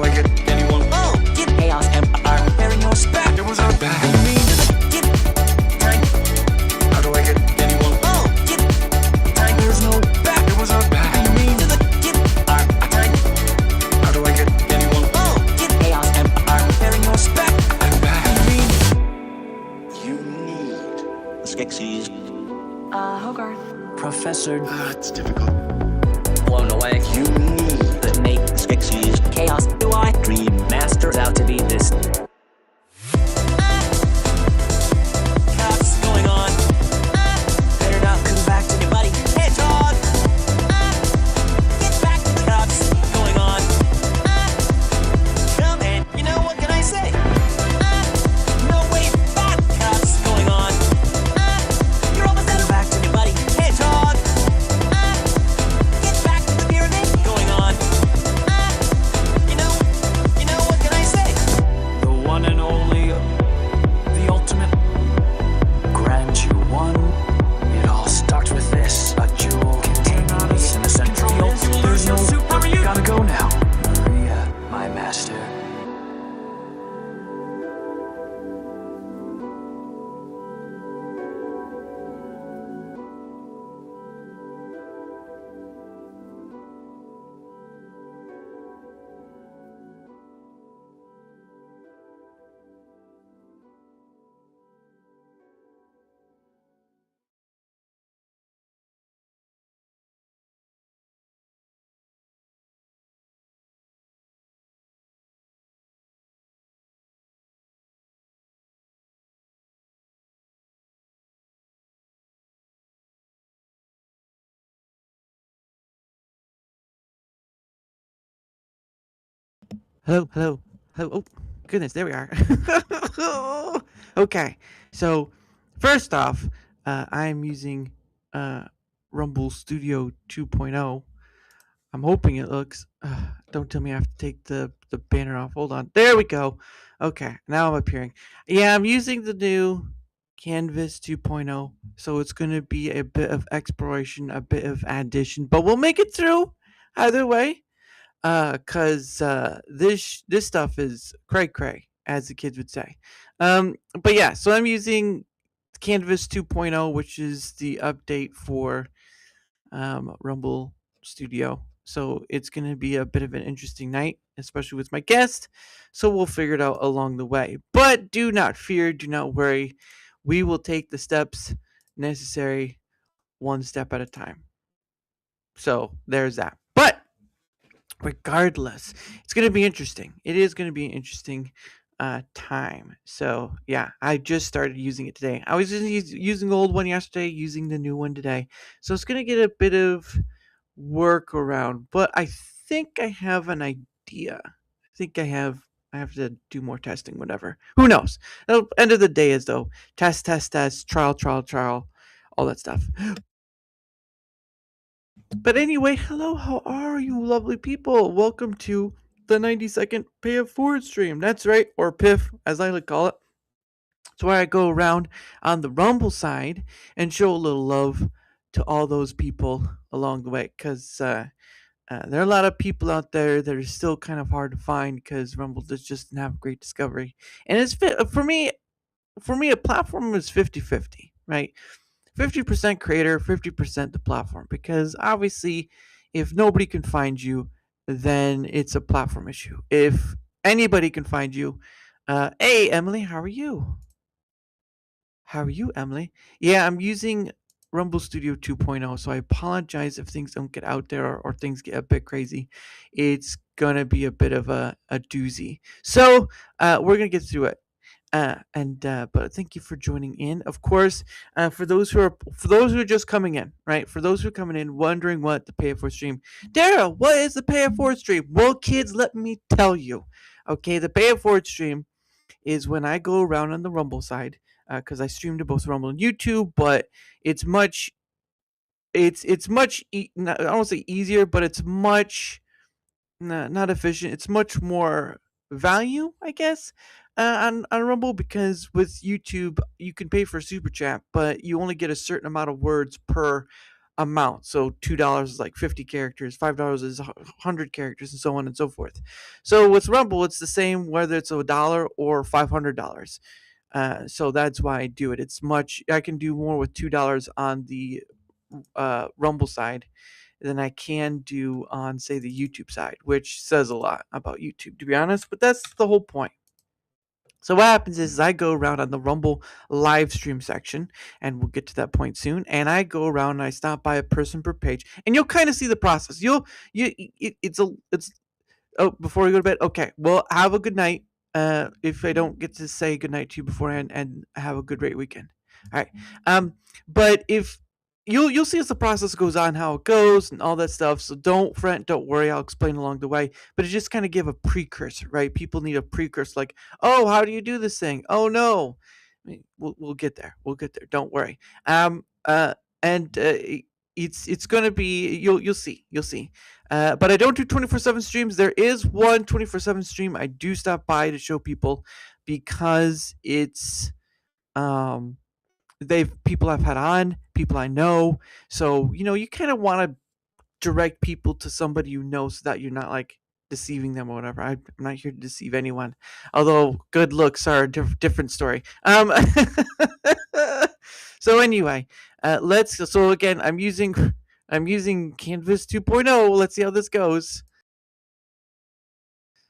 I get anyone? Oh, get chaos empire wearing your spec. It was a bad me. Get tank. How do I get anyone? Oh, get tank. There's no back. It was a bad me. To the get tank. How do I get anyone? Oh, get chaos empire wearing your spec. I'm bad me. You need the Skeksis. Hogarth. Professor It's difficult. blown away. You need the make Skeksis. Chaos. Do I dream masters out to be this? What's going on? Better not come back to me, buddy. Hey, dog! Get back to the cops. What's going on? Come in. You know, what can I say? No way back, cops. Going on? You're almost out of back to me, buddy. Hey, dog! Get back to the pyramid. Going on? You know, what can I say? The one and only, the ultimate. Grant you one. It all starts with this. A jewel contained in the central. There's no superpower. You gotta go now. Maria, my master. Hello, hello, hello. Oh, goodness, there we are. Okay, so first off, I'm using Rumble Studio 2.0. I'm hoping it looks. Don't tell me I have to take the banner off. Hold on. There we go. Okay, now I'm appearing. Yeah, I'm using the new Canvas 2.0, so it's going to be a bit of exploration, a bit of addition, but we'll make it through either way. Cause this stuff is cray cray, as the kids would say. But yeah, so I'm using Canvas 2.0, which is the update for Rumble Studio. So it's gonna be a bit of an interesting night, especially with my guest. So we'll figure it out along the way. But do not fear, do not worry. We will take the steps necessary, one step at a time. So there's that. But regardless, it's going to be interesting. It is going to be an interesting time. So yeah, I just started using it today. I was using the old one yesterday, using the new one today. So it's going to get a bit of workaround, but I think I have an idea. I think I have to do more testing, whatever. Who knows? End of the day is though test, test, test, trial, trial, trial, all that stuff. But anyway, hello, how are you, lovely people? Welcome to the 90-second Pay It Forward stream. That's right, or PIF, as I like to call it. It's where I go around on the Rumble side and show a little love to all those people along the way. Because there are a lot of people out there that are still kind of hard to find because Rumble just doesn't have great discovery. And it's for me, a platform is 50-50, right? 50% creator, 50% the platform. Because obviously, if nobody can find you, then it's a platform issue. If anybody can find you, hey, Emily, how are you? How are you, Emily? Yeah, I'm using Rumble Studio 2.0, so I apologize if things don't get out there or things get a bit crazy. It's gonna be a bit of a doozy. So we're gonna get through it. But thank you for joining in. Of course, for those who are just coming in, right? For those who are coming in wondering what the Pay It Forward stream, Dara, what is the Pay It Forward stream? Well, kids, let me tell you. Okay, the Pay It Forward stream is when I go around on the Rumble side, because I stream to both Rumble and YouTube, but it's much, it's much, I don't say easier, but it's much not efficient. It's much more value, I guess, on Rumble, because with YouTube you can pay for super chat, but you only get a certain amount of words per amount. So $2 is like 50 characters, $5 is 100 characters, and so on and so forth. So with Rumble, it's the same whether it's $1 or $500. So that's why I do it. It's much. I can do more with $2 on the Rumble side than I can do on, say, the YouTube side, which says a lot about YouTube, to be honest. But that's the whole point. So what happens is I go around on the Rumble live stream section, and we'll get to that point soon. And I go around and I stop by a person per page, and you'll kind of see the process. It's oh, before we go to bed. Okay, well, have a good night. If I don't get to say good night to you beforehand, and have a good great weekend. All right. But if you'll see as the process goes on, how it goes and all that stuff. So don't fret, don't worry. I'll explain along the way. But it just kind of give a precursor, right? People need a precursor, like, oh, how do you do this thing? Oh no, I mean, we'll get there. We'll get there. Don't worry. And it's gonna be you'll see. But I don't do 24/7 streams. There is one 24/7 stream I do stop by to show people, because it's they've people I've had on, people I know. So, you kind of want to direct people to somebody you know, so that you're not like deceiving them or whatever. I'm not here to deceive anyone. Although good looks are a different story. So anyway, so again, I'm using Canvas 2.0. Let's see how this goes.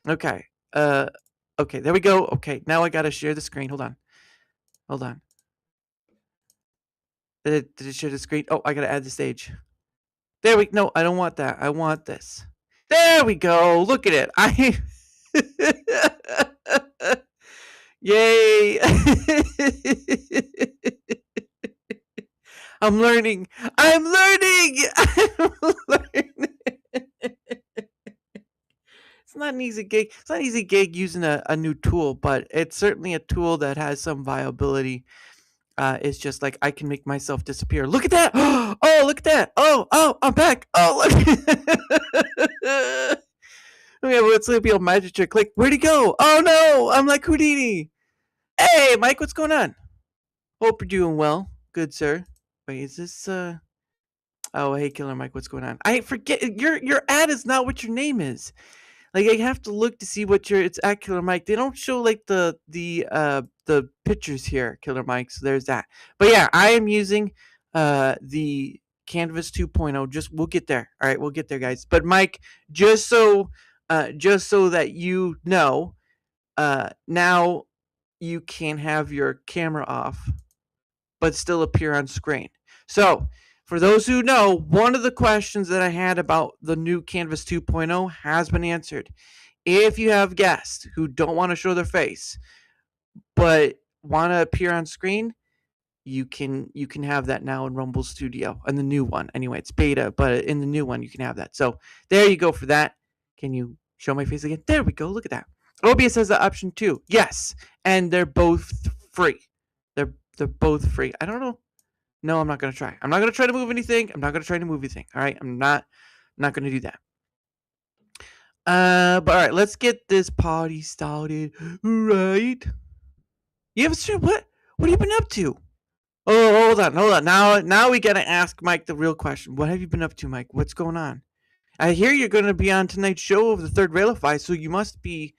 Okay. Okay, there we go. Okay, now I gotta share the screen. Hold on. Did it share the screen? Oh, I gotta add the stage. No, I don't want that. I want this. There we go. Look at it. Yay. I'm learning. I'm learning. It's not an easy gig. It's not an easy gig using a new tool, but it's certainly a tool that has some viability. It's just like I can make myself disappear. Look at that! Oh, look at that! Oh, I'm back! Oh, look! Okay, well, it's gonna be a magic trick. Like, where'd he go? Oh no! I'm like Houdini. Hey, Mike, what's going on? Hope you're doing well, good sir. Wait, is this Oh, hey, Killer Mike, what's going on? I forget your ad is not what your name is. Like, I have to look to see what it's at, Killer Mike. They don't show like the pictures here, Killer Mike. So there's that. But yeah, I am using the Canvas 2.0. We'll get there. All right, we'll get there, guys. But Mike, just so that you know, now you can have your camera off, but still appear on screen. So, for those who know, one of the questions that I had about the new Canvas 2.0 has been answered. If you have guests who don't want to show their face but want to appear on screen, you can have that now in Rumble Studio, and the new one. Anyway, it's beta, but in the new one you can have that. So there you go for that. Can you show my face again? There we go. Look at that. OBS has that option too. Yes, and they're both free. They're both free. I don't know. No, I'm not gonna try. I'm not gonna try to move anything. I'm not gonna try to move anything. All right, I'm not gonna do that. But all right, let's get this party started. Right? You haven't seen what? What have you been up to? Oh, hold on. Now we gotta ask Mike the real question. What have you been up to, Mike? What's going on? I hear you're gonna be on tonight's show of the Third Railify, so you must be,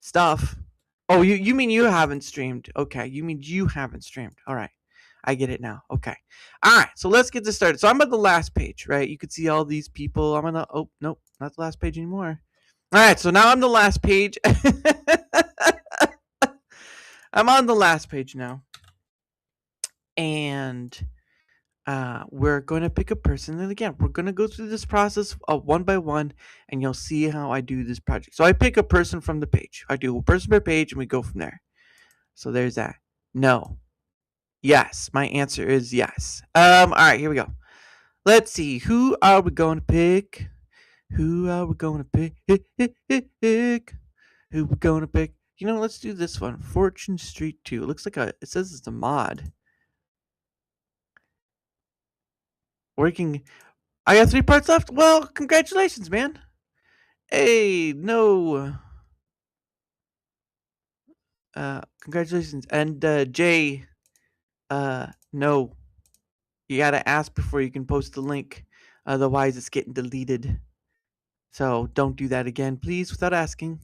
stuff. Oh, you mean you haven't streamed? Okay, you mean you haven't streamed. All right, I get it now. Okay, all right. So let's get this started. So I'm at the last page, right? You can see all these people. I'm on the. Oh, nope, not the last page anymore. All right, so now I'm the last page. I'm on the last page now. And we're going to pick a person. And again, we're going to go through this process one by one, and you'll see how I do this project. So I pick a person from the page. I do a person per page, and we go from there. So there's that. No. Yes. My answer is yes. All right, here we go. Let's see. Who are we going to pick? Who are we going to pick? Who we going to pick? Let's do this one. Fortune Street 2. It looks like it says it's a mod. Working. I got 3 parts left. Well, congratulations, man. Hey, no. Congratulations. And Jay, no. You gotta ask before you can post the link. Otherwise, it's getting deleted. So don't do that again, please, without asking.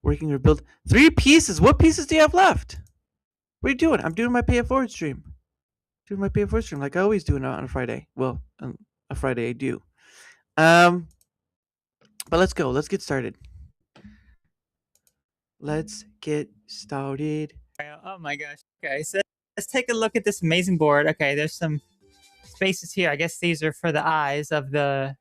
Working to build 3 pieces. What pieces do you have left? What are you doing? I'm doing my pay it forward stream. Doing my pay it forward stream like I always do on a Friday. Well, on a Friday I do. But let's go. Let's get started. Let's get started. Oh my gosh. Okay, so let's take a look at this amazing board. Okay, there's some spaces here. I guess these are for the eyes of the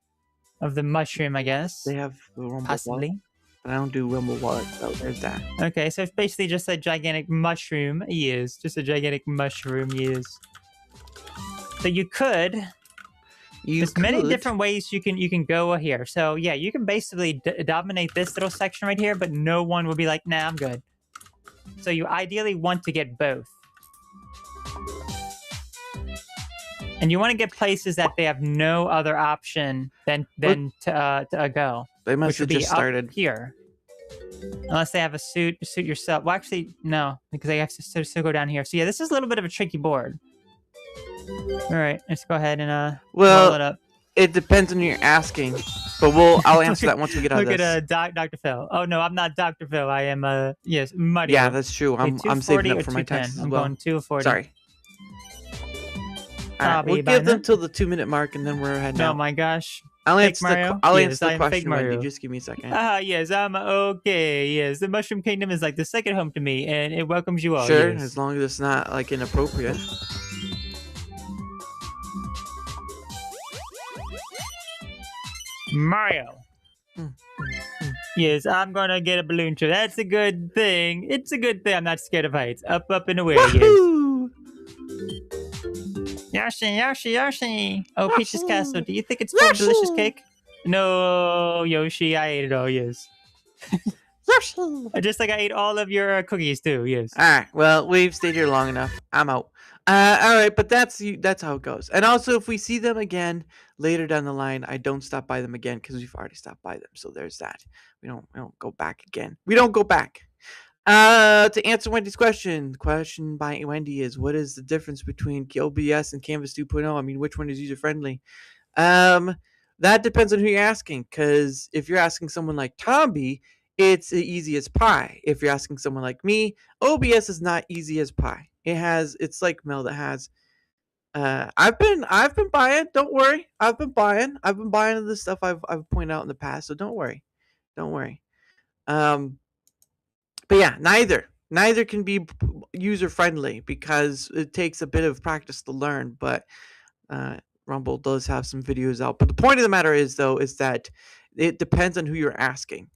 mushroom, I guess. They have the Rumble Possibly. Wallet, but I don't do Rumble Wallet, so there's that. Okay, so it's basically just a gigantic mushroom. Yes, just a gigantic mushroom. Yes. So you could. There's many different ways you can go here. So yeah, you can basically dominate this little section right here, but no one will be like, nah, I'm good. So you ideally want to get both. And you want to get places that they have no other option than to go. They must have which would be just started up here. Unless they have a suit yourself. Well, actually, no, because they have to still go down here. So yeah, this is a little bit of a tricky board. All right, let's go ahead and roll it up. It depends on who you're asking, but I'll answer that once we get out of this. Look at Dr. Phil. Oh no, I'm not Dr. Phil. I am yes, Muddy. Yeah, that's true. I'm saving up for my taxes as well. I'm going 240. Sorry. All right, we'll give them till the 2-minute mark, and then we're heading out. Oh my gosh. I'll answer the Fake question, Mario. Wendy. Just give me a second. Yes, I'm okay. Yes, the Mushroom Kingdom is like the second home to me, and it welcomes you all. Sure, yes. as long as it's not like inappropriate. Mario. Yes, I'm gonna get a balloon show. That's a good thing. It's a good thing. I'm not scared of heights. Up and away. Woohoo! Yes. Yoshi. Oh, Peach's Castle. Do you think it's full of delicious cake? No, Yoshi. I ate it all. Yes. Just like I ate all of your cookies too. Yes. All right. Well, we've stayed here long enough. I'm out. All right, but that's how it goes. And also, if we see them again later down the line, I don't stop by them again because we've already stopped by them. So there's that. We don't go back again. We don't go back. To answer Wendy's question by Wendy is, what is the difference between OBS and Canvas 2.0? I mean, which one is user friendly? That depends on who you're asking. Because if you're asking someone like Tomby, it's easy as pie. If you're asking someone like me, OBS is not easy as pie. It's like Mel that has. I've been buying. Don't worry. I've been buying the stuff I've pointed out in the past. So don't worry. But yeah, neither can be user friendly because it takes a bit of practice to learn. But Rumble does have some videos out. But the point of the matter is that it depends on who you're asking.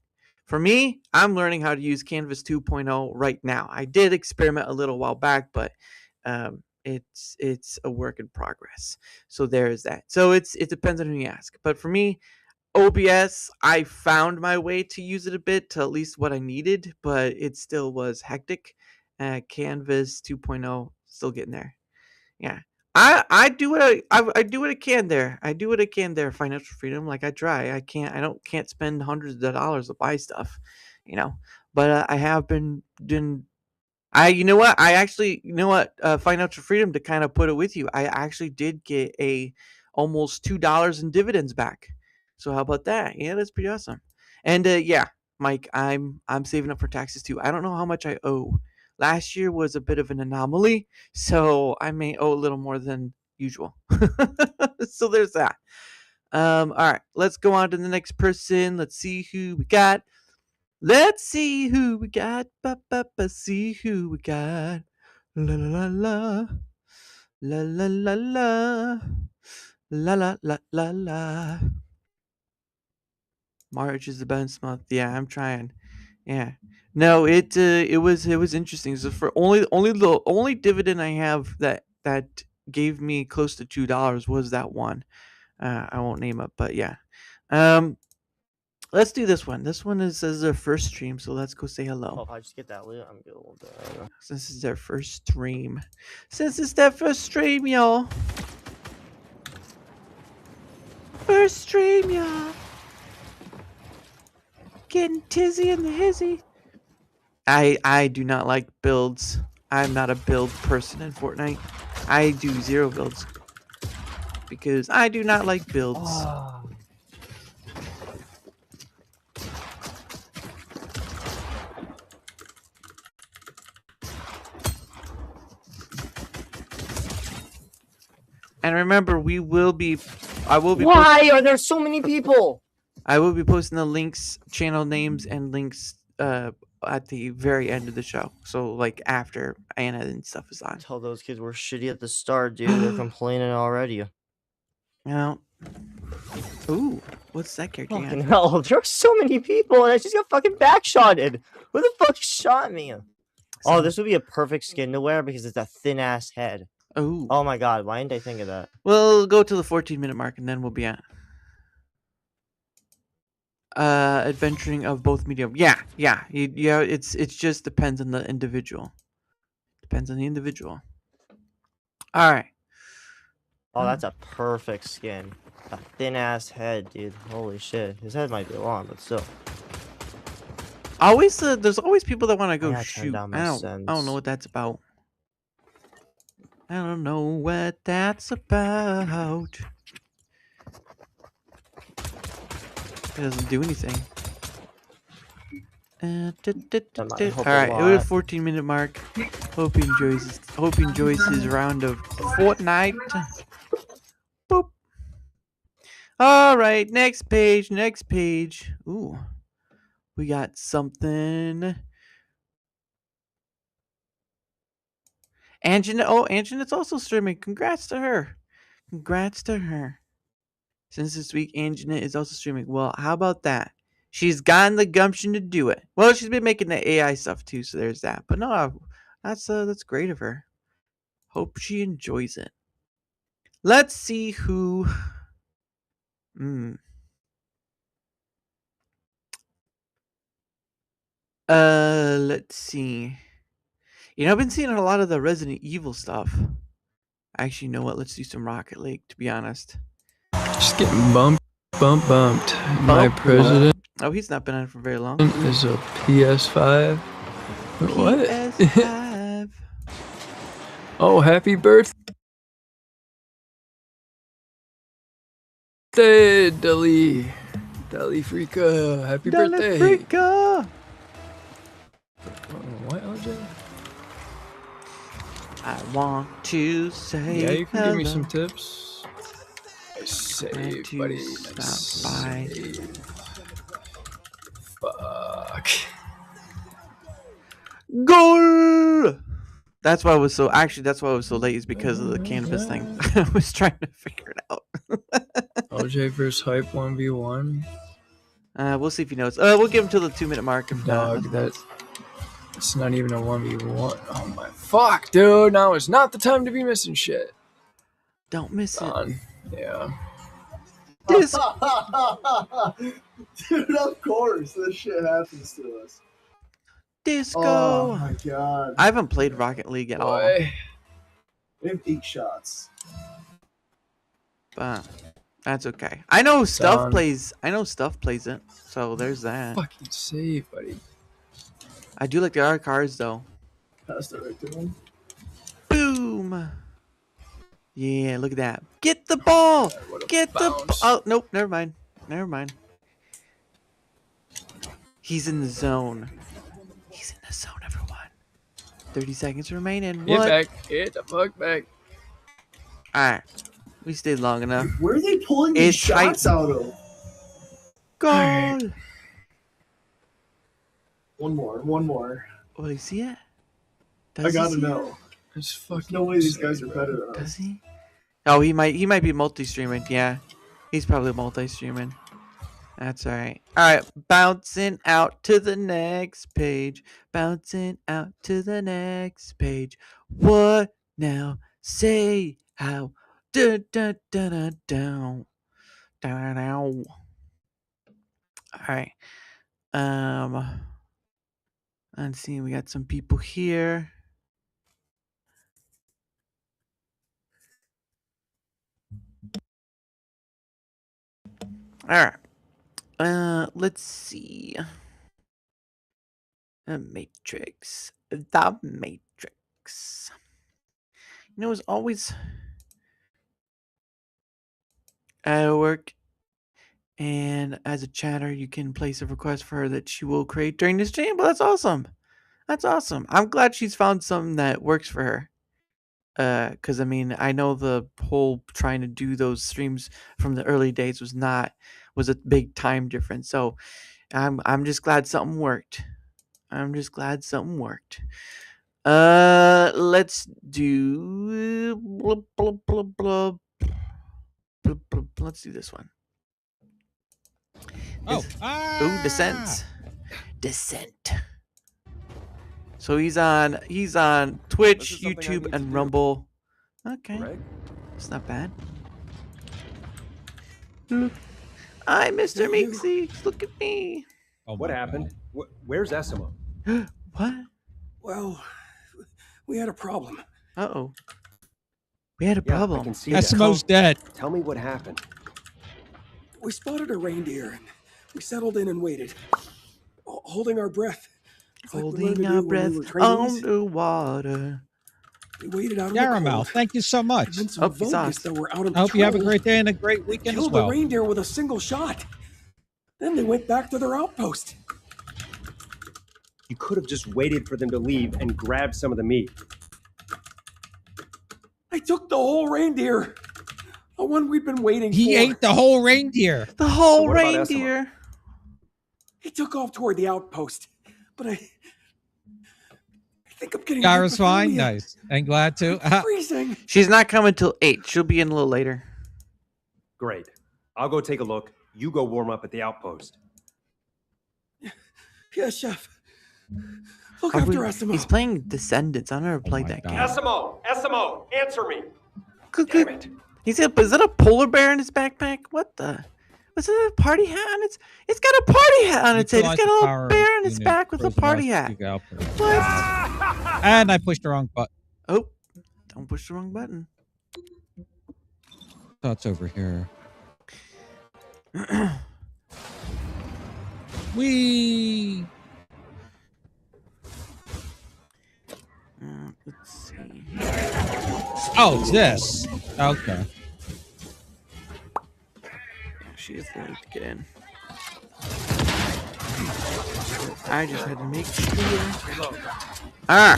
For me, I'm learning how to use Canvas 2.0 right now. I did experiment a little while back, but it's a work in progress. So there's that. So it depends on who you ask. But for me, OBS, I found my way to use it a bit to at least what I needed, but it still was hectic. Canvas 2.0, still getting there. Yeah. I do what I do what I can there. I do what I can there. Financial freedom, like I try. I can't spend hundreds of dollars to buy stuff, But I have been doing. Financial freedom, to kind of put it with you. I actually did get almost $2 in dividends back. So how about that? Yeah, that's pretty awesome. And yeah, Mike, I'm saving up for taxes too. I don't know how much I owe. Last year was a bit of an anomaly, so I may owe a little more than usual. So there's that. All right, let's go on to the next person. Let's see who we got. See who we got. See who we got. La la la la. La la la la. La la la la la. March is the best month. Yeah, I'm trying. Yeah. No, it was interesting. So for the only dividend I have that gave me close to $2 was that one. I won't name it, but yeah. Let's do this one. This one says their first stream, so let's go say hello. Oh, if I just get that loot, I'm good a little bit. Since it's their first stream. Since it's their first stream, y'all. First stream, y'all. Getting tizzy in the hizzy. I do not like builds. I'm not a build person in Fortnite. I do 0 builds. because I do not like builds. Oh. And remember, I will be Why are there so many people? I will be posting the links, channel names, and links at the very end of the show. So like after Anna and stuff is on. Tell those kids we're shitty at the start, dude. They're complaining already. You know. Ooh, what's that character? Fucking hell, there are so many people, and I just got fucking backshotted. Who the fuck shot me? Oh, this would be a perfect skin to wear because it's a thin ass head. Oh. Oh my god, why didn't I think of that? We'll go to the 14-minute mark and then we'll be at adventuring of both medium. Yeah. It's just depends on the individual. Depends on the individual. All right. Oh, that's a perfect skin. A thin ass head, dude. Holy shit. His head might be long, but still. Always, there's always people that want to go gotta turn shoot. down my I don't know sense. what that's about. I don't know what that's about. It doesn't do anything. might help a All right, we're at lot. 14-minute mark. Hope he enjoys his round of Fortnite. Boop. All right, next page. Ooh, we got something. Anjanet's also streaming. Congrats to her. Since this week, Anjanet is also streaming. Well, how about that? She's gotten the gumption to do it. Well, she's been making the AI stuff too, so there's that. But no, that's great of her. Hope she enjoys it. Let's see who. Let's see. I've been seeing a lot of the Resident Evil stuff. Actually, you know what? Let's do some Rocket League, to be honest. Just getting bumped. My president Oh, he's not been on it for very long. is a PS5. What? PS5. Oh, happy birthday, Dali Freaka. Happy birthday. Freaka. What, LJ? I want to say Yeah, you can give me hello. some tips. Nice save, to buddy. stop Nice by. save. Fuck. Goal. That's why I was so late, is because of the cannabis thing. I was trying to figure it out. LJ versus Hype 1v1. We'll see if he knows. We'll give him to the 2-minute mark. If Dog, not, it's not even a 1v1. Oh my fuck, dude. Now is not the time to be missing shit. don't miss it. Done. Yeah. This Dude, of course, this shit happens to us. disco. Oh my god. I haven't played Rocket League at all, Boy. We have 8 shots. but that's okay. I know Stuff Done. plays. It. So there's that. Fucking save, buddy. I do like the other cards though. Pass it right to him. Boom. Yeah, look at that. Get the ball. What a Get the. bounce. Oh nope. Never mind. He's in the zone. Everyone. 30 seconds remaining. Get What? back. Get the fuck back. Alright. We stayed long enough. Where are they pulling these It's shots out of? Goal. One more. Oh, you see it? I Does he gotta see it? know. It's There's fucking no way these save, guys are buddy. better than us. Does he? Oh, he might be multi-streaming. Yeah, he's probably multi-streaming. That's all right. All right, bouncing out to the next page. What now? Say how. Dun, dun, dun, dun, down. Down, down. All right. Let's see. We got some people here. All right. Let's see. The Matrix. It's always at work. And as a chatter, you can place a request for her that she will create during the stream. But that's awesome. That's awesome. I'm glad she's found something that works for her. Because I mean, I know the whole trying to do those streams from the early days was a big time difference. So I'm just glad something worked. I'm just glad something worked. Let's do blub, blub, blub, blub. Blub, blub. Let's do this one. Descent. So he's on Twitch, YouTube, and Rumble. Okay, it's not bad. Look, I'm Mr. Meeksy. Look at me. Oh, what happened? Where's Essimo? What? Well, we had a problem. Uh-oh. We had a problem. I can see Essimo's dead. Tell me what happened. We spotted a reindeer and we settled in and waited, holding our breath. Holding our breath underwater. We waited out. Yaramel, thank you so much. Oh, sauce. I hope you have a great day and a great weekend as well. Killed the reindeer with a single shot. Then they went back to their outpost. You could have just waited for them to leave and grabbed some of the meat. I took the whole reindeer. The one we've been waiting for. He ate the whole reindeer. The whole reindeer. He took off toward the outpost, but I think I'm getting. Yara's fine. Nice. And glad to. Freezing. She's not coming till 8. She'll be in a little later. Great. I'll go take a look. You go warm up at the outpost. Yes, Chef. Look after Essimo. He's playing Descendants. I never played that game. Essimo, answer me. Damn it. Is that a polar bear in his backpack? What the? Was it a party hat on its? It's got a party hat on its head. It's got a little bear on its back with a party hat. What? And I pushed the wrong button. Oh, don't push the wrong button. Thoughts over here. We. Let's see. Oh, it's this. Okay. She is late to get in. I just had to make sure. Ah.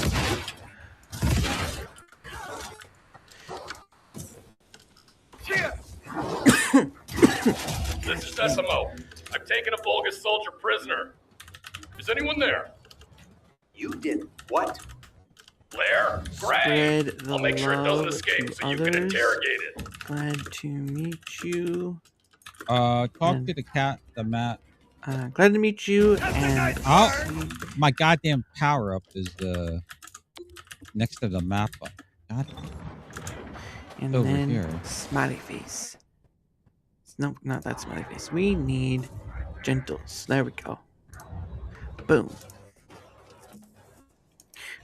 This is Essimo. I've taken a Vulgus soldier prisoner. Is anyone there? You did what? Blair? Spread Great. the I'll make sure it love doesn't escape to so you can others. interrogate it. Glad to meet you. Talk to the cat, the mat. Glad to meet you. And Oh, my goddamn power up is next to the map. God. and over then here. smiley face. Nope, not that smiley face. We need gentles. There we go. Boom.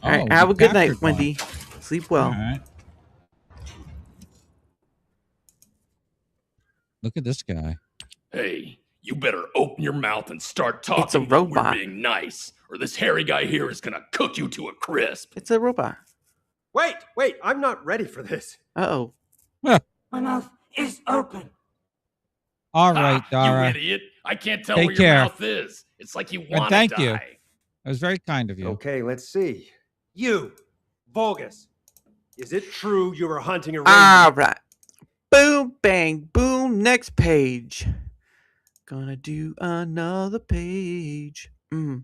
All right. Oh, Have we a good night, captured one. Wendy. Sleep well. All right. Look at this guy. Hey, you better open your mouth and start talking. It's a when robot. We're being nice, or this hairy guy here is gonna cook you to a crisp. It's a robot. Wait, I'm not ready for this. Uh-oh. My mouth is open. All right, You Dara. idiot! I can't tell Take where care. your mouth is. It's like you want to thank die. you. That was very kind of you. Okay, let's see. You, Vulgus. Is it true you were hunting a reindeer? All right. Boom, bang, boom. Next page. Gonna do another page. Gonna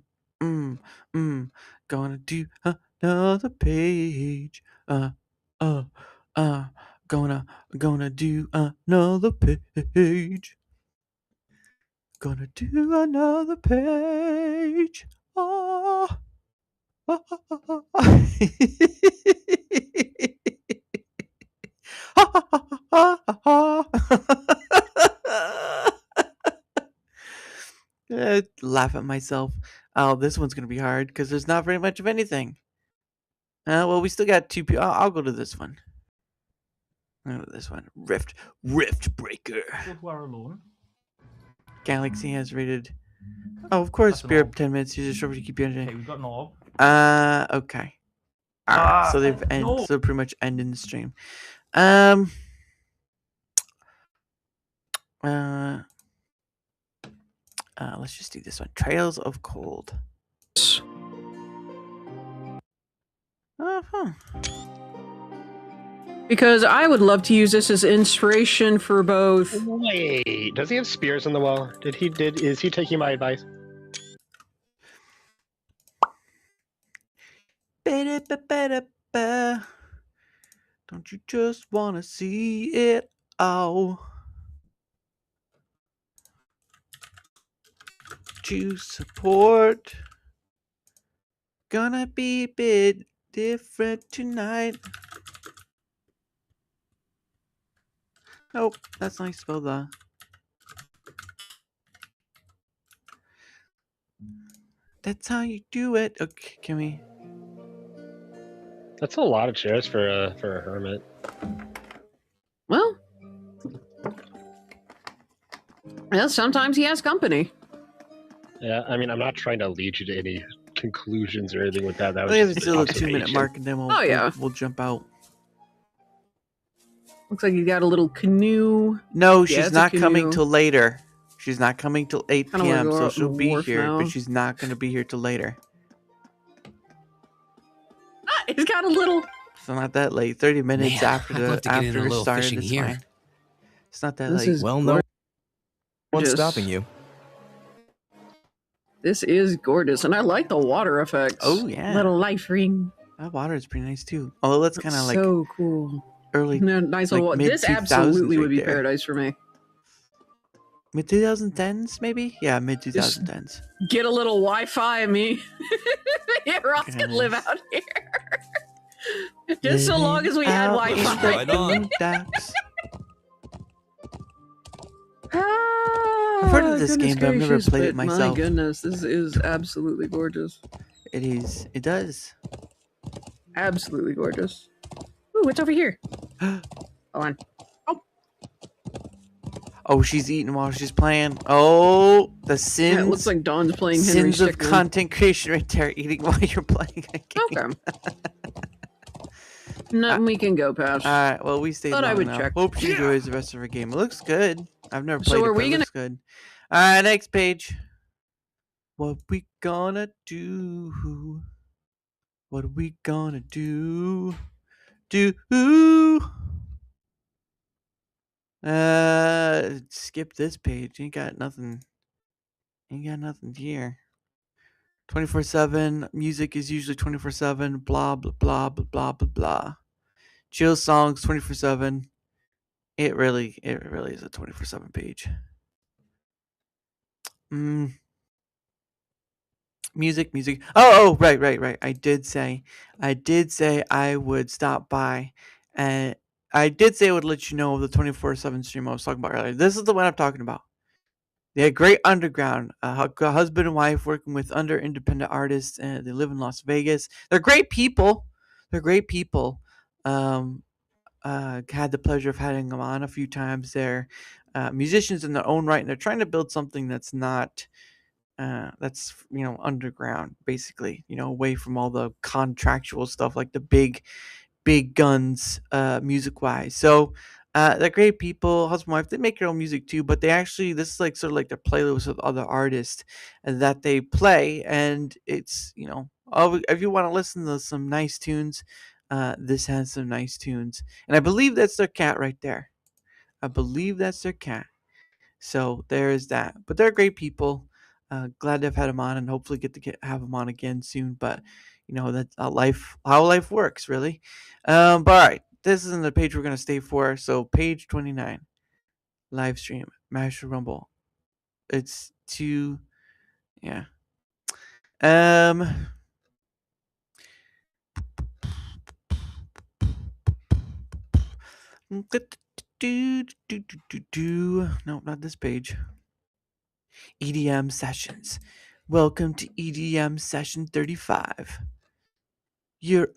do another page. Gonna do another page. Gonna do another page. Ah. Laugh at myself. Oh, this one's gonna be hard because there's not very much of anything. Well, we still got two people. I'll go to this one. I'll go to this one. Rift Breaker. Who are alone? Galaxy has rated. Oh, of course. That's an Beer orb. up 10 minutes. Use a short to keep you Okay, entertained. we've got an orb. Okay. Alright, so they've no. so pretty much ending the stream. Let's just do this one. Trails of Cold. Uh-huh. Because I would love to use this as inspiration for both. Wait, does he have spears in the well? Is he taking my advice? Ba-da-ba-ba-da-ba. Don't you just wanna see it all? To support. Gonna be a bit different tonight. Oh, that's nice spell the. That's how you do it. Okay, can we? That's a lot of chairs for a hermit. Well, yeah, sometimes he has company. Yeah, I mean, I'm not trying to lead you to any conclusions or anything with that. That was We have just still an a 2-minute mark, and then we'll jump out. Looks like you got a little canoe. No, Yeah, she's it's a not coming canoe. till later. She's not coming till 8 Kinda wanna p.m. go So out she'll and be wharf here, now. but she's not going to be here till later. It's got a little. So not that late. 30 minutes Man, after I'd love to get in a it little started. fishing It's here. fine. It's not that This late. is Well, no one's gorgeous. stopping you. This is gorgeous, and I like the water effects. Oh yeah, Little life ring. that water is pretty nice too. Although that's kind of like so cool. early, No, nice like little. This mid-2000s absolutely right would be there. paradise for me. Mid 2010s, maybe? Yeah, mid 2010s. Get a little Wi-Fi of me. Yeah, Ross could live Yes. out here. Just so long as we had Wi-Fi. Right on. I've heard of this Goodness game, but I've never gracious, played it but myself. My goodness, this is absolutely gorgeous. It is. It does. Absolutely gorgeous. Ooh, what's over here? Hold on. Oh, she's eating while she's playing. Oh, the sins. Yeah, it looks like Dawn's playing Henry sins of Stickmin. content creation right there. Eating while you're playing a game. Okay. Nothing we can go past. All right. Well, we stayed Thought I long would enough. check. Hope she enjoys the rest of her game. It looks good. I've never So played are it, but we it gonna- looks good. All right, next page. What we gonna do? What are we gonna do? Skip this page. Ain't got nothing here. 24/7 music is usually 24/7. Blah blah blah blah blah blah blah. Chill songs 24/7. It really is a 24/7 page. Music. Oh, right. I did say I would stop by, and I did say I would let you know of the 24/7 stream I was talking about earlier. This is the one I'm talking about. They had great underground, a husband and wife working with independent artists, and they live in Las Vegas. They're great people. Had the pleasure of having them on a few times. They're musicians in their own right, and they're trying to build something that's not. That's underground, basically, away from all the contractual stuff like the big guns, music wise. So they're great people, husband wife. They make their own music too, but this is like sort of like their playlist with other artists that they play, and it's if you want to listen to some nice tunes, this has some nice tunes, and I believe that's their cat right there. So there's that. But they're great people. Glad to have had them on, and hopefully have them on again soon. But that's how life works, really. But all right, this isn't the page we're gonna stay for. So page 29, live stream, Master Rumble. It's yeah. No, not this page. EDM sessions. Welcome to EDM session 35. You're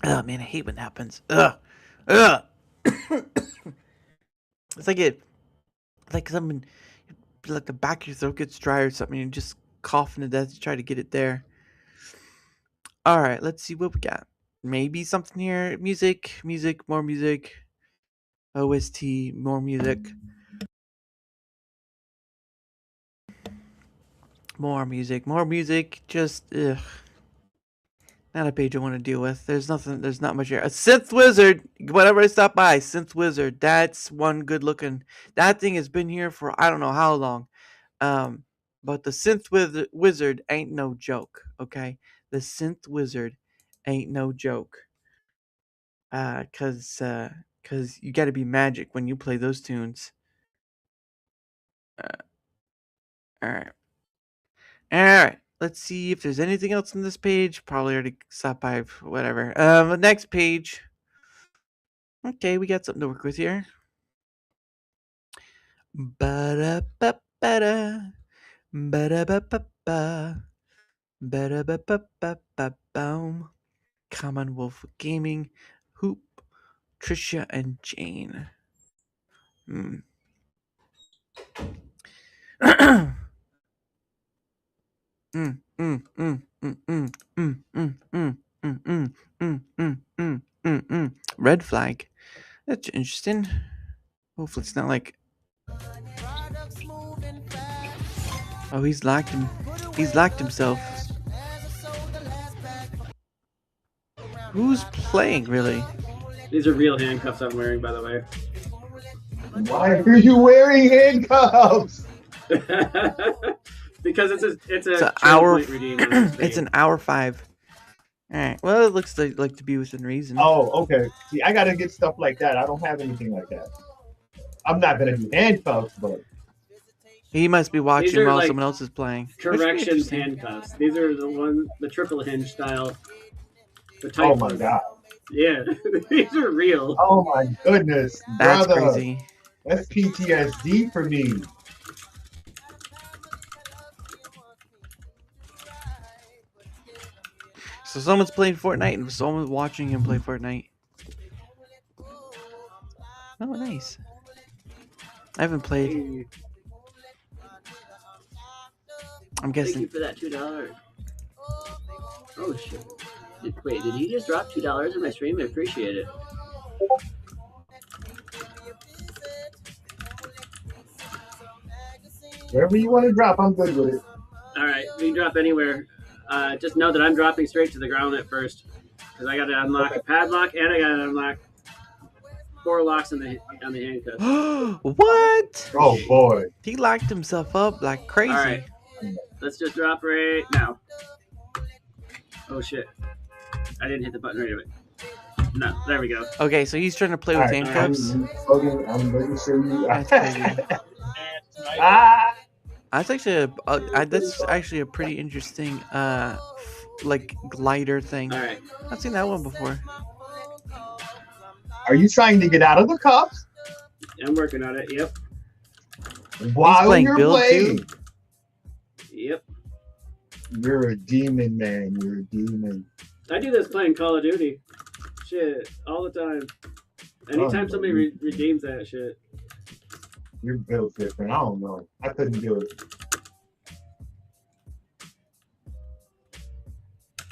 oh man, I hate when that happens. Ugh. It's like something, like the back of your throat gets dry or something. You just coughing to death to try to get it there. All right, let's see what we got. Maybe something here. Music, more music. OST, more music. More music. Just, ugh. Not a page I want to deal with. There's not much here. A Synth Wizard. Whenever I stop by, Synth Wizard. That's one good looking. That thing has been here for I don't know how long. But the Synth Wizard ain't no joke. Okay, the Synth Wizard ain't no joke. Cause you got to be magic when you play those tunes. All right. All right. Let's see if there's anything else on this page. Probably already stopped by. Whatever. The next page. Okay, we got something to work with here. Ba-da-ba-ba-da. Ba-da-ba-ba-ba. Ba-da-ba-ba-ba-ba-boom. Commonwealth Gaming. Hoop. Trisha and Jane. Red flag. That's interesting. Hopefully it's not like. Oh, he's locked him. He's locked himself. Who's playing, really? These are real handcuffs I'm wearing, by the way. Why are you wearing handcuffs? Because it's an hour. It's an hour 5. All right. Well, it looks like to be within reason. Oh, okay. See, I gotta get stuff like that. I don't have anything like that. I'm not gonna do handcuffs, but he must be watching while like someone else is playing. Corrections handcuffs. These are the triple hinge style. Oh my god. Yeah, these are real. Oh my goodness, that's brother. Crazy. That's PTSD for me. So someone's playing Fortnite and someone's watching him play Fortnite. Oh, nice. I haven't played. I'm guessing. Thank you for that $2. Oh shit! Wait, did he just drop $2 in my stream? I appreciate it. Wherever you want to drop, I'm good with it. All right, we can drop anywhere. Just know that I'm dropping straight to the ground at first, because I got to unlock a padlock and I got to unlock 4 locks on the handcuffs. What? Oh boy! He locked himself up like crazy. All right, let's just drop right now. Oh shit! I didn't hit the button right away. No, there we go. Okay, so he's trying to play with handcuffs. I'm making sure you. That's crazy. That's actually a pretty interesting like glider thing. All right. I've seen that one before. Are you trying to get out of the cuffs? I'm working on it. Yep. While you're playing. Too? Yep. You're a demon, man. You're a demon. I do this playing Call of Duty. Shit, all the time. Anytime somebody redeems that shit. You're built different. I don't know. I couldn't do it.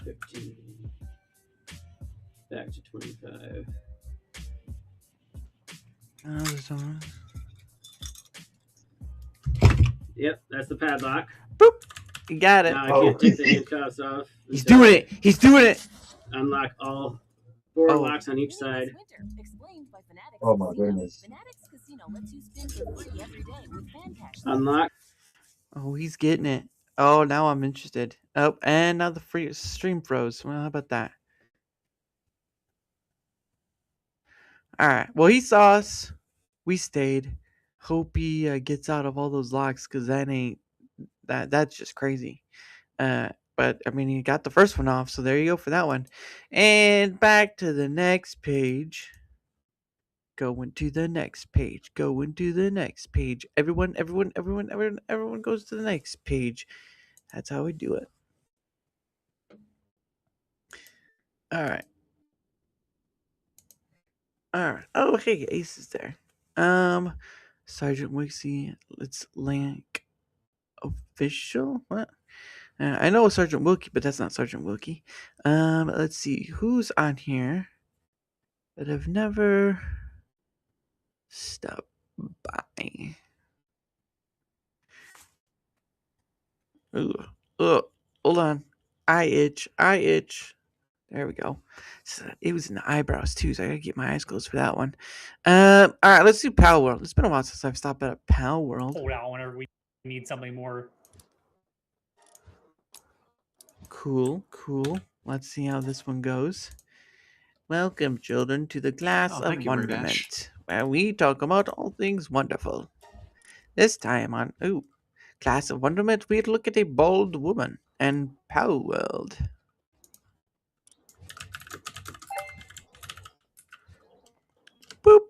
15. Back to 25. Yep, that's the padlock. Boop. You got it. Now I can't take the handcuffs off. He's doing it. He's doing it. Unlock all 4 locks on each side. Oh my goodness. Unlock. Oh, he's getting it. Oh, now I'm interested. Oh, and now the free stream froze. Well, how about that? All right. Well, he saw us. We stayed. Hope he gets out of all those locks, because that's just crazy. But I mean, he got the first one off, so there you go for that one. And back to the next page. Going to the next page. Going to the next page. Everyone goes to the next page. That's how we do it. All right. Oh, hey, Ace is there. Sergeant Wixie. Let's link official. What? I know Sergeant Wilkie, but that's not Sergeant Wilkie. Let's see who's on here that have never stopped by. Ooh, hold on. I itch. There we go. So it was in the eyebrows too, so I gotta get my eyes closed for that one. All right, let's do Pal World. It's been a while since I've stopped at a Pal World. Hold out whenever we need something more. Cool. Let's see how this one goes. Welcome, children, to the Class of Wonderment, where we talk about all things wonderful. This time on Class of Wonderment, we look at a bald woman and Pal World. Boop.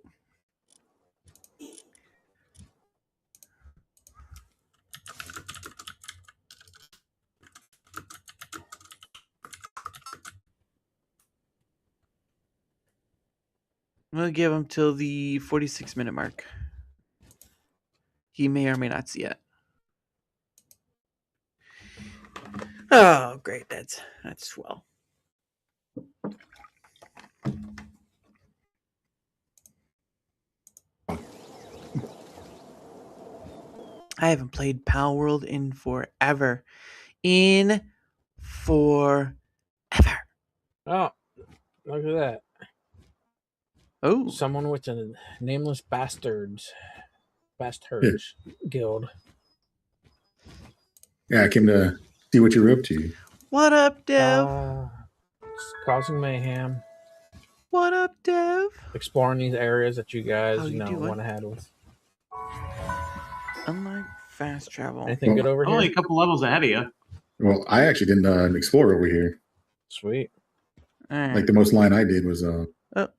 We'll give him till the 46-minute mark. He may or may not see it. Oh, great. That's swell. I haven't played Pal World in forever. Oh, look at that. Oh. Someone with a nameless bastards guild. Yeah, I came to see what you're up to. What up, Dev? It's causing mayhem. What up, Dev? Exploring these areas that you guys, doing? went ahead with. Unlike fast travel. Anything good over here? Only a couple levels ahead of you. Well, I actually didn't explore over here. Sweet. Like the most line I did was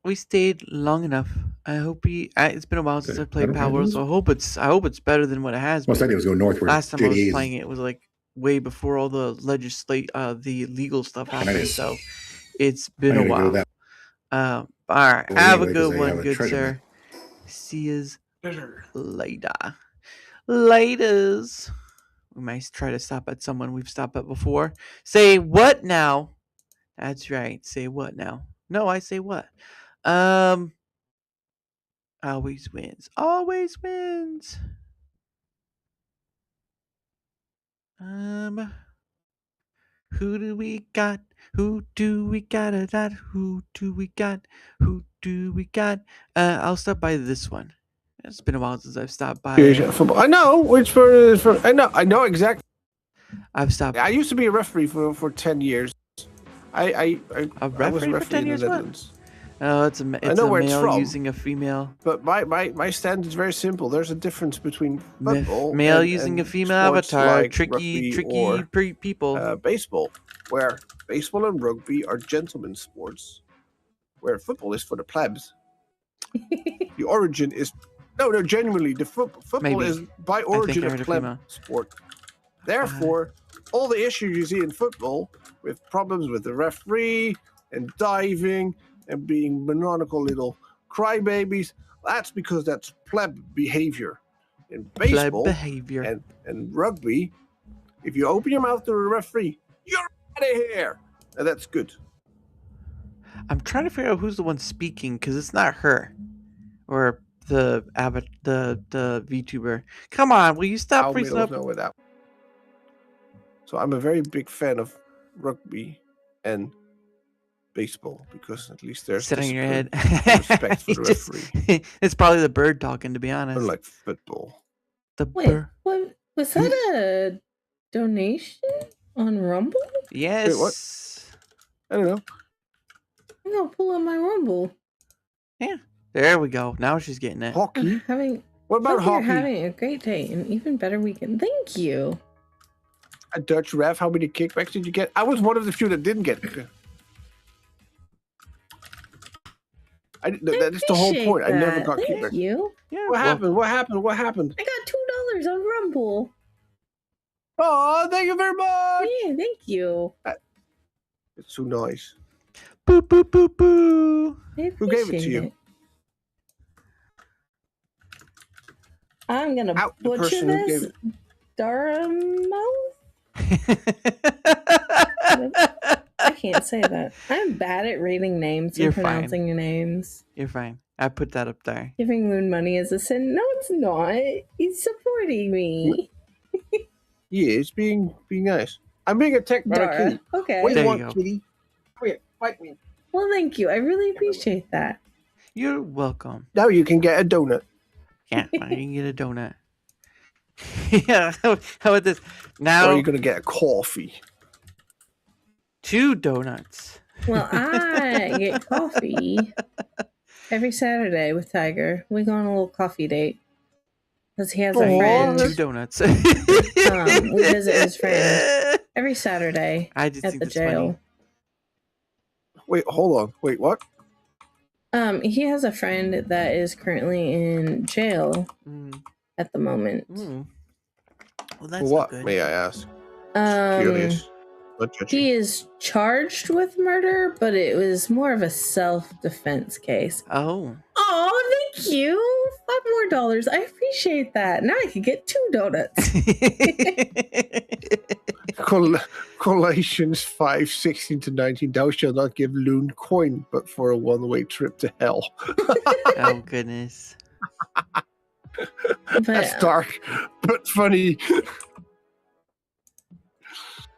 we stayed long enough. I hope it's been a while since I played Pal World, so I hope it's better than what it has been. Most likely it was going north. Last time I was playing it was like way before all the the legal stuff happened. So it's been a while. All right, have a good one, good sir. See yous later. Laters. We might try to stop at someone we've stopped at before. Say what now? That's right. Say what now? No, I say what? Always wins. Always wins. Who do we got? Who do we got? Who do we got? Who do we got? I'll stop by this one. It's been a while since I've stopped by. I know which for I know exactly. I've stopped. I used to be a referee for 10 years. I was a referee for 10 years. What? Oh, it's a male using a female. But my stand is very simple. There's a difference between football, male using a female avatar, like tricky people. Baseball, where baseball and rugby are gentlemen's sports, where football is for the plebs. The origin is genuinely the football is by origin a pleb sport. Therefore, all the issues you see in football with problems with the referee and diving and being maniacal little crybabies, that's because that's pleb behavior. In baseball and rugby, if you open your mouth to the referee, you're out of here. And that's good. I'm trying to figure out who's the one speaking because it's not her or the VTuber. Come on, will you stop freezing up? Know that. So I'm a very big fan of rugby and baseball because at least there's sitting on your head. Respect for the referee. It's probably the bird talking, to be honest. Unlike football. Wait, what was that? A donation on Rumble? Yes. Wait, what? I don't know. I'm gonna pull up my Rumble. Yeah. There we go. Now she's getting it. Hockey. What about hockey? You're having a great day and even better weekend. Thank you. A Dutch ref. How many kickbacks did you get? I was one of the few that didn't get. That is the whole point. I never got kickback. Thank you. Yeah. What happened? What happened? I got $2 on Rumble. Oh, thank you very much. Yeah, thank you. It's so nice. Boo boo boo boo. Who gave it to you? I'm gonna butcher this. Daramo? I can't say that. I'm bad at reading names and pronouncing your names. You're fine. I put that up there. Giving Moon money is a sin. No, it's not. He's supporting me. Yeah, it's being nice. I'm being attacked by a Dara. kitty. Okay. What do There you you want, go. kitty? Come here, fight me. Well, thank you. I really appreciate that. You're welcome. Now you can get a donut. Yeah, I can get a donut. Yeah, how about this? Or Now you're gonna get a coffee. 2 donuts. Well, I get coffee every Saturday with Tiger. We go on a little coffee date because he has a friend. 2 donuts. We visit his friend every Saturday I just at think the that's jail. funny. Wait, hold on. Wait, what? He has a friend that is currently in jail Mm. at the moment. Mm. Well, For that's what, not good. may I ask? Curious. Not judging. He is charged with murder, but it was more of a self-defense case. Oh. Oh, thank you. $5 more. I appreciate that. Now I can get 2 donuts. Colossians 5:16-19. Thou shalt not give loon coin, but for a one-way trip to hell. Oh goodness. That's dark, but funny.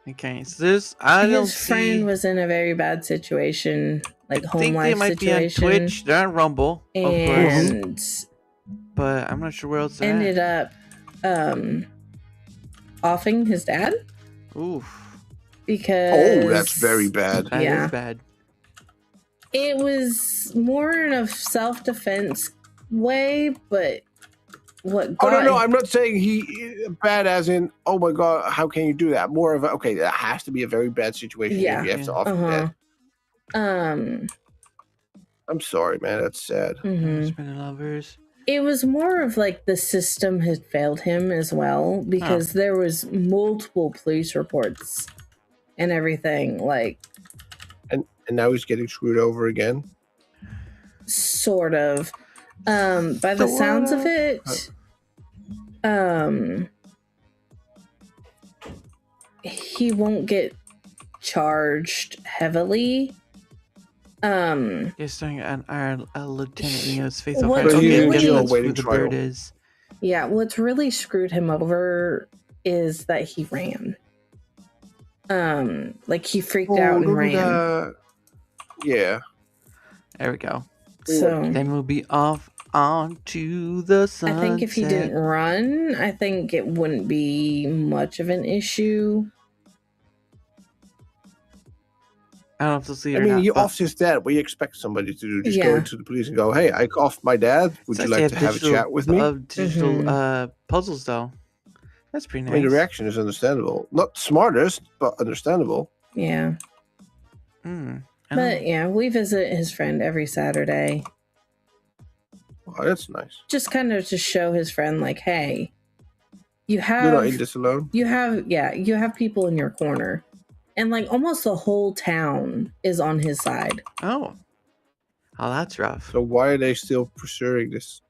Okay, so this I don't His friend see. was in a very bad situation, like I home think they life might situation. be on Twitch. They're on Rumble, of course. And But I'm not sure where else they're ended up offing his dad at. Oof. because Oh, that's very bad. That is Yeah. bad. it was more in a self-defense way, but what Oh got no, I'm not saying he bad as in, oh my god, how can you do that? More of a, okay, that has to be a very bad situation Yeah. if you have to offer Uh-huh. that. I'm sorry, man, that's sad. Mhm. Husband lovers. It was more of like the system had failed him as well, because there was multiple police reports and everything, like And now he's getting screwed over again. sort of. By the sounds of it, he won't get charged heavily. You're starting a Lieutenant Neo's face off. What Okay, really- I'm guessing that's who waiting the trial. bird is. Yeah, what's really screwed him over is that he ran. Like he freaked out and ran. Yeah. There we go. So Then we'll be off onto the sunset. I think if he didn't run, I think it wouldn't be much of an issue. I don't know if they'll see it I or mean, not. you but off his dad. What do you expect somebody to do? Just Yeah. go into the police and go, hey, I offed my dad. Would it's you nice like to have a digital- chat with me? Digital Mhm. puzzles, though. That's pretty I nice. mean, the reaction is understandable. Not smartest, but understandable. Yeah. Mm. But yeah, we visit his friend every Saturday. Oh, that's nice. Just kind of to show his friend, like, hey, you You're not in have this alone. you have people in your corner. And like almost the whole town is on his side. Oh, that's rough. So why are they still pursuing this?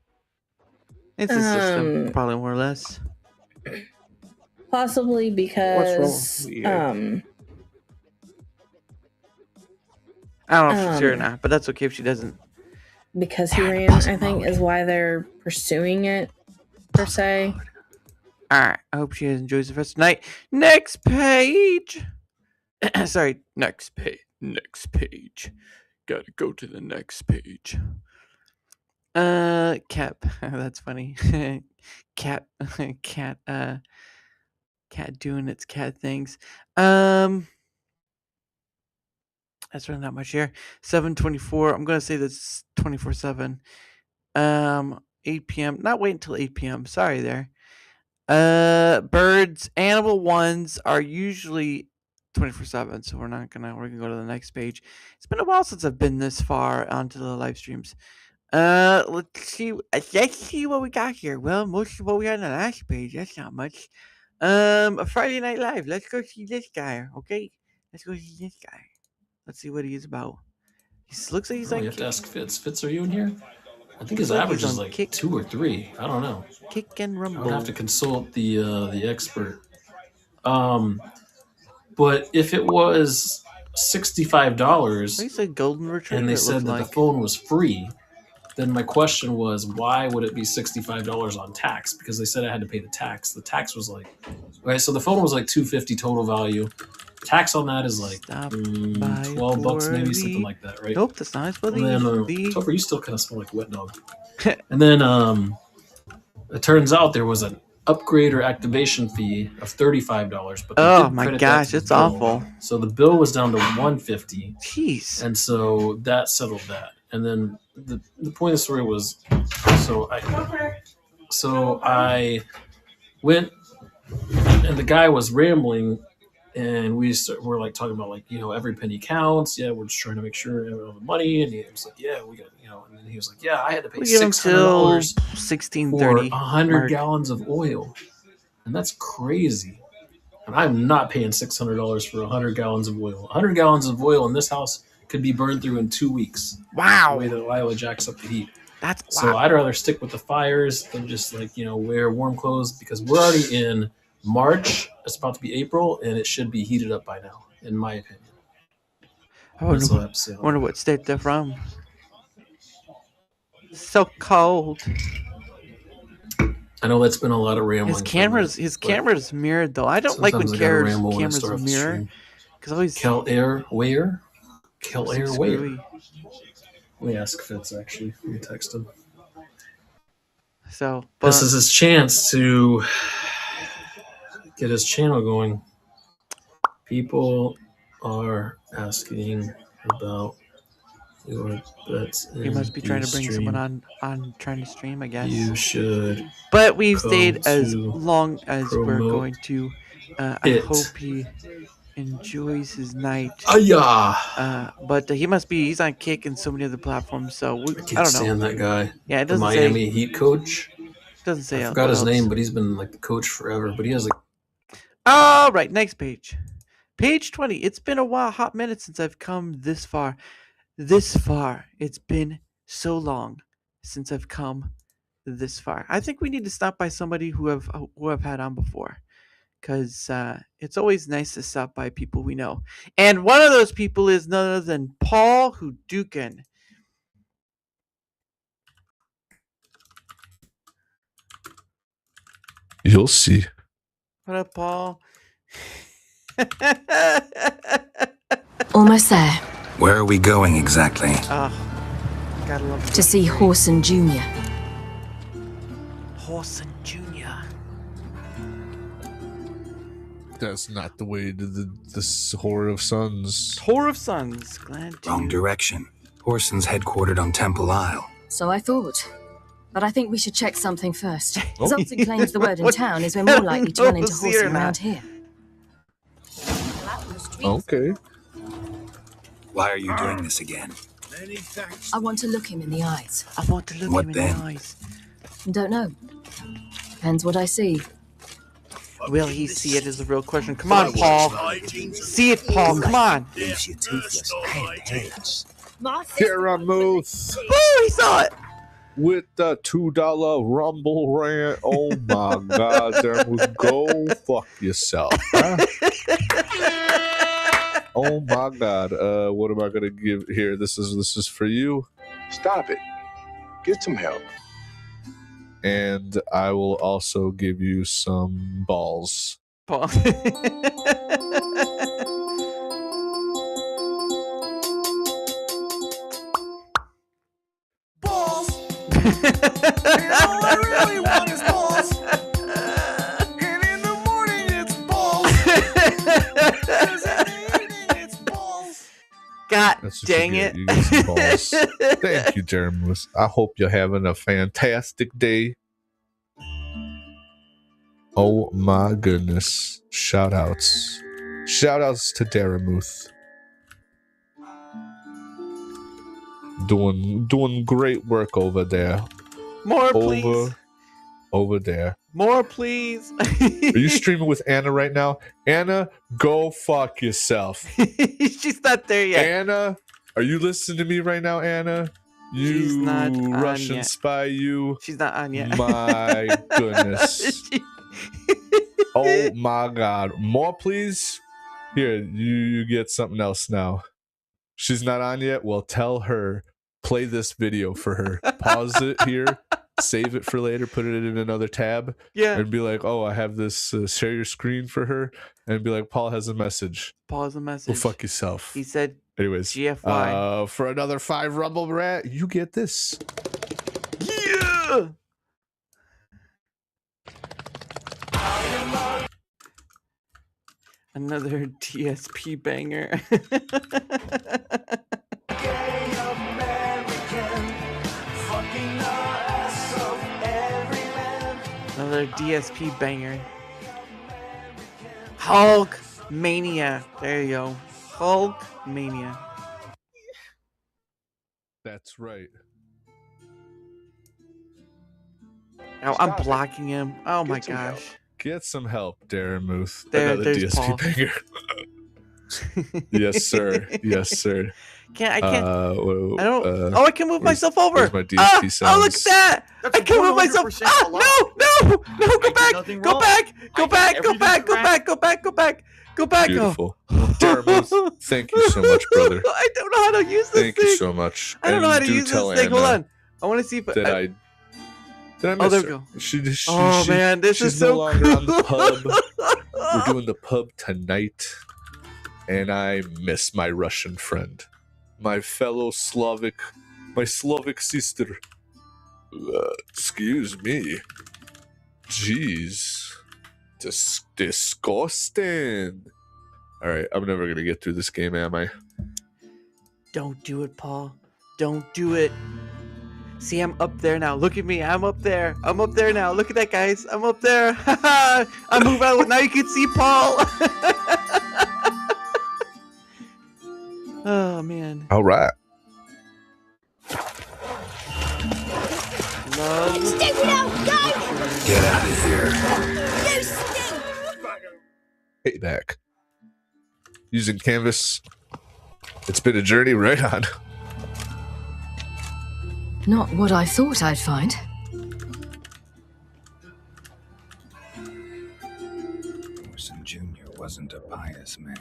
It's a system, probably more or less. Possibly because What's wrong? I don't know if she's here or not, but that's okay if she doesn't. because he ran, I think, is why they're pursuing it, per se. Alright, I hope she enjoys the rest of the night. Next page! Sorry, next page. Next page. Gotta go to the next page. Cat. That's funny. Cat doing its cat things. That's really not much here. 7:24. I'm gonna say that's 24/7. 8 p.m. Not wait until 8 p.m. Sorry there. Birds, animal ones are usually 24/7, so we're gonna go to the next page. It's been a while since I've been this far onto the live streams. Let's see what we got here. Well, most of what we got on the last page, that's not much. A Friday Night Live. Let's go see this guy, okay? Let's go see this guy. Let's see what he's about. He looks like he's Oh, like you have to ask Fitz. Fitz, are you in here? I think his Looks like average he's is on like Kick. 2 or 3. I don't know. Kick and I Rumble. would have to consult the expert. But if it was $65, It's a golden retriever. and they said that the phone was free, then my question was, why would it be $65 on tax? Because they said I had to pay the tax. The tax was like, okay, so the phone was like $250 total value. Tax on that is like $12 maybe, something like that, right? Nope, that's not And then Topher, you still kind of smell like wet dog. And then it turns out there was an upgrade or activation fee of $35, but oh my gosh, it's awful. So the bill was down to $150. Jeez. And so that settled that. And then the point of the story was, so I went, and the guy was rambling, and we're like talking about like, every penny counts. Yeah, we're just trying to make sure we have the money. And he was like, yeah, we got, and then he was like, yeah, I had to pay $600 for 100 gallons of oil, and that's crazy. And I'm not paying $600 for 100 gallons of oil. 100 gallons of oil in this house could be burned through in 2 weeks. Wow. The way that Lila jacks up the heat. That's so I'd rather stick with the fires than just like, wear warm clothes, because we're already in March. It's about to be April, and it should be heated up by now, in my opinion. I wonder what state they're from. So cold. I know that's been a lot of rambling. His camera's mirrored though. I don't like when cameras mirror. Because always Kel Air where? Let me ask Fitz actually. Let me text him. So this is his chance to get his channel going. People are asking about your bets. He must be trying to bring someone on trying to stream, I guess. You should. But we've stayed as long as we're going to. I hope he enjoys his night. But he's on Kick and so many other platforms, so I don't know. Stand that guy. Yeah, it doesn't the Miami Heat coach. Doesn't say. I forgot his name, but he's been like the coach forever. But he has All right, next page. Page 20. It's been a while, hot minute since I've come this far. It's been so long since I've come this far. I think we need to stop by somebody who I've had on before, because it's always nice to stop by people we know. And one of those people is none other than Paul Hudukin. You'll see. What up, Paul? Almost there. Where are we going exactly? Gotta love to see Horson Jr. Horson Jr. That's not the way to the Whore of Suns. Whore of Suns. Glad to. Wrong direction. Horson's headquartered on Temple Isle. So I thought. But I think we should check something first. Something claims the word in town is we're more likely to run into Horson around here. Okay. Why are you doing this again? I want to look him in the eyes. What then? Don't know. Depends what I see. Will he see it is the real question. Come on, Paul. See it, Paul. Come on. Leaves you toothless and painless. Caramuth. Woo, he saw it. With the $2 Rumble rant. Oh my God, Caramuth, go fuck yourself. Huh? Oh my God. What am I gonna give here? This is for you. Stop it. Get some help. And I will also give you some balls. Paul. Balls. And all I really want is balls. And in the morning it's balls. Because in the evening it's balls. God That's what dang you it. get. You get some balls. Thank you, Jeremy. I hope you're having a fantastic day. Oh my goodness. Shout outs to Daramuth. Doing great work over there. More, please. Over there. More, please. Are you streaming with Anna right now? Anna, go fuck yourself. She's not there yet. Anna, are you listening to me right now, Anna? She's not on Russian yet. spy, you. She's not on yet. My goodness. Oh my God. More, please. Here, you get something else now. She's not on yet. Well, tell her, play this video for her. Pause it here, save it for later, put it in another tab, and be like, oh, I have this, share your screen for her, and be like, Paul has a message. Paul has a message. Well, fuck yourself. He said, anyways, GFY. For another 5 Rumble Rat, you get this. Yeah! Another DSP banger. Another DSP banger. Hulk Mania. There you go. Hulk Mania. That's right. Oh, I'm blocking him. Oh my gosh. Get some help, Darren Muth. There's DSP Paul. banger. Yes, sir. Yes, sir. I can't. I don't. I can move myself over. Where's my DSP sounds? Oh, look at that! I can move myself. No! Go back! Go back! Go back! Go back! Go back! Go back! Go back! Go back! Beautiful. Darren Muth, thank you so much, brother. I don't know how to use this Thank thing. you so much. I don't know how to do use tell this thing. Hold Anna on. I want to see if Did I miss there we her? go. She, Man, this she's is no so longer on the pub. cool. We're doing the pub tonight, and I miss my Russian friend, my fellow Slavic, my Slavic sister. Excuse me. Jeez, disgusting. All right, I'm never gonna get through this game, am I? Don't do it, Paul. Don't do it. See, I'm up there now. Look at me. I'm up there. I'm up there now. Look at that, guys. I'm up there. I move out. Now you can see Paul. Oh, man. All right. Love. Get out of here. Payback. Using canvas. It's been a journey, right on. Not what I thought I'd find. Orson Jr. wasn't a pious man,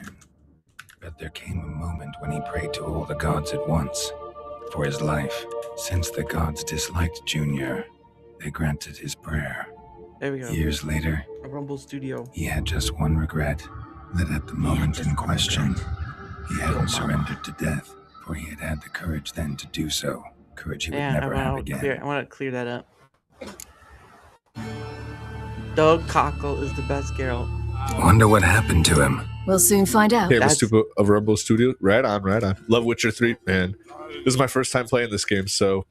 but there came a moment when he prayed to all the gods at once for his life. Since the gods disliked Jr., they granted his prayer. There we go. Years later, A Rumble Studio. he had just one regret, that at the moment in question, he hadn't surrendered to death, for he had had the courage then to do so. Courage he would never have again. I want to clear that up. Doug Cockle is the best Geralt. Wonder what happened to him. We'll soon find out. Canvas of Rumble Studio. Right on, right on. Love Witcher 3, man. This is my first time playing this game, so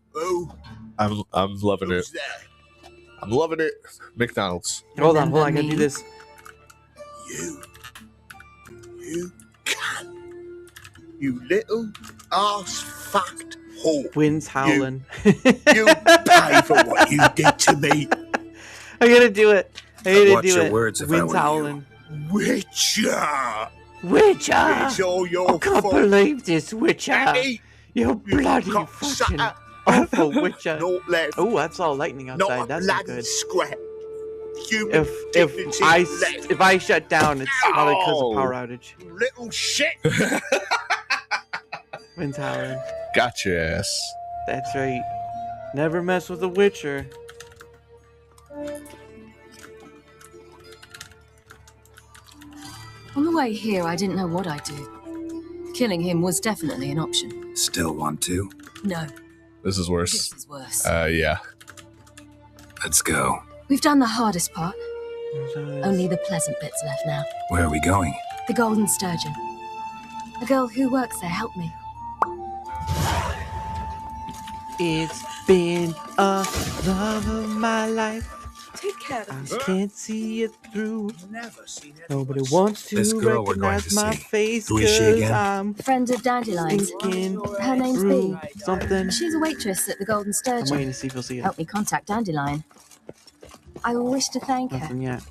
I'm loving it. I'm loving it. McDonald's. Hold on, I gotta do this. You cunt. You little ass fucked whore. Wind's howling. You pay for what you did to me. I gotta do it. I gotta Watch do your it. words if I Wind's were you. howling. Witcher. Witcher! It's all your I can't fault. believe this, Witcher. Eddie, You bloody fucking awful Witcher. Not left. Oh, that's all lightning outside. Not a That's not bloody good. scrap. Human dignity If I shut down, it's probably because Oh. of power outage. little shit. Wind's howling. Got your ass. That's right. Never mess with a Witcher. On the way here, I didn't know what I'd do. Killing him was definitely an option. Still want to? No, This is worse. this is worse. Yeah. Let's go. We've done the hardest part. Only the pleasant bits left now. Where are we going? The Golden Sturgeon. A girl who works there helped me. It's been a love of my life. Take care I can't see it through. Never seen it. Nobody wants to This girl we're going recognize to my see. face Who is she 'cause again? I'm Friend of Dandelion's. thinking Her name's through Bee. something. She's a waitress at the Golden I'm Sturgeon. waiting to see if you'll see it. Helped me contact Dandelion. I wish to thank her. Nothing yet.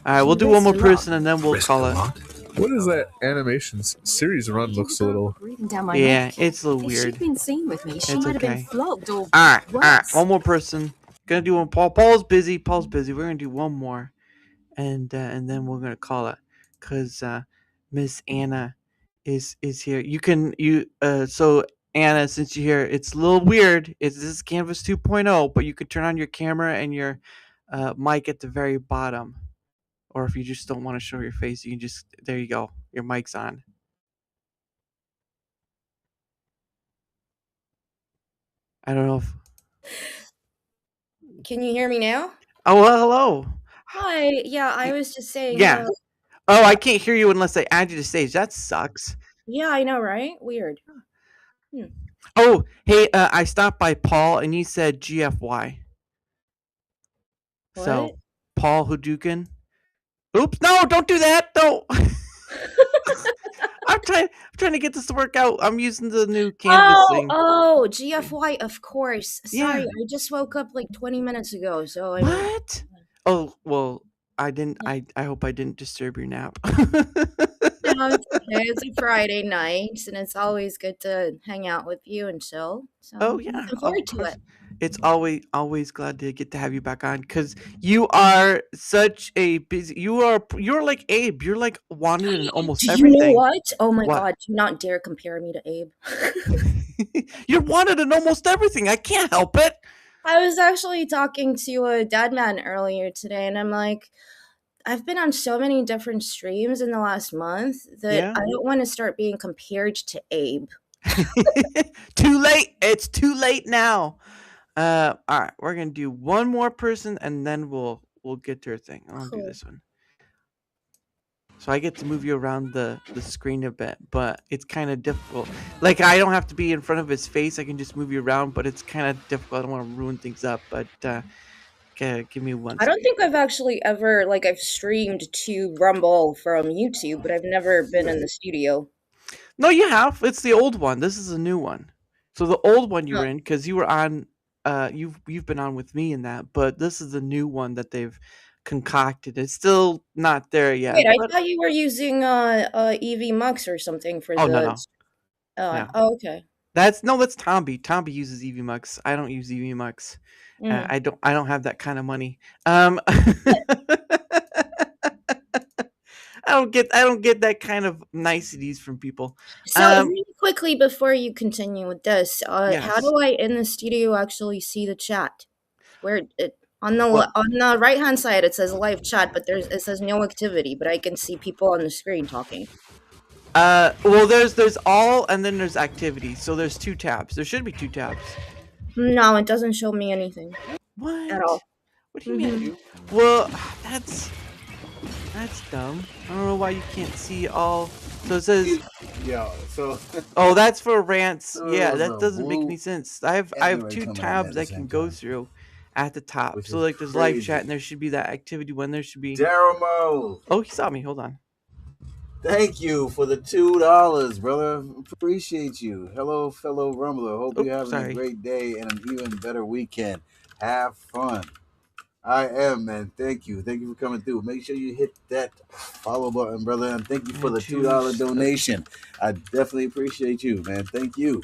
Alright, we'll do one more person and then we'll call it. What is that animation series run looks a little... Breathing down my Yeah, neck. it's a little If weird. she'd been seen with me, she It's might have been okay. flogged or Alright, worse. one more person. Gonna do one. Paul's busy. We're gonna do one more, and then we're gonna call it, cause Miss Anna is here. So Anna, since you're here, it's a little weird. This is Canvas 2.0, but you could turn on your camera and your mic at the very bottom. Or if you just don't want to show your face, you can just, there you go. Your mic's on. I don't know if... Can you hear me now? Oh, well, hello. Hi. Yeah, I was just saying. Yeah. Oh, I can't hear you unless I add you to stage. That sucks. Yeah, I know, right? Weird. Oh, hey, I stopped by Paul and he said GFY. What? So, Paul Hadouken. Oops, no, don't do that. No. I'm trying to get this to work out. I'm using the new Canvas thing. Oh, GFY, of course. Sorry, Yeah. I just woke up like 20 minutes ago, so I What? Oh, well, I didn't. I hope I didn't disturb your nap. No, it's okay. It's a Friday night, and it's always good to hang out with you and chill. So Oh I'm yeah, looking of forward to course. it. It's always glad to get to have you back on because you are such a busy. You're like Abe. You're like wanted in almost Do you everything. know what? Oh my What? God, do not dare compare me to Abe. You're wanted in almost everything. I can't help it. I was actually talking to a dad man earlier today, and I'm like, I've been on so many different streams in the last month that Yeah. I don't want to start being compared to Abe. Too late. It's too late now. All right, we're gonna do one more person and then we'll get to her thing. I'll do Cool. this one. So I get to move you around the screen a bit, but it's kind of difficult. Like I don't have to be in front of his face. I can just move you around, but it's kind of difficult. I don't want to ruin things up, but okay, give me one I don't second. think I've actually ever, like, I've streamed to Rumble from YouTube, but I've never been in the studio. No, you have. It's the old one. This is a new one. So the old one you Huh. were in because you were on. You've been on with me in that, but this is the new one that they've concocted. It's still not there yet. Wait, I but- thought you were using EV Mux or something for Oh, the. no. No. Oh, okay. That's Tomby. Tomby uses EV Mux. I don't use EV Mux. I don't have that kind of money. I don't get that kind of niceties from people. So really quickly before you continue with this, how Yes. do I in the studio actually see the chat? Where it on the What? on the right hand side it says live chat, but it says no activity, but I can see people on the screen talking. Well, there's all and then there's activity. So there's two tabs. There should be two tabs. No, it doesn't show me anything. What? At all. What do you mean? Well, that's dumb. I don't know why you can't see all. So it says. Yeah. So. Oh, that's for rants. So Yeah, there's that a doesn't make blue any sense. I have anyway two coming in tabs at the I same can go time. through at the top. Which So is like there's live crazy. chat and there should be that activity one. There should be. Daramo. Oh, he saw me. Hold on. Thank you for the $2, brother. Appreciate you. Hello, fellow Rumbler. Hope you're having sorry. a great day and an even better weekend. Have fun. I am, man. Thank you. Thank you for coming through. Make sure you hit that follow button, brother. And thank you for the $2 donation. I definitely appreciate you, man. Thank you.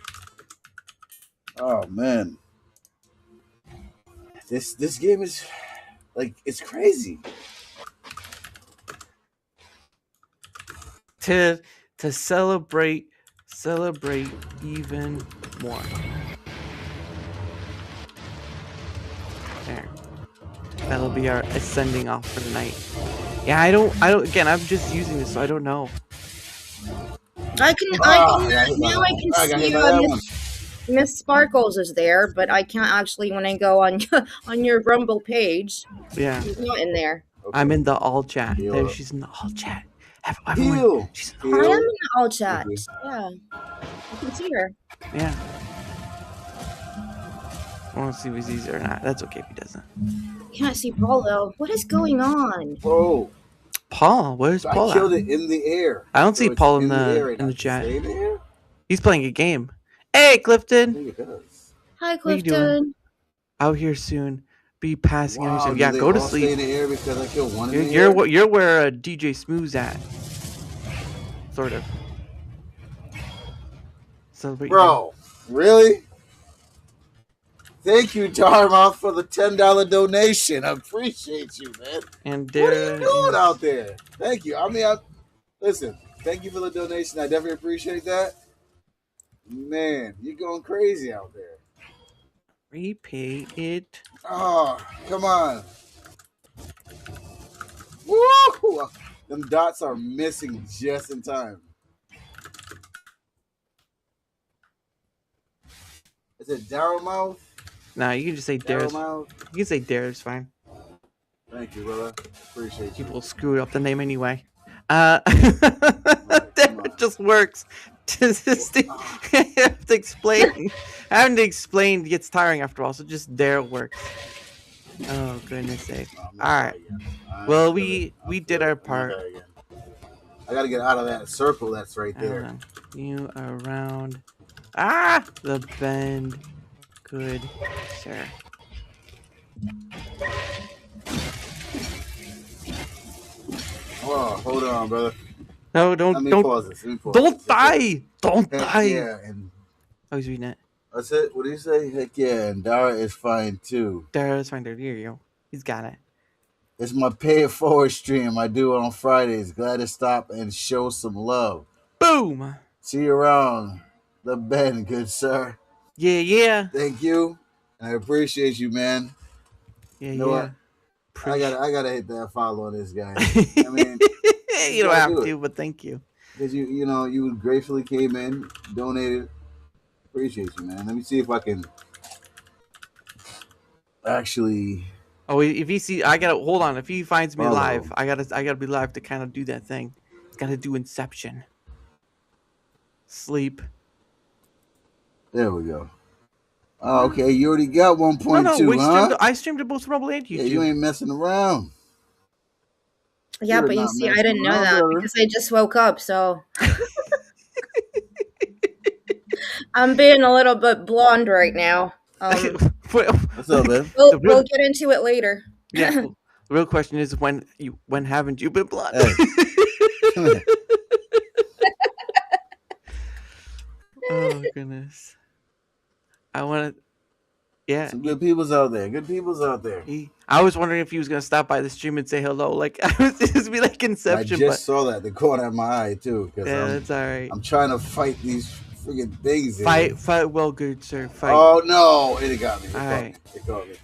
Oh, man. This game is like, it's crazy. To celebrate even more. There. That'll be our ascending off for the night. Yeah, I don't again, I'm just using this so I don't know. I can see Miss Sparkles is there, but I can't actually when I go on on your Rumble page. Yeah. She's not in there. I'm in the all chat. There she's in the all chat. Everyone, she's in the I all am in the all chat. Yeah. I can see her. Yeah. I want to see if he's easy or not. That's okay if he doesn't. Can't see Paul though. What is going on? Whoa. Paul, where's So Paul? I killed at? it in the air. I don't So see it's Paul in air and the I chat. stay there? He's playing a game. Hey, Clifton. I think it does. Hi, What are you doing? Clifton. Out here soon. Be passing on Wow, yourself. do Yeah, they go to all stay sleep. in the air because I killed one in the air? You're where DJ Smooth's at. Sort of. Celebrate. Bro, really? Thank you, Darmouth, for the $10 donation. I appreciate you, man. And what are you doing out there? Thank you. I mean, listen, thank you for the donation. I definitely appreciate that. Man, you're going crazy out there. Repay it. Oh, come on. Woo! Them dots are missing just in time. Is it Darrowmouth? Nah, you can just say Dare. You can say Dare. It's fine. Thank you, brother. Appreciate you. People screw up the name anyway. That just works. I have to explain. Having to explain gets tiring after all, so just Dare works. Oh, goodness sake. All right. Well, we did our part. I gotta get out of that circle that's right there. You around. The bend. Good, sir. Oh, hold on, brother. No, don't. Let me Don't pause this. Don't die. Don't Heck die. yeah, and I was reading it. That's it. What do you say? Heck yeah, and Dara is fine too. Dara is fine. There you go. He's got it. It's my pay it forward stream. I do it on Fridays. Glad to stop and show some love. Boom. See you around the bend, good sir. Yeah. Thank you. I appreciate you, man. Yeah, you know what? I gotta hit that follow on this guy. I mean, you don't have to, but thank you. Because you gracefully came in, donated. Appreciate you, man. Let me see if I can actually. Oh, if he see, I gotta hold on. If he finds me live, I gotta be live to kind of do that thing. Gotta do Inception. Sleep. There we go. Oh, okay, you already got 1.2, huh? I streamed to both Rumble and YouTube. Yeah, you ain't messing around. Yeah, but you see, I didn't know that because I just woke up, so I'm being a little bit blonde right now. What's up, man? We'll get into it later. Yeah. The real question is when haven't you been blonde? Hey. Oh goodness. I want to. Yeah. Some good people's out there. Good people's out there. I was wondering if he was gonna stop by the stream and say hello. Like I was just be like Inception. I just saw that the corner of my eye too. Yeah, that's all right. I'm trying to fight these freaking things. Fight well, good sir. Fight. Oh no! It got me. It got me.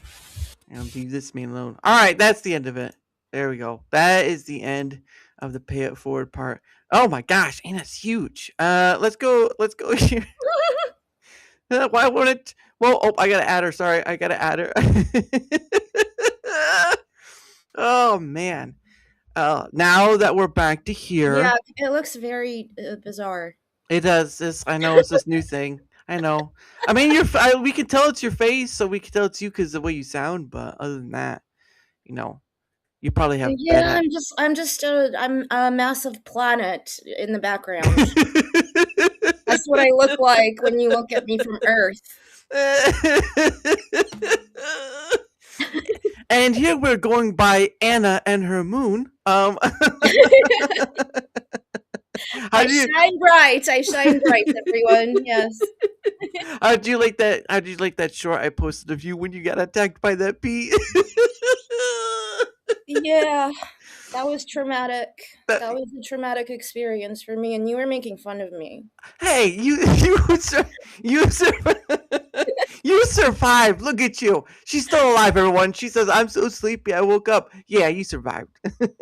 Leave this man alone. All right, that's the end of it. There we go. That is the end of the pay it forward part. Oh my gosh, Anna's huge. Let's go here. Why won't it? Well, I gotta add her. Sorry, I gotta add her. Oh man. Now that we're back to here. Yeah, it looks very bizarre. It does. I know it's this new thing. I know. I mean, we can tell it's your face, so we can tell it's you because the way you sound. But other than that, you probably have. Yeah, I'm a massive planet in the background. That's what I look like when you look at me from Earth. And here we're going by Anna and her moon. I shine bright, everyone. Yes. How'd you like that short I posted of you when you got attacked by that bee? Yeah, that was traumatic. That was a traumatic experience for me, and you were making fun of me. Hey, you survived. Look at you. She's still alive, everyone. She says, "I'm so sleepy. I woke up." Yeah, you survived.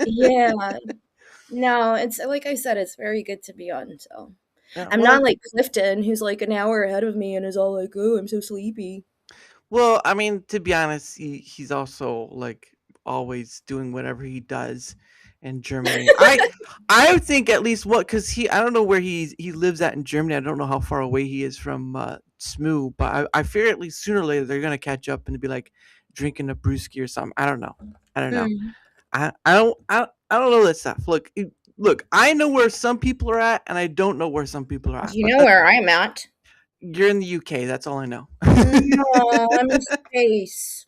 Yeah. No, it's like I said, it's very good to be on. So I'm not like Clifton, who's like an hour ahead of me and is all like, "Oh, I'm so sleepy." Well, I mean, to be honest, he's also like always doing whatever he does in Germany. I would think at least because I don't know where he lives at in Germany. I don't know how far away he is from Smoo, but I fear at least sooner or later they're gonna catch up and be like drinking a brewski or something. I don't know. I don't know that stuff. Look, I know where some people are at, and I don't know where some people are at. You know where I'm at. You're in the UK. That's all I know. No, I'm in space.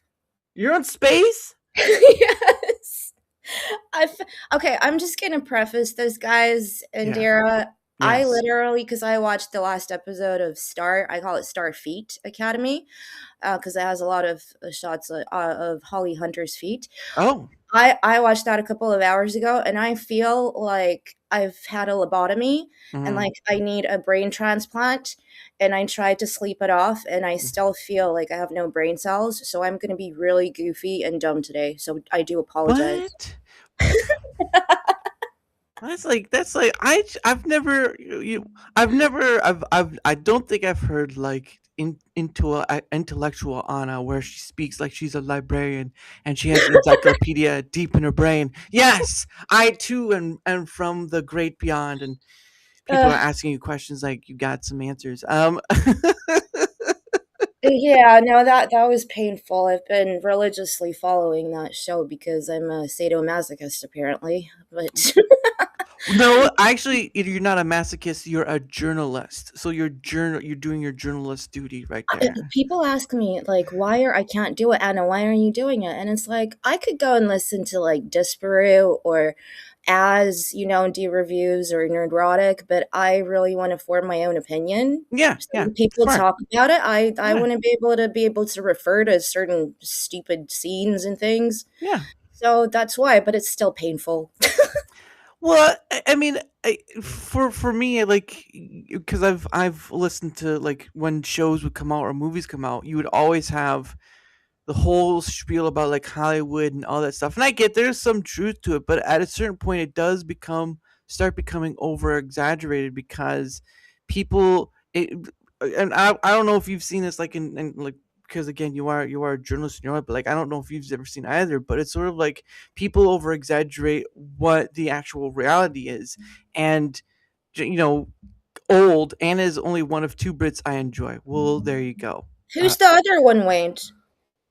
You're in space? Yes. Okay, I'm just gonna preface this, guys and Dara. I Yes. literally, because I watched the last episode of I call it Star Feet Academy, because it has a lot of shots of Holly Hunter's feet. Oh. I watched that a couple of hours ago, and I feel like I've had a lobotomy, and like I need a brain transplant, and I tried to sleep it off, and I still feel like I have no brain cells, so I'm gonna be really goofy and dumb today. So I do apologize. What? That's like I don't think I've heard like into a intellectual Anna where she speaks like she's a librarian and she has an encyclopedia deep in her brain. Yes, I too am from the great beyond, and people are asking you questions like you got some answers. Yeah, no, that was painful. I've been religiously following that show because I'm a sadomasochist, apparently. But no, actually, you're not a masochist. You're a journalist. So you're doing your journalist duty right there. People ask me like, I can't do it, Anna. Why aren't you doing it? And it's like I could go and listen to like Disparu or do reviews or Nerdrotic, but I really want to form my own opinion. Yeah, so yeah. When people Smart. talk about it, I want to be able to refer to certain stupid scenes and things. Yeah. So that's why, but it's still painful. Well, I mean, for me, like, because I've listened to like when shows would come out or movies come out, you would always have the whole spiel about like Hollywood and all that stuff. And I get there's some truth to it, but at a certain point, it does start becoming over exaggerated because people. And I don't know if you've seen this like in like, because again you are a journalist in your life, but like I don't know if you've ever seen either, but it's sort of like people over exaggerate what the actual reality is. And old Anna is only one of two Brits I enjoy. Well, there you go. Who's the other one, Wayne?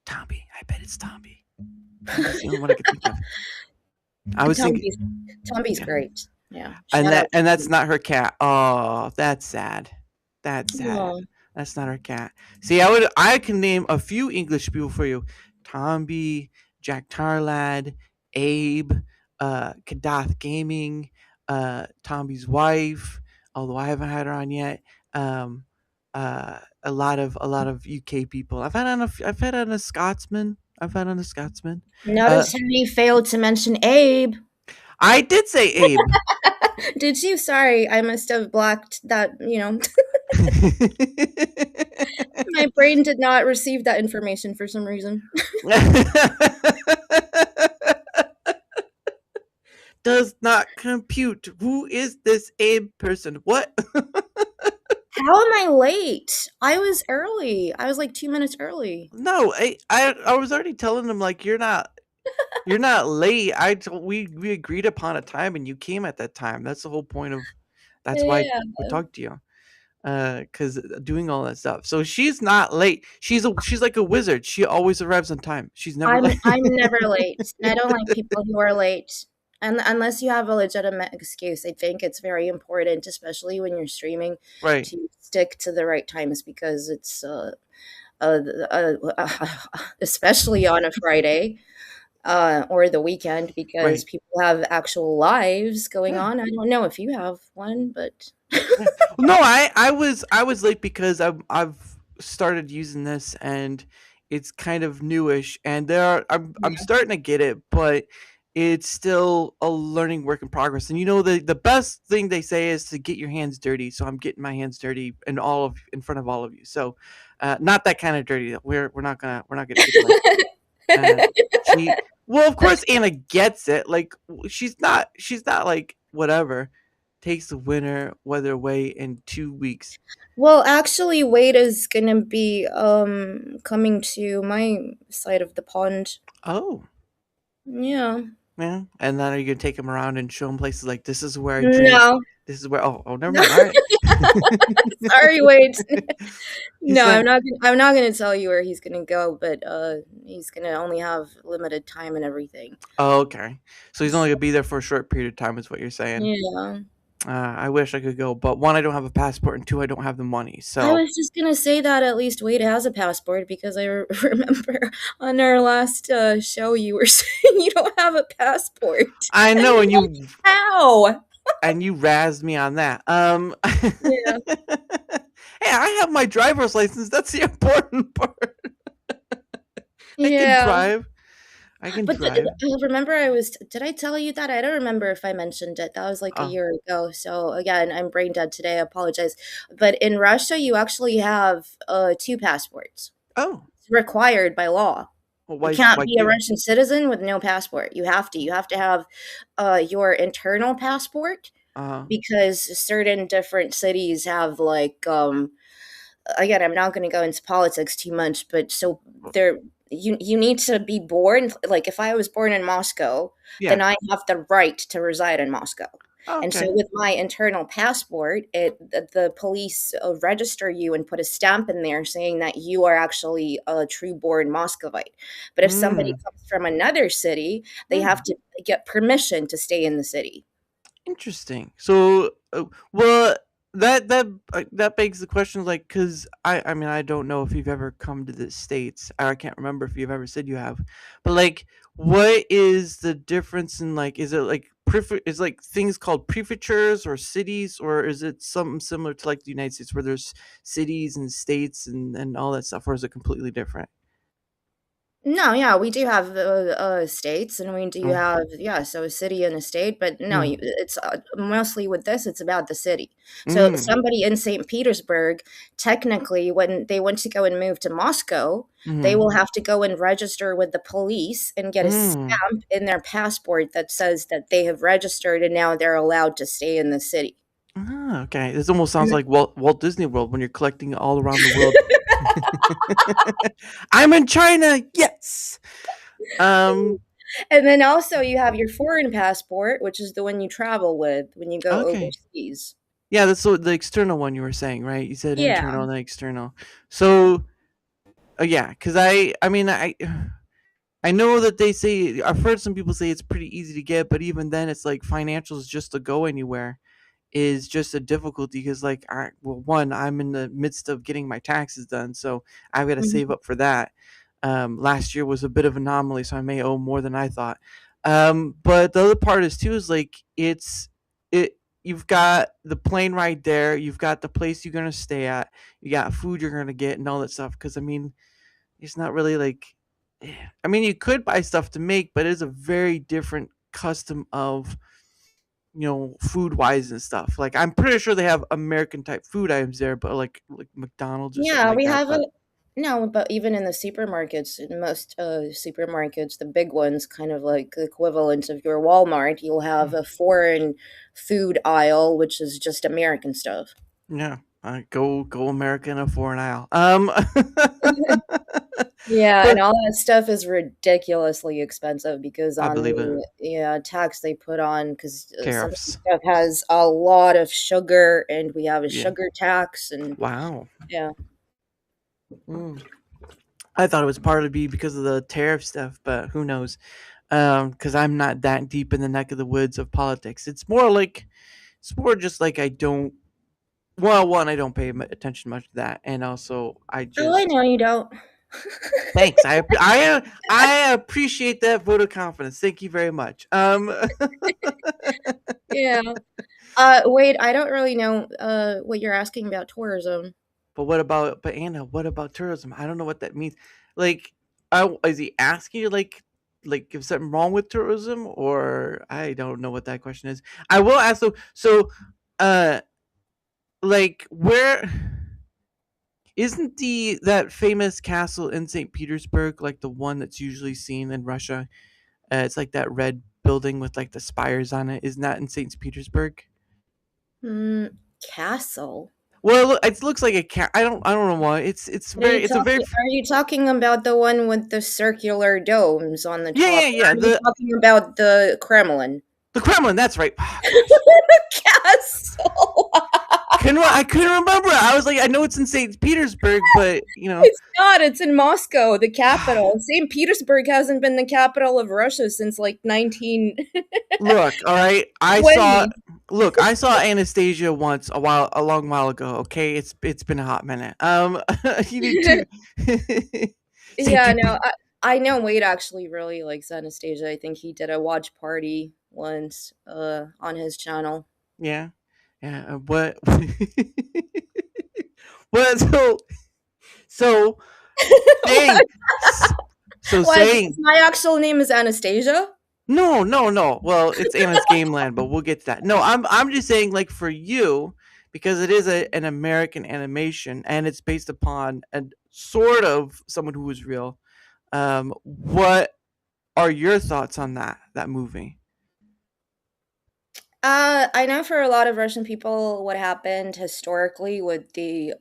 Tomby. I bet it's Tomby. That's the only one I could think of. I was thinking Tomby's great. Yeah. And that's not her cat. Oh, that's sad. That's sad. Aw. That's not her cat. See, I can name a few English people for you. Tomby, Jack Tarlad, Abe, Kadath Gaming, Tomby's wife, although I haven't had her on yet. A lot of UK people. I've had on a Scotsman. Notice how you failed to mention Abe. I did say Abe. Did you? Sorry, I must have blocked that, My brain did not receive that information for some reason. Does not compute. Who is this Abe person? What? How am I late? I was early. I was like 2 minutes early. No, I was already telling him like you're not late. We agreed upon a time and you came at that time. That's the whole point of that's why we talked to you. Because doing all that stuff. So she's not late. She's like a wizard. She always arrives on time. She's never late. I'm never late. I don't like people who are late. And unless you have a legitimate excuse, I think it's very important, especially when you're streaming, right, to stick to the right times because it's especially on a Friday or the weekend because people have actual lives going on. I don't know if you have one, but no, I was late because I've started using this and it's kind of newish and I'm starting to get it, but it's still a learning work in progress. And the best thing they say is to get your hands dirty. So I'm getting my hands dirty in front of all of you. So not that kind of dirty. We're not gonna well, of course Anna gets it. Like she's not like whatever. Takes the winter weather away in 2 weeks. Well, actually, Wade is gonna be coming to my side of the pond. Oh. Yeah. Yeah. And then are you gonna take him around and show him places like this is where I drink? No. This is where never mind. All right. Sorry, Wade. No, I'm not gonna tell you where he's gonna go, but he's gonna only have limited time and everything. Oh, okay. So he's only gonna be there for a short period of time, is what you're saying. Yeah. I wish I could go, but one, I don't have a passport, and two, I don't have the money. So I was just gonna say that at least Wade has a passport because I remember on our last show you were saying you don't have a passport. I know, and you how? and you razzed me on that. Yeah. Hey, I have my driver's license. That's the important part. I can Yeah. drive. I can But drive. remember, did I tell you that? I don't remember if I mentioned it. That was like a Oh. year ago. So again, I'm brain dead today. I apologize. But in Russia, you actually have 2 passports. Oh. It's required by law. Well, You can't why be a two? Russian citizen with no passport. You have to. You have to have your internal passport because certain different cities have like again, I'm not going to go into politics too much, but so there you need to be born, like if I was born in Moscow, then Yeah. I have the right to reside in Moscow. And so Okay. with my internal passport, the police register you and put a stamp in there saying that you are actually a true born Moscovite. But if somebody comes from another city, they have to get permission to stay in the city. Interesting. So, well, that begs the question, like, because I mean, I don't know if you've ever come to the States. I can't remember if you've ever said you have, but like, what is the difference in like, is it like is like things called prefectures or cities, or is it something similar to like the United States where there's cities and states and all that stuff, or is it completely different? No, yeah, we do have states, and we do have so a city and a state. But no, it's mostly with this. It's about the city. So somebody in St. Petersburg, technically, when they want to go and move to Moscow, they will have to go and register with the police and get a stamp in their passport that says that they have registered and now they're allowed to stay in the city. Ah, okay. This almost sounds like Walt Disney World when you're collecting all around the world. I'm in China. Yes. And then also you have your foreign passport, which is the one you travel with when you go overseas. Yeah, that's the external one you were saying, right? You said Yeah. internal and then external. So, yeah, because I mean, I know that they say, I've heard some people say it's pretty easy to get, but even then, it's like financials just to go anywhere is just a difficulty because, like, one, I'm in the midst of getting my taxes done, so I've got to save up for that. Last year was a bit of an anomaly, so I may owe more than I thought. But the other part is too is like you've got the plane ride there, you've got the place you're gonna stay at, you got food you're gonna get, and all that stuff. Because I mean, it's not really like, I mean, you could buy stuff to make, but it's a very different custom of food wise and stuff. Like I'm pretty sure they have American type food items there, but like McDonald's or something Yeah, like we that. have But no, but even in the supermarkets, in most supermarkets, the big ones, kind of like the equivalent of your Walmart, you'll have a foreign food aisle, which is just American stuff. yeah, go America in a foreign aisle. Yeah, and all that stuff is ridiculously expensive because I on believe it. the tax they put on, because some of the Tariffs. stuff has a lot of sugar, and we have a Yeah. sugar tax, and Wow. yeah. I thought it was partly because of the tariff stuff, but who knows? Because I'm not that deep in the neck of the woods of politics. It's more just like I don't. Well, one, I don't pay attention much to that, and also I Oh, I just. know you don't. Thanks. I appreciate that vote of confidence. Thank you very much. Yeah. Wait, I don't really know what you're asking about tourism. But Anna, what about tourism? I don't know what that means. Like, is he asking you like if something wrong with tourism, or I don't know what that question is. I will ask though. So, like where isn't that famous castle in St. Petersburg like the one that's usually seen in Russia? It's like that red building with like the spires on it. Isn't that in St. Petersburg? Castle. Well, it looks like a cat. I don't know why. It's very. It's a very. Are you talking about the one with the circular domes on the top? Yeah. Or are you talking about the Kremlin? The Kremlin. That's right. Castle. I couldn't remember. I was like, I know it's in St. Petersburg, but It's not. It's in Moscow, the capital. St. Petersburg hasn't been the capital of Russia since like 19. Look, all right. I saw Anastasia once a long while ago. Okay, it's been a hot minute. You need to. Yeah, no, I know Wade actually really likes Anastasia. I think he did a watch party once on his channel. Yeah. What? What? So saying. So Why? saying. My actual name is Anastasia. No. Well, it's Annasgameland, but we'll get to that. No, I'm just saying, like, for you, because it is an American animation and it's based upon a sort of someone who was real. What are your thoughts on that movie? I know for a lot of Russian people, what happened historically with the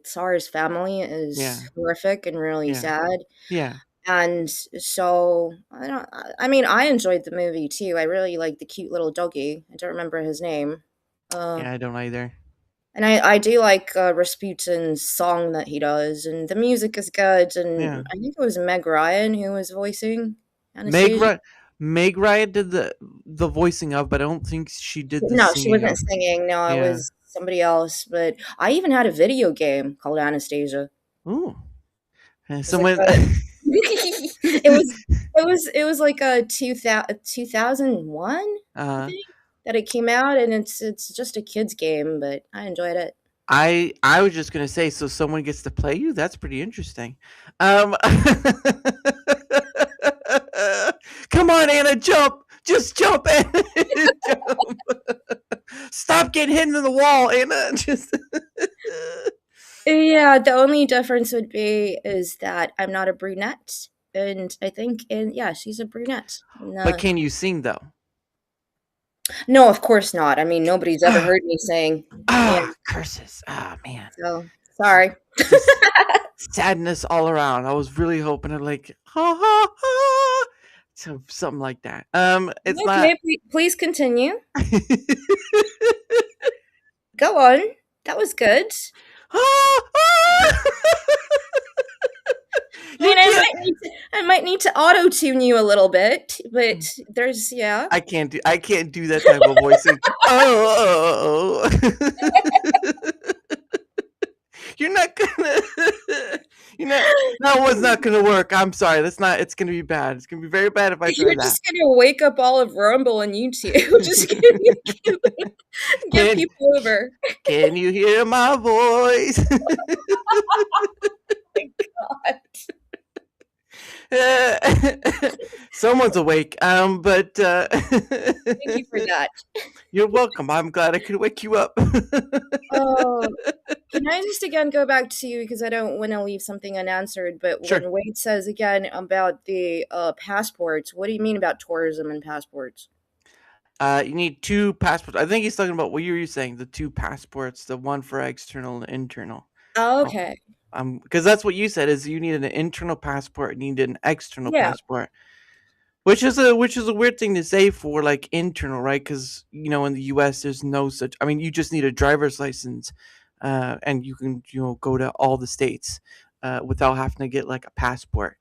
Tsar's family is horrific and really sad. Yeah. And so I mean, I enjoyed the movie too. I really liked the cute little doggy. I don't remember his name. Yeah, I don't either. And I do like Rasputin's song that he does, and the music is good. And Yeah. I think it was Meg Ryan who was voicing Meg Anastasia. Ryan did the voicing of, but I don't think she did the No, she singing wasn't of. singing. No, it Yeah. was somebody else. But I even had a video game called Anastasia. Ooh. And It's someone. like it was like a 2001 I think that it came out, and it's just a kids game, but I enjoyed it. I was just gonna say, so someone gets to play you. That's pretty interesting. Come on, Anna, jump! Just jump, Anna! Jump. Stop getting hit into the wall, Anna. Just. Yeah, the only difference would be is that I'm not a brunette, and I think, and yeah, she's a brunette. But can you sing though? No, of course not. I mean, nobody's ever heard me sing. Curses! Man. So sorry. Sadness all around. I was really hoping to like, so something like that. It's okay, not. Please continue. Go on. That was good. I might need to auto tune you a little bit, but there's I can't do that type of voicing. Oh. You're not gonna. That one's not gonna work. I'm sorry. It's gonna be bad. It's gonna be very bad if I try You're that. just gonna wake up all of Rumble on YouTube. Just get people over. Can you hear my voice? Oh my God. Someone's awake. But thank you for that. You're welcome. I'm glad I could wake you up. Oh, can I just again go back to, because I don't want to leave something unanswered, but Sure. when Wade says again about the passports, what do you mean about tourism and passports? You need 2 passports. I think he's talking about what you were saying, the 2 passports, the one for external and internal. Oh, okay. Because that's what you said, is you need an internal passport and you need an external Yeah. passport. Which is a weird thing to say for like internal, right? Because in the U.S. there's no such. I mean, you just need a driver's license, and you can go to all the states without having to get like a passport.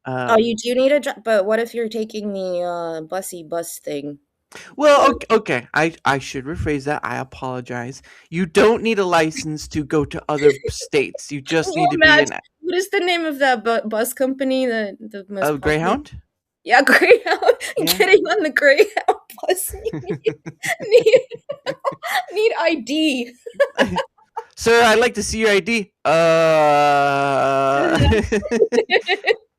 You do need but what if you're taking the bussy bus thing? Well, okay. I should rephrase that. I apologize. You don't need a license to go to other states. You just need to be Matt, what is the name of that bus company? The most popular? Greyhound? Yeah, Greyhound. Getting on the Greyhound bus. Need ID. Sir, I'd like to see your ID.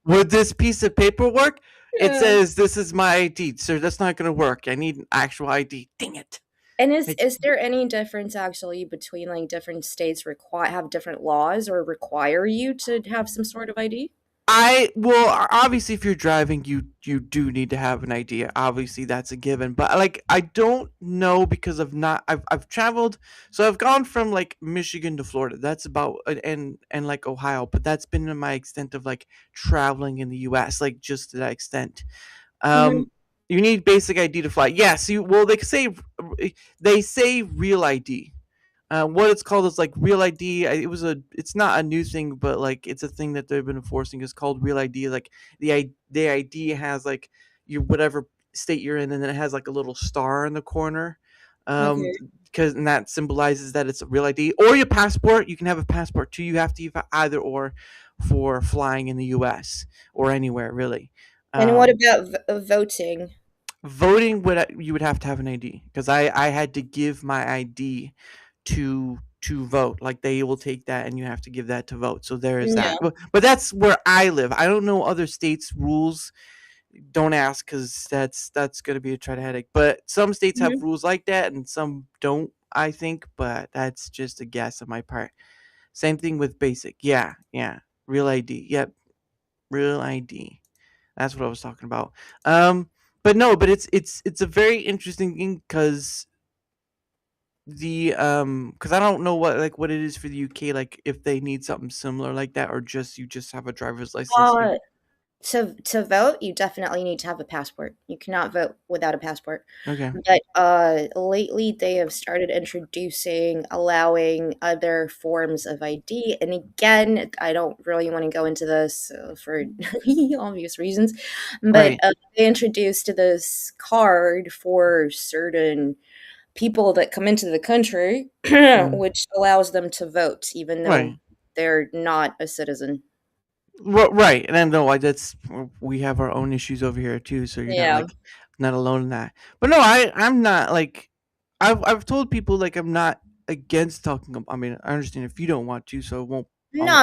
Would this piece of paper work? It says this is my ID. Sir, that's not going to work. I need an actual ID. Dang it. And is there any difference actually between like different states have different laws or require you to have some sort of ID? Well, obviously if you're driving, you do need to have an ID. Obviously that's a given, but like I don't know, because I've traveled, so I've gone from like Michigan to Florida. That's about, and like Ohio, but that's been to my extent of like traveling in the US, like just to that extent. You need basic ID to fly. Yes, they say real ID. What it's called is like Real ID. It's not a new thing, but like it's a thing that they've been enforcing. It's called Real ID. Like the ID has like your whatever state you're in, and then it has like a little star in the corner, because and that symbolizes that it's a real ID. Or your passport. You can have a passport too. You have to have either or for flying in the U.S. or anywhere really. And what about voting? Voting you would have to have an ID, because I had to give my ID to vote. Like, they will take that and you have to give that to vote. So there is Yeah. that. But that's where I live. I don't know other states' rules. Don't ask, because that's going to be a try to headache. But some states have Mhm. rules like that and some don't, I think. But that's just a guess on my part. Same thing with basic. Yeah. Real ID. Yep. Real ID. That's what I was talking about. But no, but it's a very interesting thing, because because I don't know what it is for the UK, like if they need something similar like that, or just you just have a driver's license. To vote, you definitely need to have a passport. You cannot vote without a passport. Okay. But lately they have started allowing other forms of ID. And again, I don't really want to go into this for obvious reasons, but Right. They introduced this card for certain people that come into the country, which allows them to vote, even though Right. they're not a citizen. Right, and I know that's we have our own issues over here too. So you're Yeah. not alone in that. But no, I'm not like I've told people, like, I'm not against talking. I mean, I understand if you don't want to, so I No, won't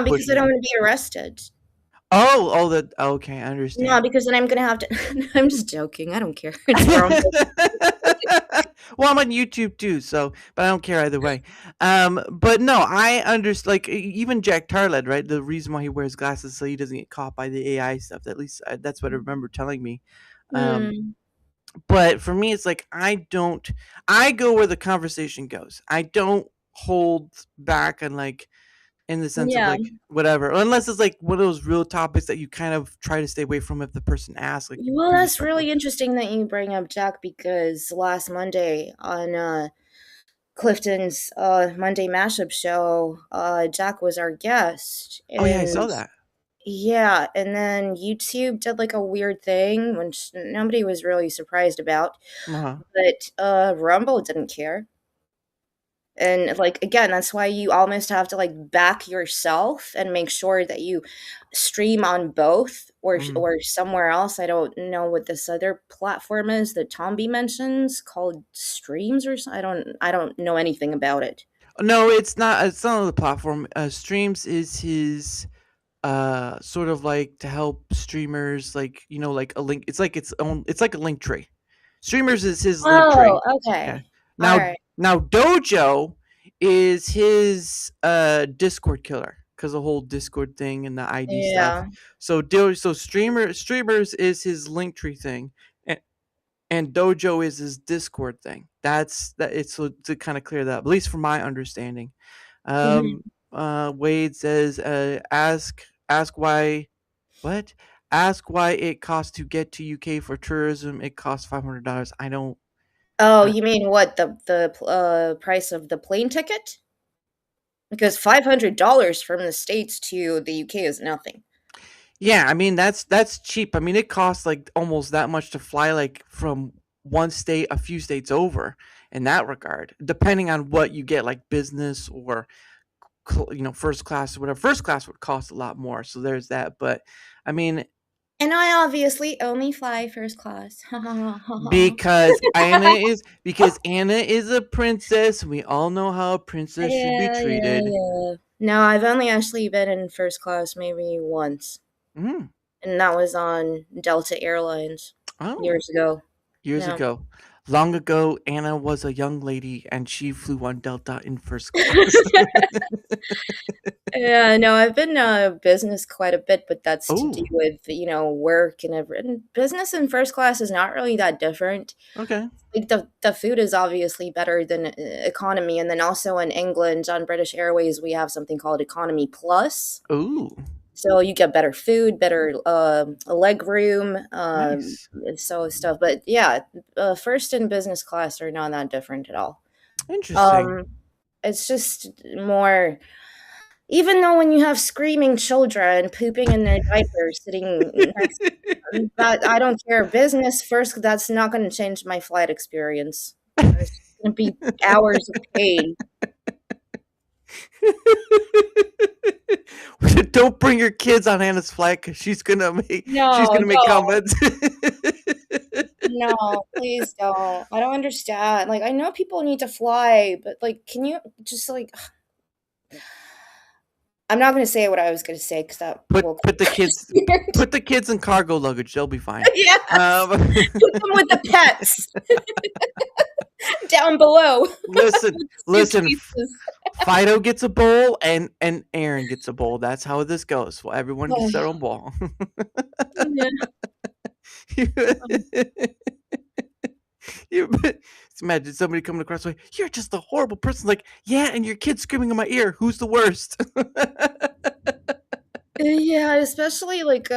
push because I you. don't want to be arrested. Oh, that okay. I No, understand. because then I'm gonna have to. I'm just joking. I don't care. It's wrong. Well, I'm on YouTube too, so but I don't care either way. But no, I understand. Like, even Jack Tarled, right? The reason why he wears glasses so he doesn't get caught by the AI stuff. At least that's what I remember telling me. Hmm. But for me, it's like I go where the conversation goes. I don't hold back, and like, in the sense of Yeah. like whatever, unless it's like one of those real topics that you kind of try to stay away from if the person asks. Like, you Well, be that's respectful. really interesting that you bring up Jack, because last Monday on Clifton's Monday mashup show, Jack was our guest, Oh yeah, I and saw that. yeah, and then YouTube did like a weird thing, which nobody was really surprised about, Uh-huh. but Rumble didn't care. And like again, that's why you almost have to like back yourself and make sure that you stream on both or somewhere else. I don't know what this other platform is that Tomby mentions called Streams or I don't know anything about it. No, it's not. It's not on the platform. Streams is his sort of like to help streamers, like, like a link. It's like its own. It's like a link tree. Streamers is his link Oh, tree. Yeah. okay. All Now right. now Dojo is his Discord killer, because the whole Discord thing and the ID stuff. Yeah. So streamers is his link tree thing, and Dojo is his Discord thing. That's that. It's so to kind of clear that up, at least from my understanding. Mhm. Wade says, ask why, what? Ask why it costs to get to UK for tourism. It costs $500. I don't. Oh, you mean what, the price of the plane ticket? Because $500 from the States to the UK is nothing. Yeah, I mean that's cheap. I mean, it costs like almost that much to fly, like, from one state a few states over, in that regard, depending on what you get, like business or first class or whatever. First class would cost a lot more, so there's that. But I mean, And I obviously only fly first class. because Anna is a princess. We all know how a princess should be treated. Yeah. No, I've only actually been in first class maybe once. Mm. And that was on Delta Airlines Oh. years ago. Years Yeah. ago. Long ago, Anna was a young lady and she flew on Delta in first class. Yeah, no, I've been business quite a bit, but that's to do Oh. with, work and business and first class is not really that different. Okay. Like the food is obviously better than economy, and then also in England on British Airways we have something called Economy Plus. Ooh. So you get better food, better leg room, Nice. so stuff. But yeah, first and business class are not that different at all. Interesting. It's just more. Even though when you have screaming children pooping in their diapers sitting next to them, that I don't care. Business first, that's not going to change my flight experience. It's going to be hours of pain. Don't bring your kids on Anna's flight, because she's gonna make No, comments. No, please don't. I don't understand. Like, I know people need to fly, but like, can you just like? I'm not gonna say what I was gonna say because that will Put the kids in cargo luggage. They'll be fine. Yes. Put them with the pets down below. Listen. Fido gets a bowl and Aaron gets a bowl. That's how this goes. Well, everyone gets their own bowl. You imagine somebody coming across the way. You're just a horrible person. Like, yeah, and your kid's screaming in my ear. Who's the worst? Yeah, especially like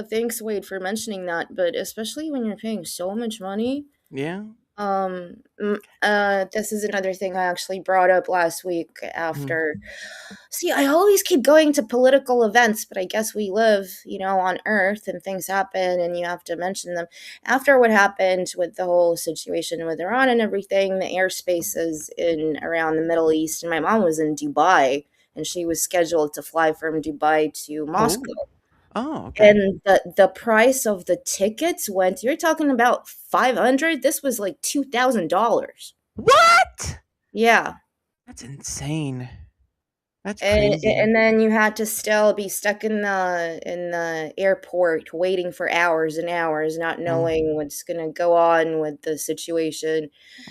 thanks Wade for mentioning that, but especially when you're paying so much money. Yeah. This is another thing I actually brought up last week after. See, I always keep going to political events, but I guess we live, on Earth and things happen and you have to mention them. After what happened with the whole situation with Iran and everything, the airspaces in around the Middle East, and my mom was in Dubai and she was scheduled to fly from Dubai to Moscow. Oh, okay. And the price of the tickets went, you're talking about $500. This was like $2,000. What? Yeah. That's insane. That's crazy. And then you had to still be stuck in the airport waiting for hours and hours, not knowing what's gonna go on with the situation.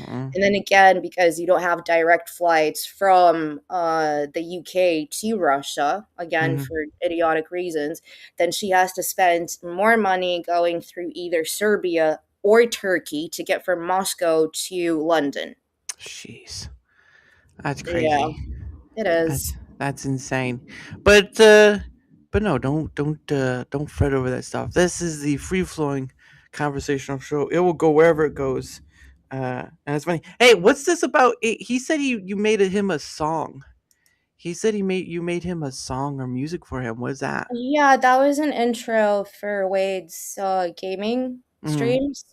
And then again, because you don't have direct flights from the UK to Russia, again for idiotic reasons, then she has to spend more money going through either Serbia or Turkey to get from Moscow to London. Jeez, that's crazy. Yeah, it is. That's insane. But no, don't fret over that stuff. This is the free flowing conversational show. It will go wherever it goes. And it's funny. Hey, what's this about? He said you made him a song. He said you made him a song or music for him. What is that? Yeah, that was an intro for Wade's gaming streams.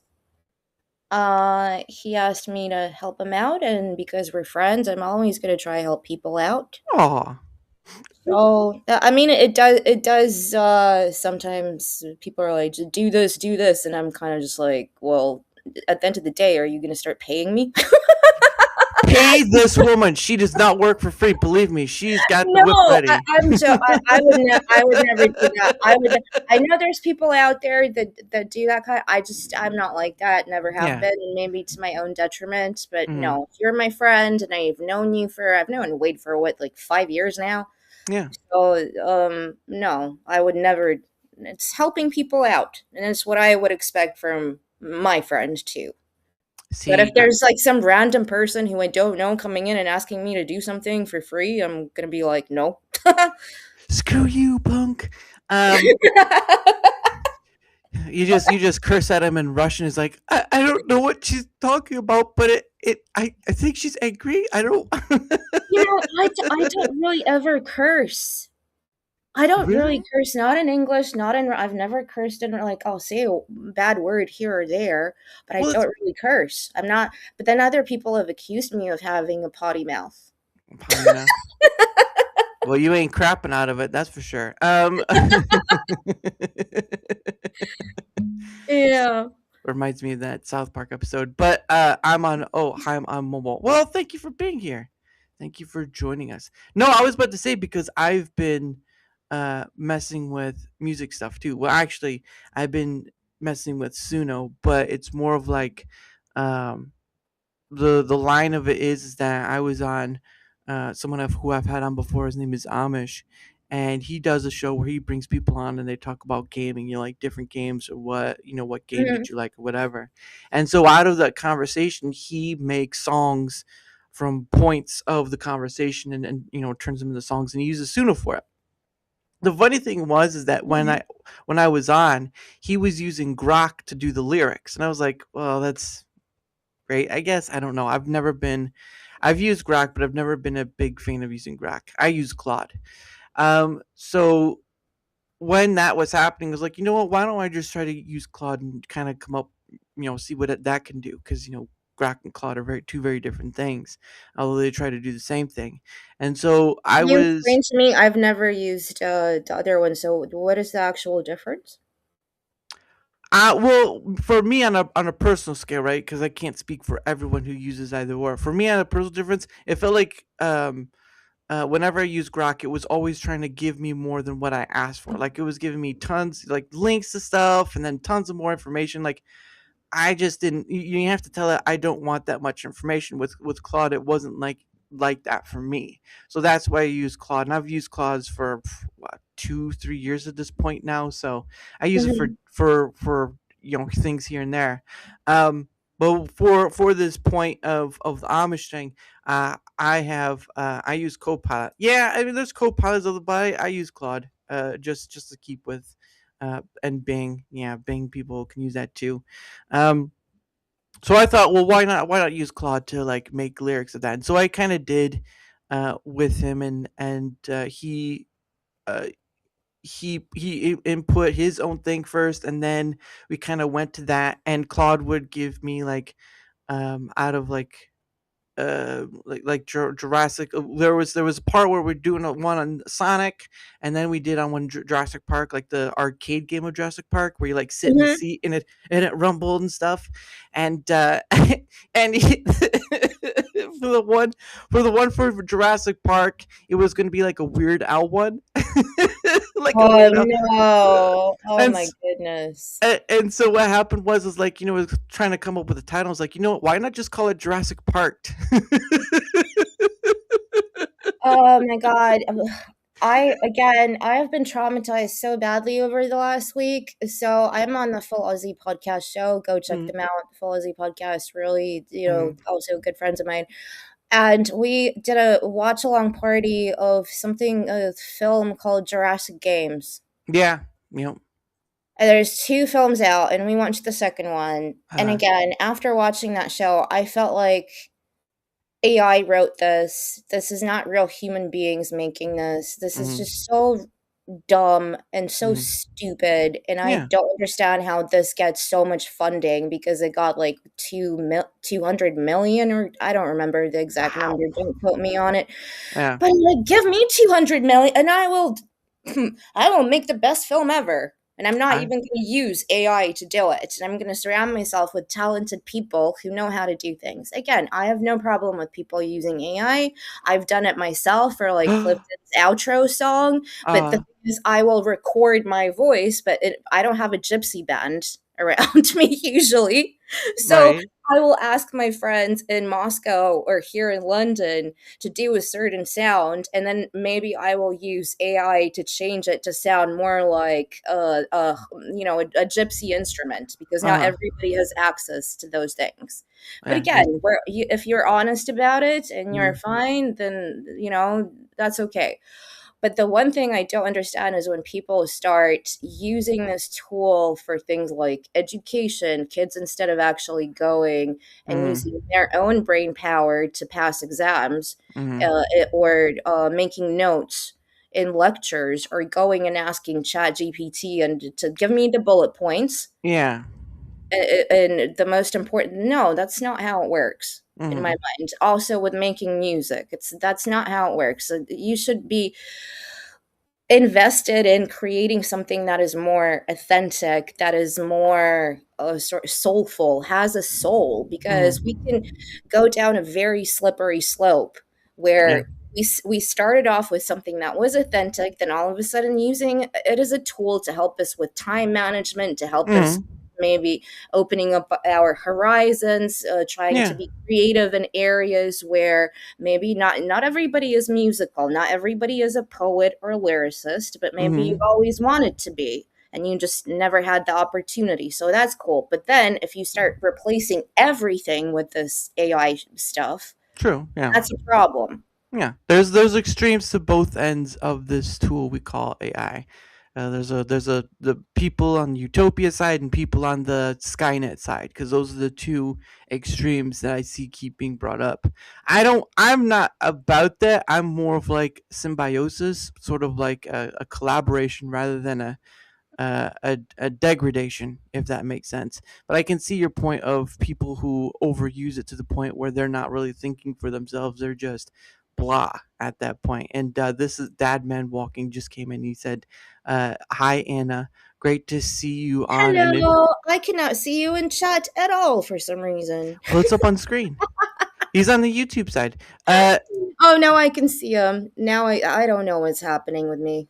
He asked me to help him out, and because we're friends, I'm always gonna try to help people out. Aw. So I mean, it does. Sometimes people are like, "Just do this," and I'm kind of just like, "Well, at the end of the day, are you gonna start paying me?" Pay this woman. She does not work for free. Believe me, she's got the whip ready. I would never do that. I know there's people out there that do that kind. I'm not like that. Never have been, and maybe to my own detriment. But no, if you're my friend, and I've known Wade for what, like 5 years now. Yeah. So no, I would never. It's helping people out, and it's what I would expect from my friend too. See, but if there's like some random person who I don't know coming in and asking me to do something for free, I'm gonna be like, no. Screw you, punk. You just curse at him in Russian. Is like, I don't know what she's talking about, but I think she's angry. I don't. I don't really ever curse. I don't really curse, not in English, I've never cursed in, like, I'll say a bad word here or there, but I don't really curse. I'm not, but then other people have accused me of having a potty mouth. Well, you ain't crapping out of it, that's for sure. Yeah. Reminds me of that South Park episode. But I'm on mobile. Well, thank you for being here. Thank you for joining us. No, I was about to say, because I've been messing with music stuff too. Well, actually, I've been messing with Suno, but it's more of like the line of it is that I was on someone who I've had on before. His name is Amish, and he does a show where he brings people on and they talk about gaming, like different games or what game did you like or whatever. And so out of that conversation, he makes songs from points of the conversation and turns them into songs, and he uses Suno for it. The funny thing is that when I was on, he was using Grok to do the lyrics, and I was like, well, that's great. I guess, I don't know. I've used Grok, but I've never been a big fan of using Grok. I use Claude. So when that was happening, I was like, you know what? Why don't I just try to use Claude and kind of come up, see what that can do? Because Grok and Claude are two very different things, although they try to do the same thing. And so explain to me. I've never used the other one. So what is the actual difference? Well, for me on a personal scale, right? Because I can't speak for everyone who uses either or. For me, on a personal difference, it felt like whenever I use Grok, it was always trying to give me more than what I asked for. Like it was giving me tons, like links to stuff, and then tons of more information. Like I just didn't. You have to tell it I don't want that much information. With Claude, it wasn't like that for me. So that's why I use Claude, and I've used Claude for what, 2-3 years at this point now. So I use it Mhm. for things here and there. But for this point of the Amish thing, I use Copilot. Yeah, I mean there's Copilots of the but I use Claude. Just to keep with. And Bing, yeah, Bing people can use that too. Um, so I thought, well, why not use Claude to like make lyrics of that? And so I kind of did with him, and uh, he input his own thing first, and then we kind of went to that, and Claude would give me like out of like Jurassic. There was a part where we're doing one on Sonic, and then we did on one Jurassic Park, like the arcade game of Jurassic Park, where you like sit in the Mhm. seat and it rumbled and stuff, and and for the one for Jurassic Park, it was going to be like a Weird Al one, like a Oh Weird Al, no! Oh and my goodness! and so what happened was like was trying to come up with a title. I was like, what, why not just call it Jurassic Park? Oh my god! I have been traumatized so badly over the last week. So I'm on the Full Aussie podcast show. Go check them out. Full Aussie podcast, really, also good friends of mine. And we did a watch along party of a film called Jurassic Games. Yeah. Yep. And there's 2 films out, and we watched the second one. And again, after watching that show, I felt like AI wrote this. This is not real human beings making this. This is just so dumb and so stupid, and I Yeah. don't understand how this gets so much funding because it got like 200 million, or I don't remember the exact number. Don't quote me on it. Yeah. But like, give me 200 million, and I will make the best film ever. And I'm not even going to use AI to do it. And I'm going to surround myself with talented people who know how to do things. Again, I have no problem with people using AI. I've done it myself for like Clifton's outro song. But the thing is, I will record my voice, but I don't have a gypsy band around me usually. So Right. I will ask my friends in Moscow or here in London to do a certain sound, and then maybe I will use AI to change it to sound more like a gypsy instrument, because not everybody has access to those things. But Yeah. again, if you're honest about it and you're fine, then that's okay. But the one thing I don't understand is when people start using this tool for things like education, kids instead of actually going and using their own brain power to pass exams, or making notes in lectures, or going and asking ChatGPT and to give me the bullet points. Yeah. And the most important, no, that's not how it works in my mind. Also with making music, that's not how it works. You should be invested in creating something that is more authentic, that is more sort of soulful, has a soul, because we can go down a very slippery slope where we started off with something that was authentic, then all of a sudden using it as a tool to help us with time management, to help us maybe opening up our horizons, trying to be creative in areas where maybe not everybody is musical, not everybody is a poet or lyricist, but maybe you've always wanted to be and you just never had the opportunity. So that's cool. But then if you start replacing everything with this AI stuff, True. Yeah. that's a problem. Yeah. There's extremes to both ends of this tool we call AI. There's the people on the Utopia side and people on the Skynet side, because those are the two extremes that I see keep being brought up. I'm not about that. I'm more of like symbiosis, sort of like a collaboration rather than a degradation, if that makes sense. But I can see your point of people who overuse it to the point where they're not really thinking for themselves. They're just blah at that point. And this is Dad Man Walking just came in. He said, "Hi Anna, Great to see you on. Hello. I cannot see you in chat at all for some reason. Well, it's up on screen. He's on the YouTube side. Oh, now I can see him. Now I don't know what's happening with me.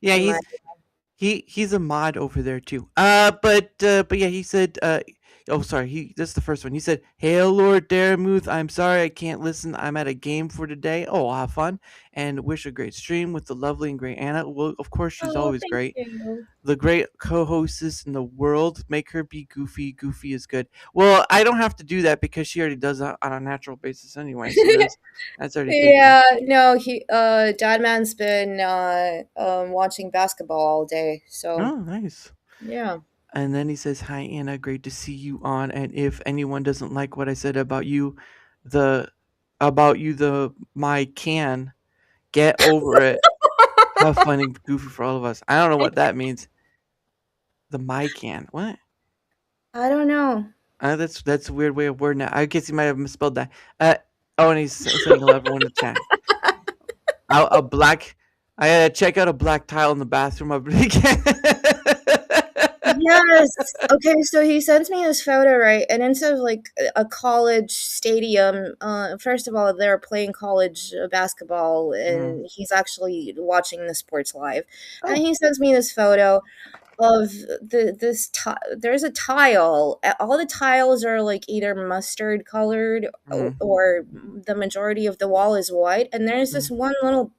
Yeah, he's a mod over there too. But yeah, he said. Oh, sorry. This is the first one. He said, "Hail, Lord Daramuth. I'm sorry I can't listen. I'm at a game for today. Oh, I'll have fun and wish a great stream with the lovely and great Anna. Well, of course, she's always great. You. The great co-hostess in the world. Make her be goofy. Goofy is good. Well, I don't have to do that because she already does that on a natural basis anyway. So that's already taken. Yeah, no, Dadman's been watching basketball all day. So Oh, nice. Yeah. And then he says, "Hi Anna, great to see you on. And if anyone doesn't like what I said about you, my can, get over it. Have fun and goofy for all of us." I don't know what that means. The my can. What? I don't know. That's a weird way of wording it. I guess he might have misspelled that. And he's saying hello everyone in the chat. A black. I gotta check out a black tile in the bathroom. Yes. Okay, so he sends me this photo, right? And instead of like a college stadium, first of all, they're playing college basketball, and he's actually watching the sports live. And he sends me this photo of there's a tile. All the tiles are like either mustard colored or the majority of the wall is white, and there's this one little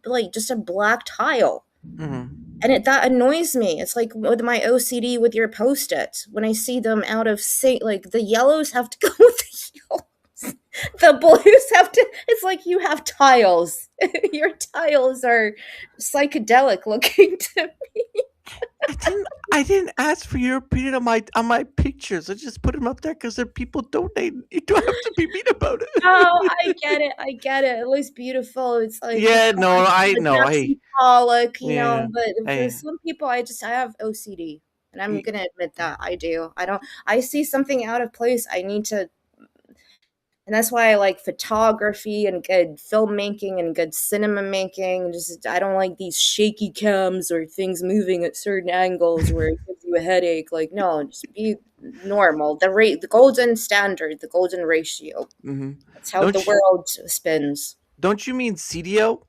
like just a black tile. And that annoys me. It's like with my OCD with your Post-its. When I see them out of sync, like the yellows have to go with the yellows. The blues have to. It's like you have tiles. Your tiles are psychedelic looking to me. I didn't ask for your opinion on my pictures. I just put them up there because they're people donating. You don't have to be mean about it. Oh, I get it. It looks beautiful. It's like Yeah, no, I know. Jackson Pollock, you Yeah, know. But hey. for some people, I have OCD, and I'm gonna admit that I do. I see something out of place. I need to. And that's why I like photography and good filmmaking and good cinema making. Just I don't like these shaky cams or things moving at certain angles where it gives you a headache. Like, no, just be normal. The golden standard, the golden ratio. Mm-hmm. That's how the world spins. Don't you mean CDO?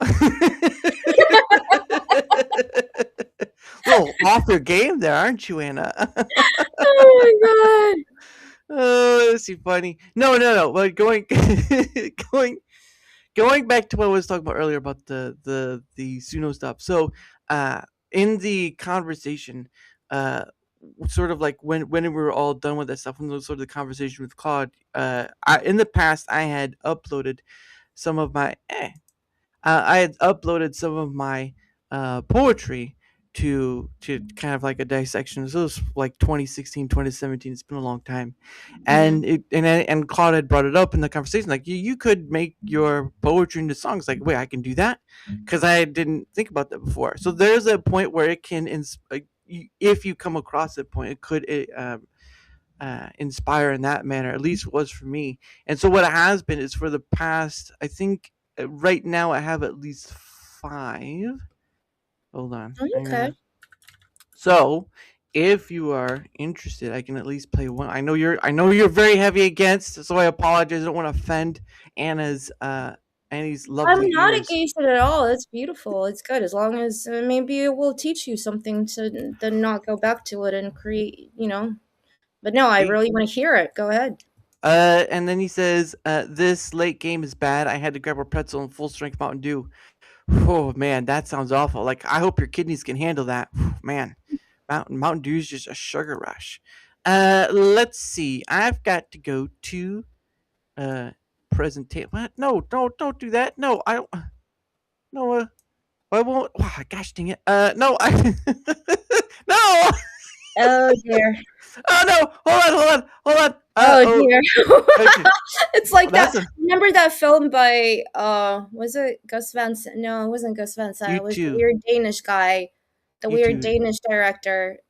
Well, off your game there, aren't you, Anna? Oh my god. Oh, that's so funny. No. But going back to what I was talking about earlier about the Suno stuff. So, in the conversation, sort of like when we were all done with that stuff, when sort of the conversation with Claude, in the past I had uploaded some of my poetry to kind of like a dissection. So it was like 2016, 2017. It's been a long time, and and Claude had brought it up in the conversation. Like you could make your poetry into songs. Like, wait, I can do that because I didn't think about that before. So there's a point where it can, if you come across that point, it could inspire in that manner. At least it was for me. And so what it has been is for the past, I think right now I have at least 5. Hold on. Okay. So, if you are interested, I can at least play one. I know you're very heavy against, so I apologize. I don't want to offend Anna's lovely I'm not ears. against it at all. It's beautiful. It's good as long as maybe it will teach you something to then not go back to it and create, you know. But no, I really want to hear it. Go ahead. And then he says, "This late game is bad. I had to grab a pretzel and full strength Mountain Dew. Oh man, that sounds awful. Like I hope your kidneys can handle that. Man, Mountain Dew is just a sugar rush. Let's see. I've got to go to presentation. What? No, don't do that. No, I don't. No, I won't. Oh, gosh dang it. No, I. No. Oh dear. Oh no! Hold on. Oh dear. Okay. It's like that. Remember that film by was it Gus Van Sant? No, it wasn't Gus Van Sant. It was the weird Danish guy, the weird Danish director.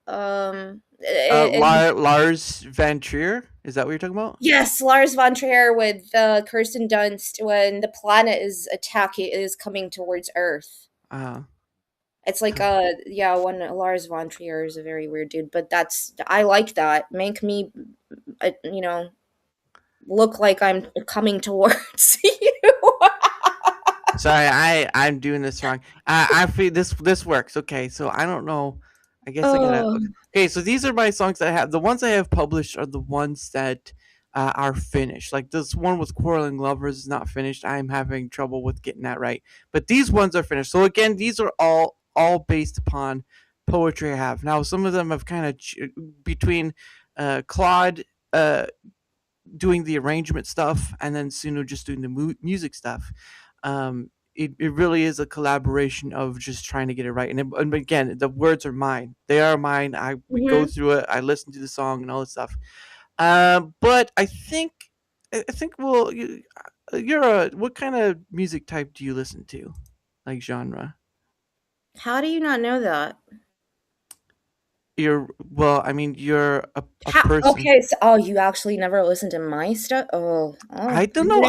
Lars Van Trier. Is that what you're talking about? Yes, Lars Von Trier with Kirsten Dunst when the planet is coming towards Earth. It's like one Lars von Trier is a very weird dude, but I like that. Make me, look like I'm coming towards you. Sorry, I'm doing this wrong. I feel this works. Okay, so I don't know. I guess I gotta. Oh. Okay, so these are my songs that I have. The ones I have published are the ones that are finished. Like this one with Quarreling Lovers is not finished. I'm having trouble with getting that right. But these ones are finished. So again, these are all based upon poetry I have. Now some of them have kind of between Claude doing the arrangement stuff and then Suno just doing the music stuff. It really is a collaboration of just trying to get it right. And again, the words are mine. They are mine. We go through it. I listen to the song and all this stuff. But I think well, what kind of music type do you listen to, like genre? How do you not know that? You're a person. Okay, so you actually never listened to my stuff? I don't know.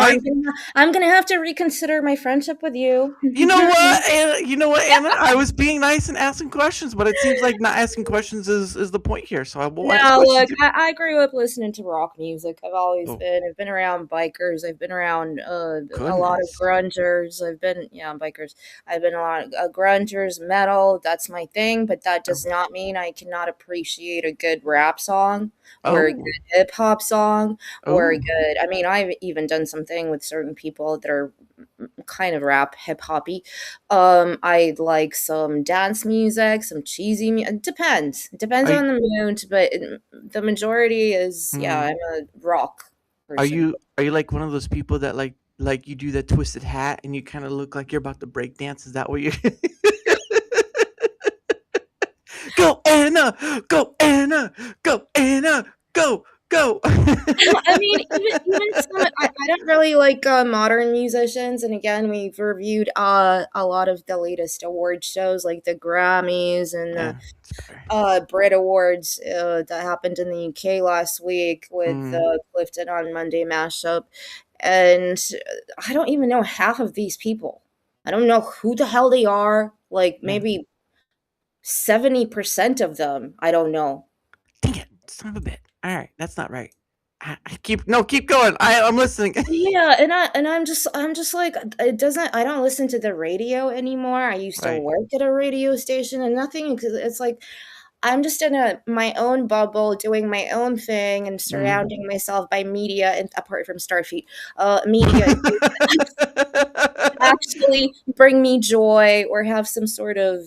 I'm gonna have to reconsider my friendship with you. You know what, Anna? I was being nice and asking questions, but it seems like not asking questions is the point here. So I will ask questions. Look, I grew up listening to rock music. I've been around bikers. I've been around a lot of grungers. Bikers. I've been a lot of grungers, metal. That's my thing, but that does not mean I cannot appreciate a good rap song or a good hip hop song or a good. I mean, I've even done something with certain people that are kind of rap hip hoppy. I like some dance music, some cheesy music. Depends on the mood, but the majority is I'm a rock person. Are you like one of those people that like you do that twisted hat and you kind of look like you're about to break dance? Is that what you Go Anna, go Anna, go Anna, go. I mean, even some, I don't really like modern musicians, and again, we've reviewed a lot of the latest award shows, like the Grammys and the Brit Awards that happened in the UK last week with Clifton on Monday mashup, and I don't even know half of these people. I don't know who the hell they are. Like maybe 70% of them, I don't know. Dang it, son of a bit. All right, that's not right. Keep going. I'm listening. Yeah, and I'm just like it doesn't. I don't listen to the radio anymore. I used to work at a radio station and nothing. It's like I'm just in my own bubble, doing my own thing, and surrounding myself by media, and apart from Starfeet, media actually bring me joy or have some sort of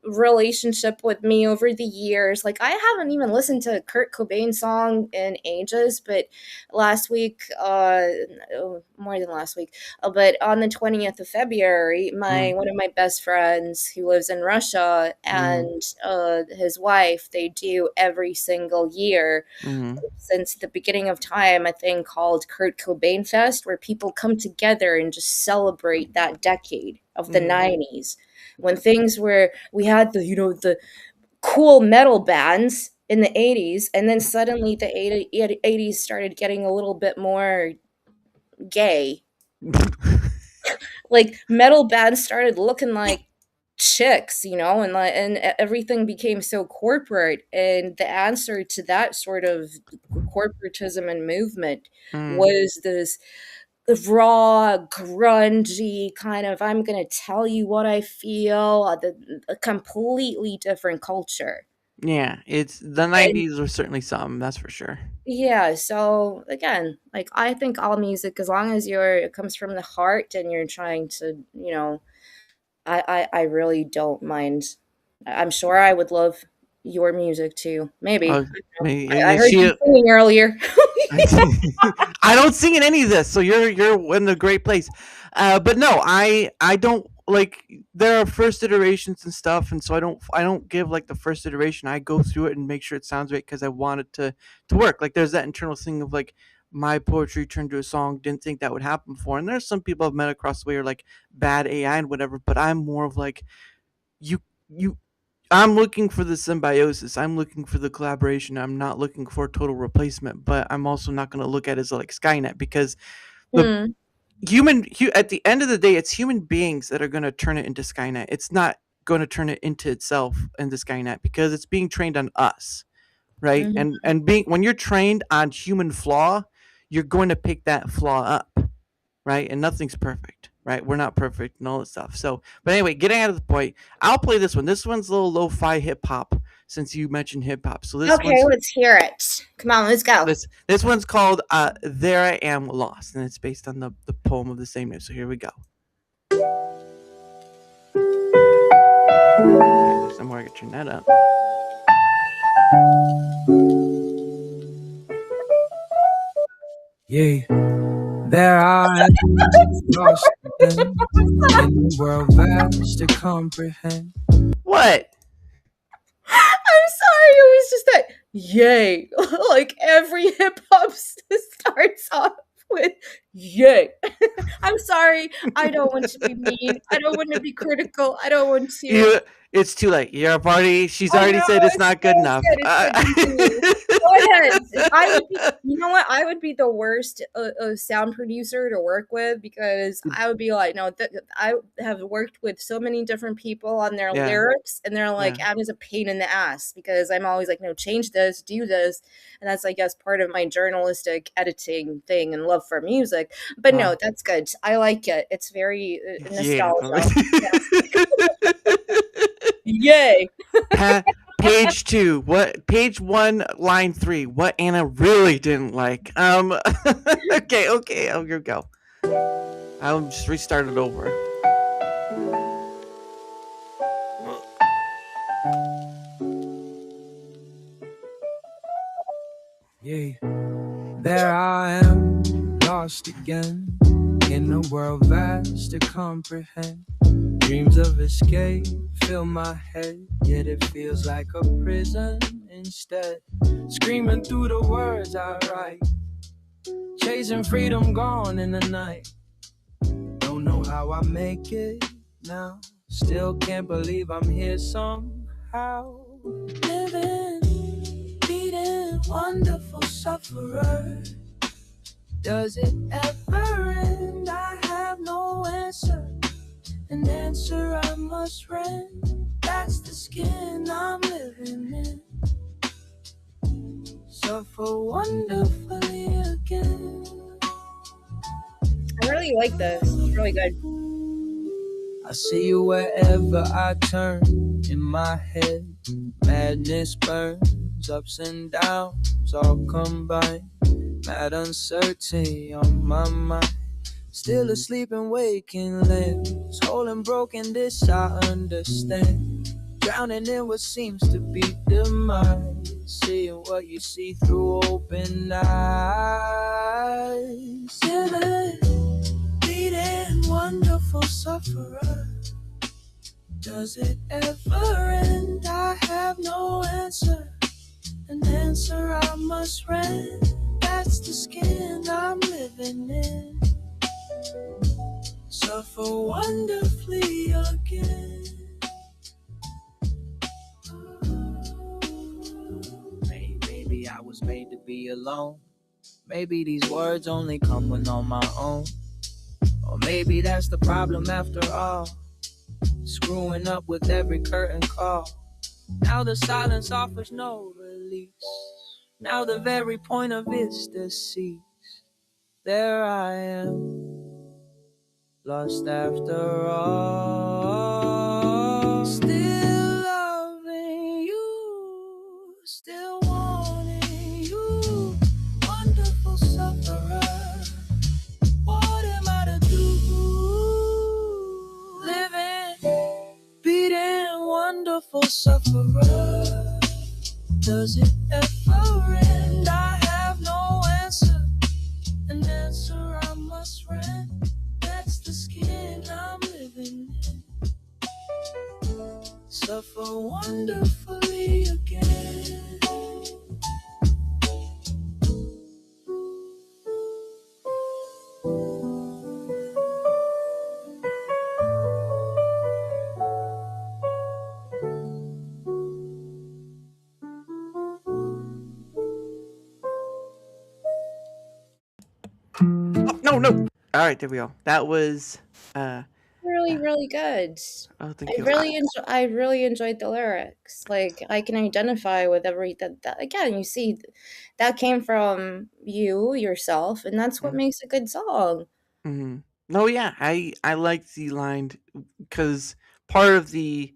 relationship with me over the years. Like I haven't even listened to a Kurt Cobain song in ages, but last week, more than last week, but on the 20th of February, one of my best friends who lives in Russia and his wife, they do every single year since the beginning of time a thing called Kurt Cobain Fest, where people come together and just celebrate that decade of the 90s. When things were, we had the cool metal bands in the 80s, and then suddenly the 80s started getting a little bit more gay. Like metal bands started looking like chicks, and everything became so corporate. And the answer to that sort of corporatism and movement was this raw, grungy kind of, I'm going to tell you what I feel, a completely different culture. Yeah, it's the 90s was certainly something, that's for sure. Yeah, so again, like I think all music, as long as it comes from the heart and you're trying to, I really don't mind. I'm sure I would love your music too. Maybe. I heard you singing earlier. I don't sing in any of this, so you're in a great place. But no, I don't like. There are first iterations and stuff, and so I don't give like the first iteration. I go through it and make sure it sounds right because I want it to work. Like there's that internal thing of like my poetry turned to a song. Didn't think that would happen before. And there's some people I've met across the way are like bad AI and whatever. But I'm more of like you. I'm looking for the symbiosis. I'm looking for the collaboration. I'm not looking for a total replacement, but I'm also not going to look at it as like Skynet because at the end of the day, it's human beings that are going to turn it into Skynet. It's not going to turn it into itself in the Skynet because it's being trained on us, right? And being when you're trained on human flaw, you're going to pick that flaw up, right? And nothing's perfect, right? We're not perfect and all that stuff. So, but anyway, getting out of the point, I'll play this one. This one's a little lo-fi hip hop since you mentioned hip hop. So this Okay, let's hear it. Come on, let's go. This one's called "There I Am Lost," and it's based on the poem of the same name. So here we go. Somewhere I can turn that up. Yeah, there I am, lost again, in the world vast to comprehend. What? I'm sorry, it was just that yay. Like every hip hop starts off with yay. I'm sorry. I don't want to be mean. I don't want to be critical. I don't want to. It's too late. She's already said it's not good enough. Go ahead. You know what? I would be the worst sound producer to work with because I would be like, no, I have worked with so many different people on their lyrics, and they're like, I'm just a pain in the ass because I'm always like, no, change this, do this, and that's I guess part of my journalistic editing thing and love for music. But no, that's good. I like it. It's very nostalgic. Yay. Page 2. Page 1, line 3. What Anna really didn't like. Okay. Here we go. I'll just restart it over. Yeah, there I am, lost again, in a world vast to comprehend. Dreams of escape fill my head, yet it feels like a prison instead. Screaming through the words I write, chasing freedom gone in the night. Don't know how I make it now, still can't believe I'm here somehow. Living, beating, wonderful sufferer. Does it ever end? I have no answer. An answer I must rent. That's the skin I'm living in. Suffer wonderfully again. I really like this. It's really good. I see you wherever I turn. In my head, madness burns. Ups and downs all combined. Mad uncertainty on my mind. Still asleep and waking limbs. Whole and broken, this I understand. Drowning in what seems to be demise. Seeing what you see through open eyes. Silent, bleeding, wonderful sufferer. Does it ever end? I have no answer. An answer I must rent. That's the skin I'm living in. Suffer wonderfully again. Maybe I was made to be alone. Maybe these words only come when on my own. Or maybe that's the problem after all. Screwing up with every curtain call. Now the silence offers no release. Now the very point of it's deceased. There I am, lost after all. Still loving you, still wanting you. Wonderful sufferer, what am I to do? Living, beating, wonderful sufferer. Does it ever end? I have no answer. An answer I must rent. That's the skin I'm living in. Suffer wonderfully again. No. All right, there we go. That was really, really good. Oh, thank you. I really enjoyed the lyrics. Like I can identify with everything. That again, you see, that came from you yourself, and that's what makes a good song. Mm-hmm. No, yeah, I like the line because part of the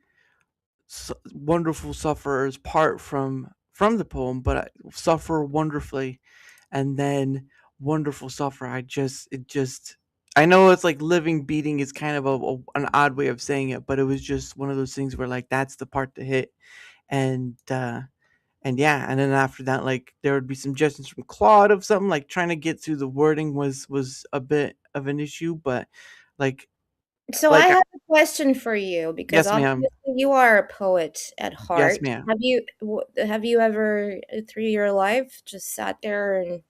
wonderful sufferers part from the poem, but I suffer wonderfully, and then wonderful suffer. I know it's like living beating is kind of an odd way of saying it, but it was just one of those things where like that's the part to hit, and yeah, and then after that, like there would be suggestions from Claude of something like trying to get through the wording was a bit of an issue, but like So I have a question for you because yes, ma'am. obviously you are a poet at Yes, heart. ma'am. Have you ever through your life just sat there and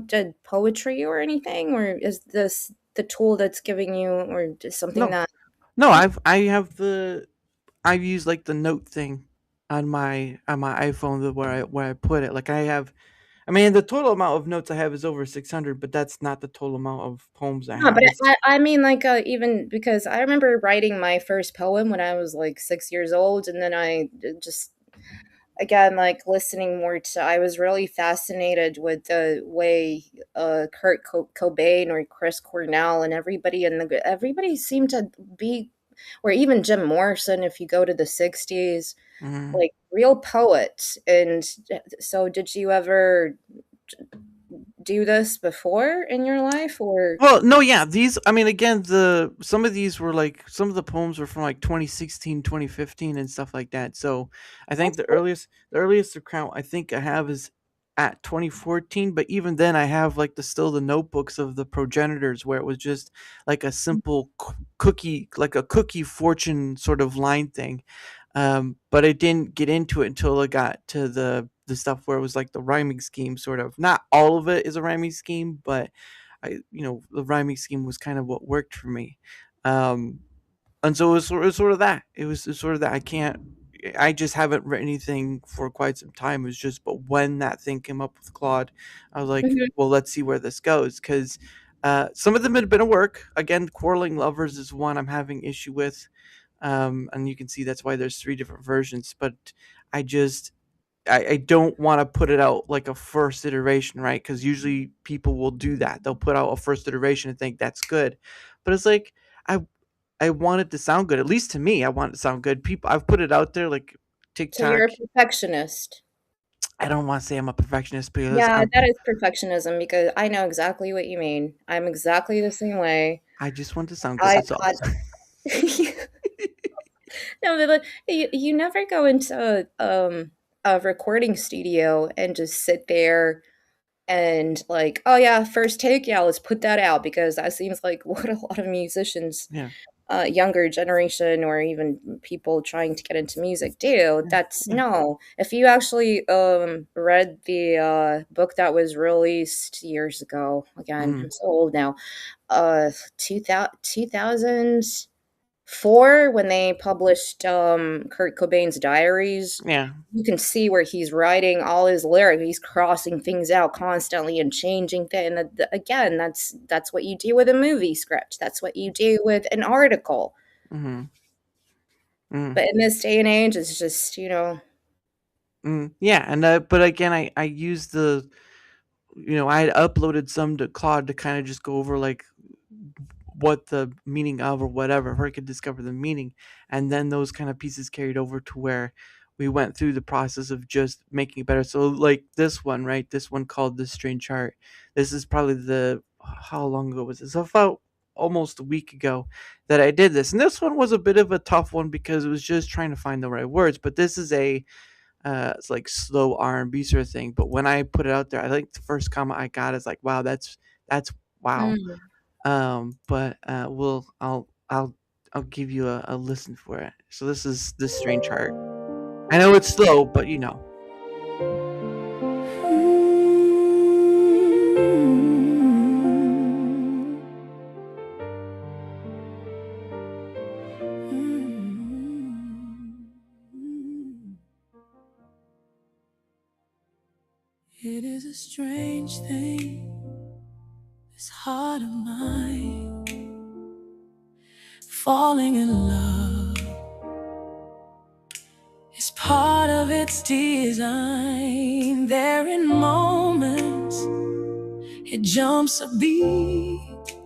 did poetry or anything, or is this the tool that's giving you, or just something No, that? no, I've used like the note thing on my iPhone where I put it. Like I mean, the total amount of notes I have is over 600, but that's not the total amount of poems I No, have. but I mean, like, even because I remember writing my first poem when I was like 6 years old, and then I just again like listening more to. I was really fascinated with the way Kurt Cobain or Chris Cornell and everybody seemed to be, or even Jim Morrison, if you go to the 60s, Mhm. like real poets. And so, did you ever do this before in your life, or? Well, no, yeah, these I mean again, some of these were like some of the poems were from like 2016, 2015 and stuff like that. So, I think the earliest account I think I have is at 2014, but even then I have like the notebooks of the progenitors where it was just like a simple cookie, like a cookie fortune sort of line thing. But I didn't get into it until I got to the stuff where it was like the rhyming scheme sort of. Not all of it is a rhyming scheme, but the rhyming scheme was kind of what worked for me. Um, and so it was sort of that. It was sort of that. I just haven't written anything for quite some time. It was just, but when that thing came up with Claude, I was like, Mhm. well, let's see where this goes. Because some of them had been a work. Again, Quarreling Lovers is one I'm having issue with. And you can see that's why there's 3 different versions. But I just, I don't want to put it out like a first iteration, right? Because usually people will do that. They'll put out a first iteration and think that's good, but it's like I I want it to sound good. At least to me, I want it to sound good. People, I've put it out there like So you're TikTok. a perfectionist. I don't want to say I'm a perfectionist because Yeah, that is perfectionism because I know exactly what you mean. I'm exactly the same way. I just want to sound good. I That's all. I No, but like, you never go into a recording studio and just sit there and like, oh yeah, first take, yeah, let's put that out because that seems like what a lot of musicians, Yeah. younger generation or even people trying to get into music do. That's no. If you actually read the book that was released years ago, again, I'm so old now, 2004 when they published Kurt Cobain's diaries. Yeah. You can see where he's writing all his lyrics. He's crossing things out constantly and changing things. And again, that's what you do with a movie script. That's what you do with an article. Mm-hmm. Mm. But in this day and age, it's just Yeah, and but again, I used I had uploaded some to Claude to kind of just go over like what the meaning of or whatever, if I could discover the meaning, and then those kind of pieces carried over to where we went through the process of just making it better. So like this one, right? This one called "This Strange Chart." This is probably how long ago was this? About almost a week ago that I did this, and this one was a bit of a tough one because it was just trying to find the right words. But this is it's like slow R&B sort of thing. But when I put it out there, I think the first comment I got is like, "Wow, that's wow." mm. But I'll give you a listen for it. So this is this strange chart. I know it's slow, but you know. It is a strange thing, this heart of mine. Falling in love is part of its design. There in moments it jumps a beat.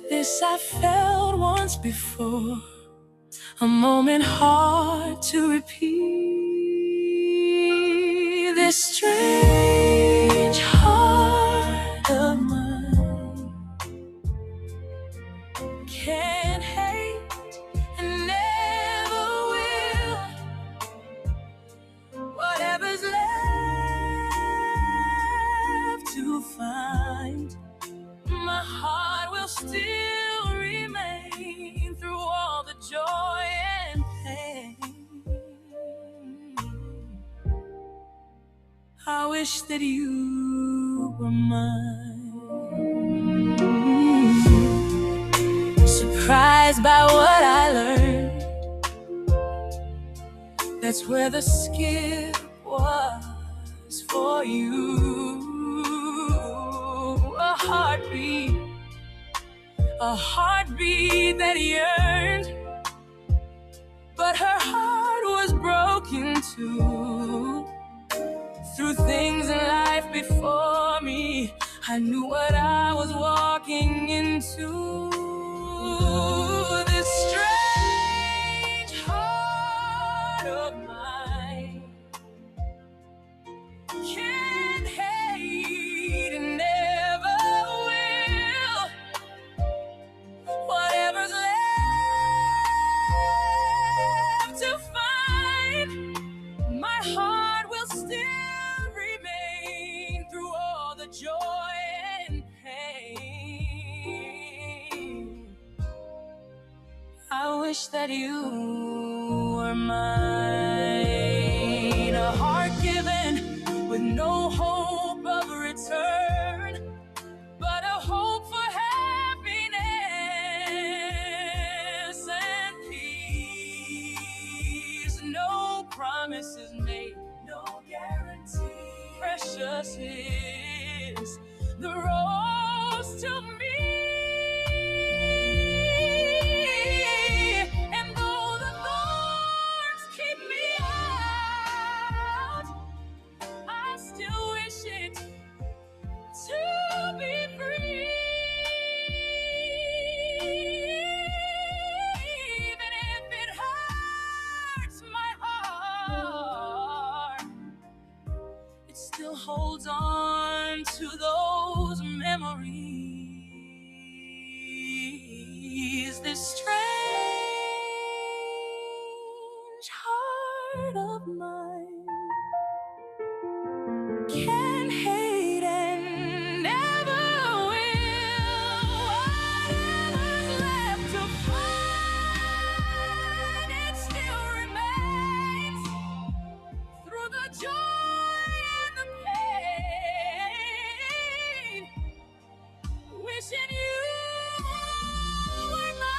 This I felt once before, a moment hard to repeat. This strange heart of mine can't hate and never will. Whatever's left to find, my heart will still remain through all the joy and pain. I wish that you were mine. Surprised by what I learned, that's where the skip was for you. A heartbeat that yearned, but her heart was broken too. Through things in life before me, I knew what I was walking into. This strange heart of mine can't hate and never will. Whatever's left to find, my heart will still remain through all the joy and pain. I wish that you were mine. A heart given with no hope of return, but a hope for happiness and peace. No promises made, no guarantee. Precious is the rose to me. And though the thorns keep me out, I still wish it to be free. Even if it hurts my heart, it still holds on to those memories. This strange heart of mine can't hate and never will. Whatever's left to find, it still remains through the joy and the pain. Wishing you were mine.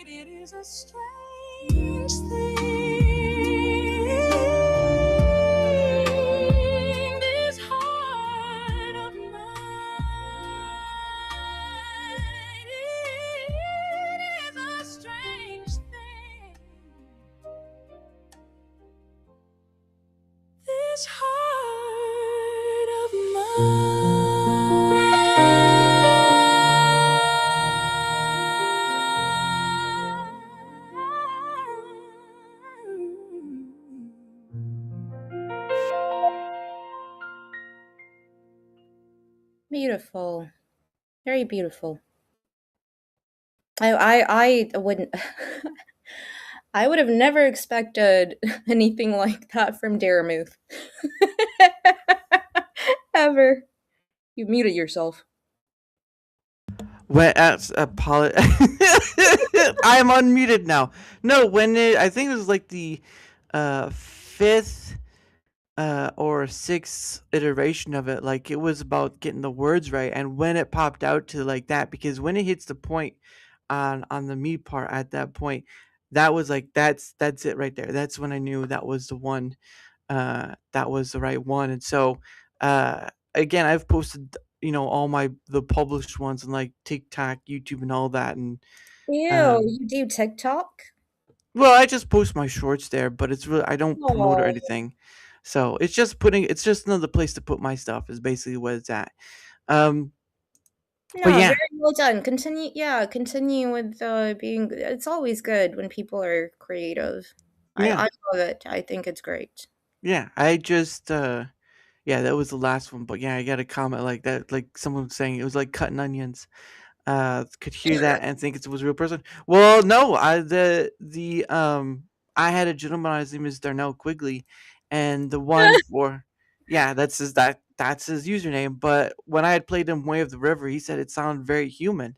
It is a strange thing, this heart of mine. It is a strange thing, this heart of Beautiful. Very beautiful. I wouldn't I would have never expected anything like that from Daramuth. Ever. You muted yourself. When I'm unmuted now. No, I think it was like the fifth or sixth iteration of it, like it was about getting the words right, and when it popped out to like that, because when it hits the point on the me part at that point, that was like that's it right there. That's when I knew that was the one, that was the right one. And so again, I've posted all the published ones and like TikTok, YouTube, and all that. And Ew, you do TikTok? well, I just post my shorts there, but it's really I don't promote or Oh. anything. So it's just another place to put my stuff is basically what it's at. But Yeah, yeah. very well done. Continue with being. It's always good when people are creative. Yeah. I love it. I think it's great. Yeah, I just that was the last one. But yeah, I got a comment like that, like someone saying it was like cutting onions. Could hear that and think it was a real person. Well, no, I had a gentleman, his name is Darnell Quigley, and the one for that's his username. But when I had played him Way of the River, he said it sounded very human.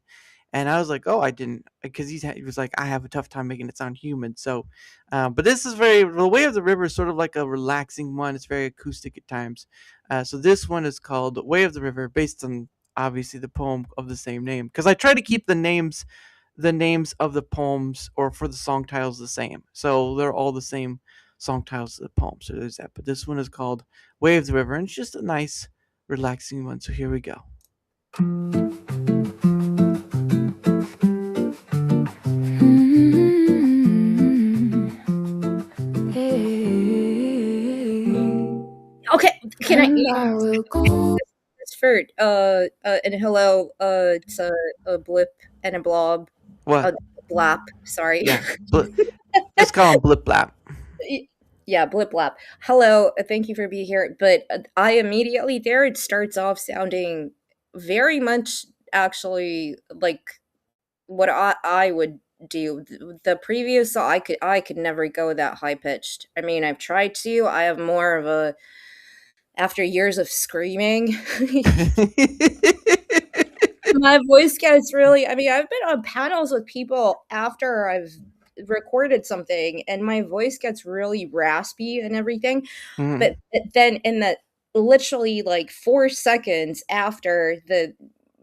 And I was like, oh, I didn't, because he was like, I have a tough time making it sound human. So, but this is the Way of the River is sort of like a relaxing one. It's very acoustic at times. So this one is called Way of the River, based on obviously the poem of the same name. Because I try to keep the names of the poems or for the song titles the same. So they're all the same song titles of the poem. So there's that. But this one is called Way of the River, and it's just a nice, relaxing one. So here we go. Okay, can I will go. First, and hello, it's a blip and a blob. What? A blap, sorry. Yeah, let's call him Blip Blap. Yeah, Blip Blap. Hello, thank you for being here. But I immediately it starts off sounding very much actually like what I would do. The previous I could never go that high pitched. I mean, I've tried to. I have more of a after years of screaming. My voice gets really I've been on panels with people after I've recorded something and my voice gets really raspy and everything. But then in the literally like 4 seconds after the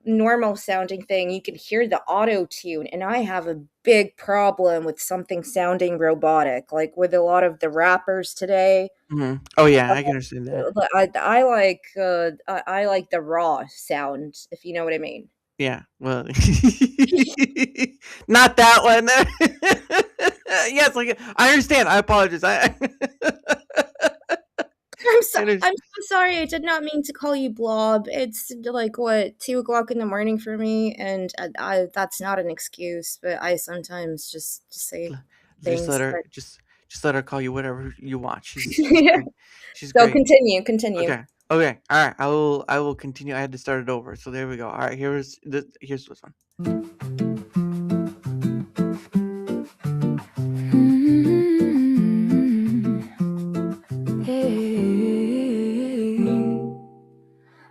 normal sounding thing, you can hear the auto tune, and I have a big problem with something sounding robotic, like with a lot of the rappers today. Oh yeah, I can understand that. I like the raw sound, if you know what I mean. Yeah, well, not that one. Yes, like I understand. I apologize. I'm so sorry. I did not mean to call you Blob. It's like 2:00 in the morning for me, and I that's not an excuse. But I sometimes just say things. Just let her call you whatever you want. She's Yeah. great. She's So great. continue. Okay. All right. I will continue. I had to start it over. So there we go. All right. Here's this one.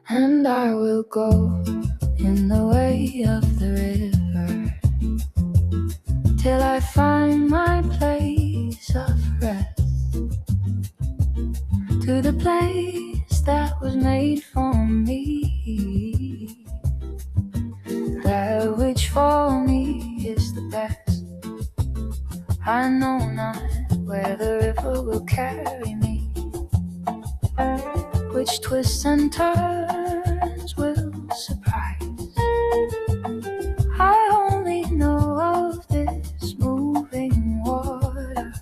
And I will go in the way of the river till I find my place of rest, to the place that was made for me, that which for me is the best. I know not where the river will carry me, which twists and turns will surprise. I only know of this moving water,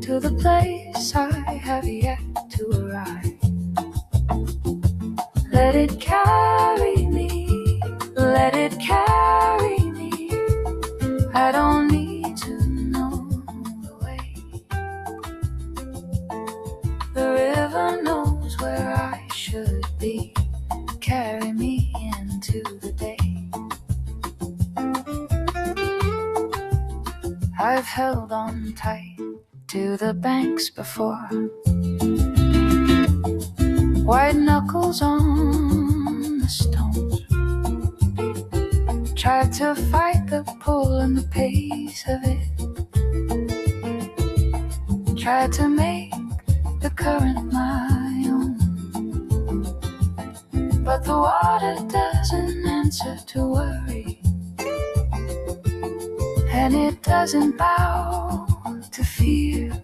to the place I have yet to arrive. Let it carry me, let it carry me. I don't need to know the way. The river knows where I should be. Carry me into the day. I've held on tight to the banks before, white knuckles on the stones. Tried to fight the pull and the pace of it. Tried to make the current my own, but the water doesn't answer to worry, and it doesn't bow to fear.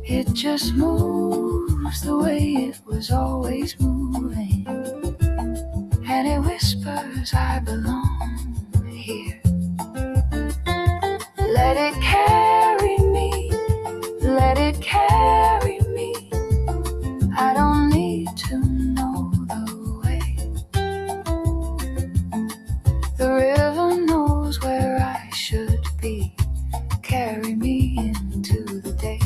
It just moves moves the way it was always moving, and it whispers, I belong here. Let it carry me, let it carry me. I don't need to know the way. The river knows where I should be. Carry me into the day.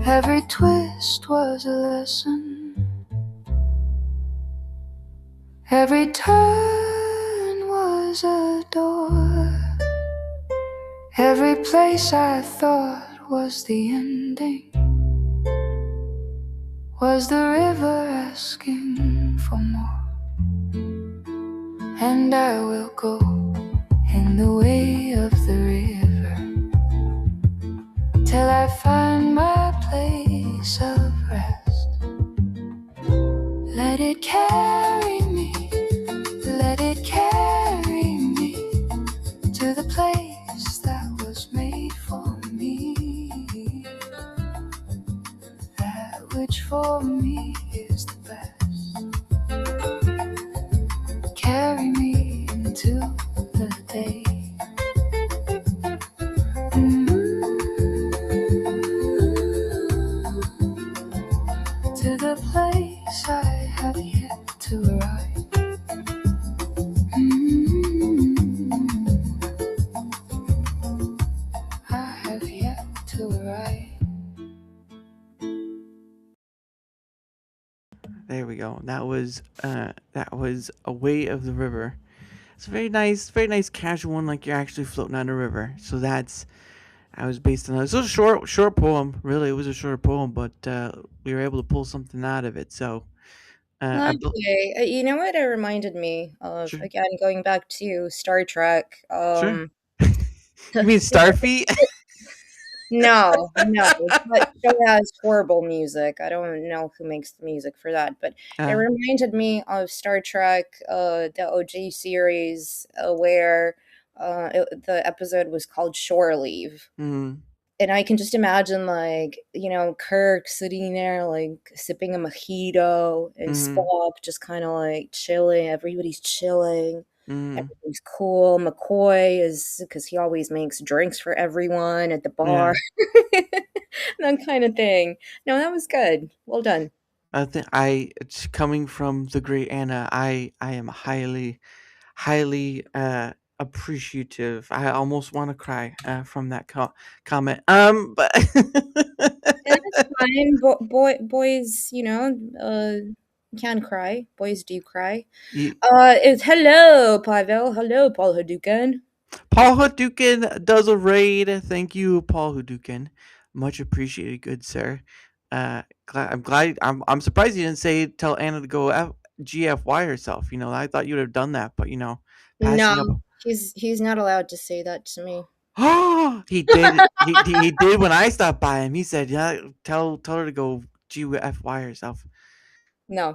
Every twist was a lesson. Every turn was a door. Every place I thought was the ending was the river asking for more. And I will go in the way of the river till I find my place of rest. Let it carry me, let it carry me to the place that was made for me, that which for me is the best. Carry me into the day. To the place I have yet to arrive. I have yet to arrive. There we go. That was A Way of the River. It's a very nice casual one, like you're actually floating on a river. So I was based on that. It was a short poem. Really, it was a short poem, but we were able to pull something out of it. So Okay. You know what it reminded me of? Sure. Again, going back to Star Trek. Sure. You mean Starfeet? No, but show has horrible music. I don't know who makes the music for that, but it reminded me of Star Trek, the OG series, where the episode was called Shore Leave. Mm. And I can just imagine, like, Kirk sitting there, like, sipping a mojito, and Spock just kind of, like, chilling. Everybody's chilling. Everything's cool. McCoy is, because he always makes drinks for everyone at the bar. That kind of thing. No, that was good. Well done. It's coming from the great Anna. I am highly appreciative. I almost want to cry from that comment. But That's fine. Boys, can cry. Boys do cry. It's hello, Pavel. Hello, Paul Hadouken. Paul Hadouken does a raid. Thank you, Paul Hadouken. Much appreciated, good sir. I'm glad. I'm surprised you didn't tell Anna to go GFY herself. I thought you would have done that, but passing up. No, he's not allowed to say that to me. He did. he did when I stopped by him. He said, "Yeah, tell her to go GFY herself." No.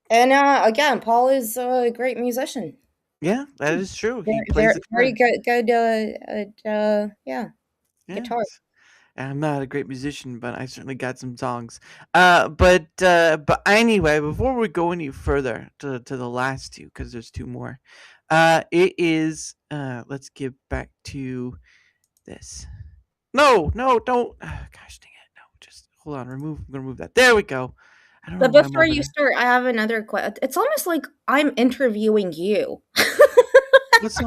And again, Paul is a great musician. Yeah, that is true. He plays very good guitar. I'm not a great musician, but I certainly got some songs. But anyway, before we go any further to the last two, because there's two more, it is let's get back to this. No, don't. Gosh dang it! No, just hold on. I'm gonna remove that. There we go. But before you start, I have another question. It's almost like I'm interviewing you. What's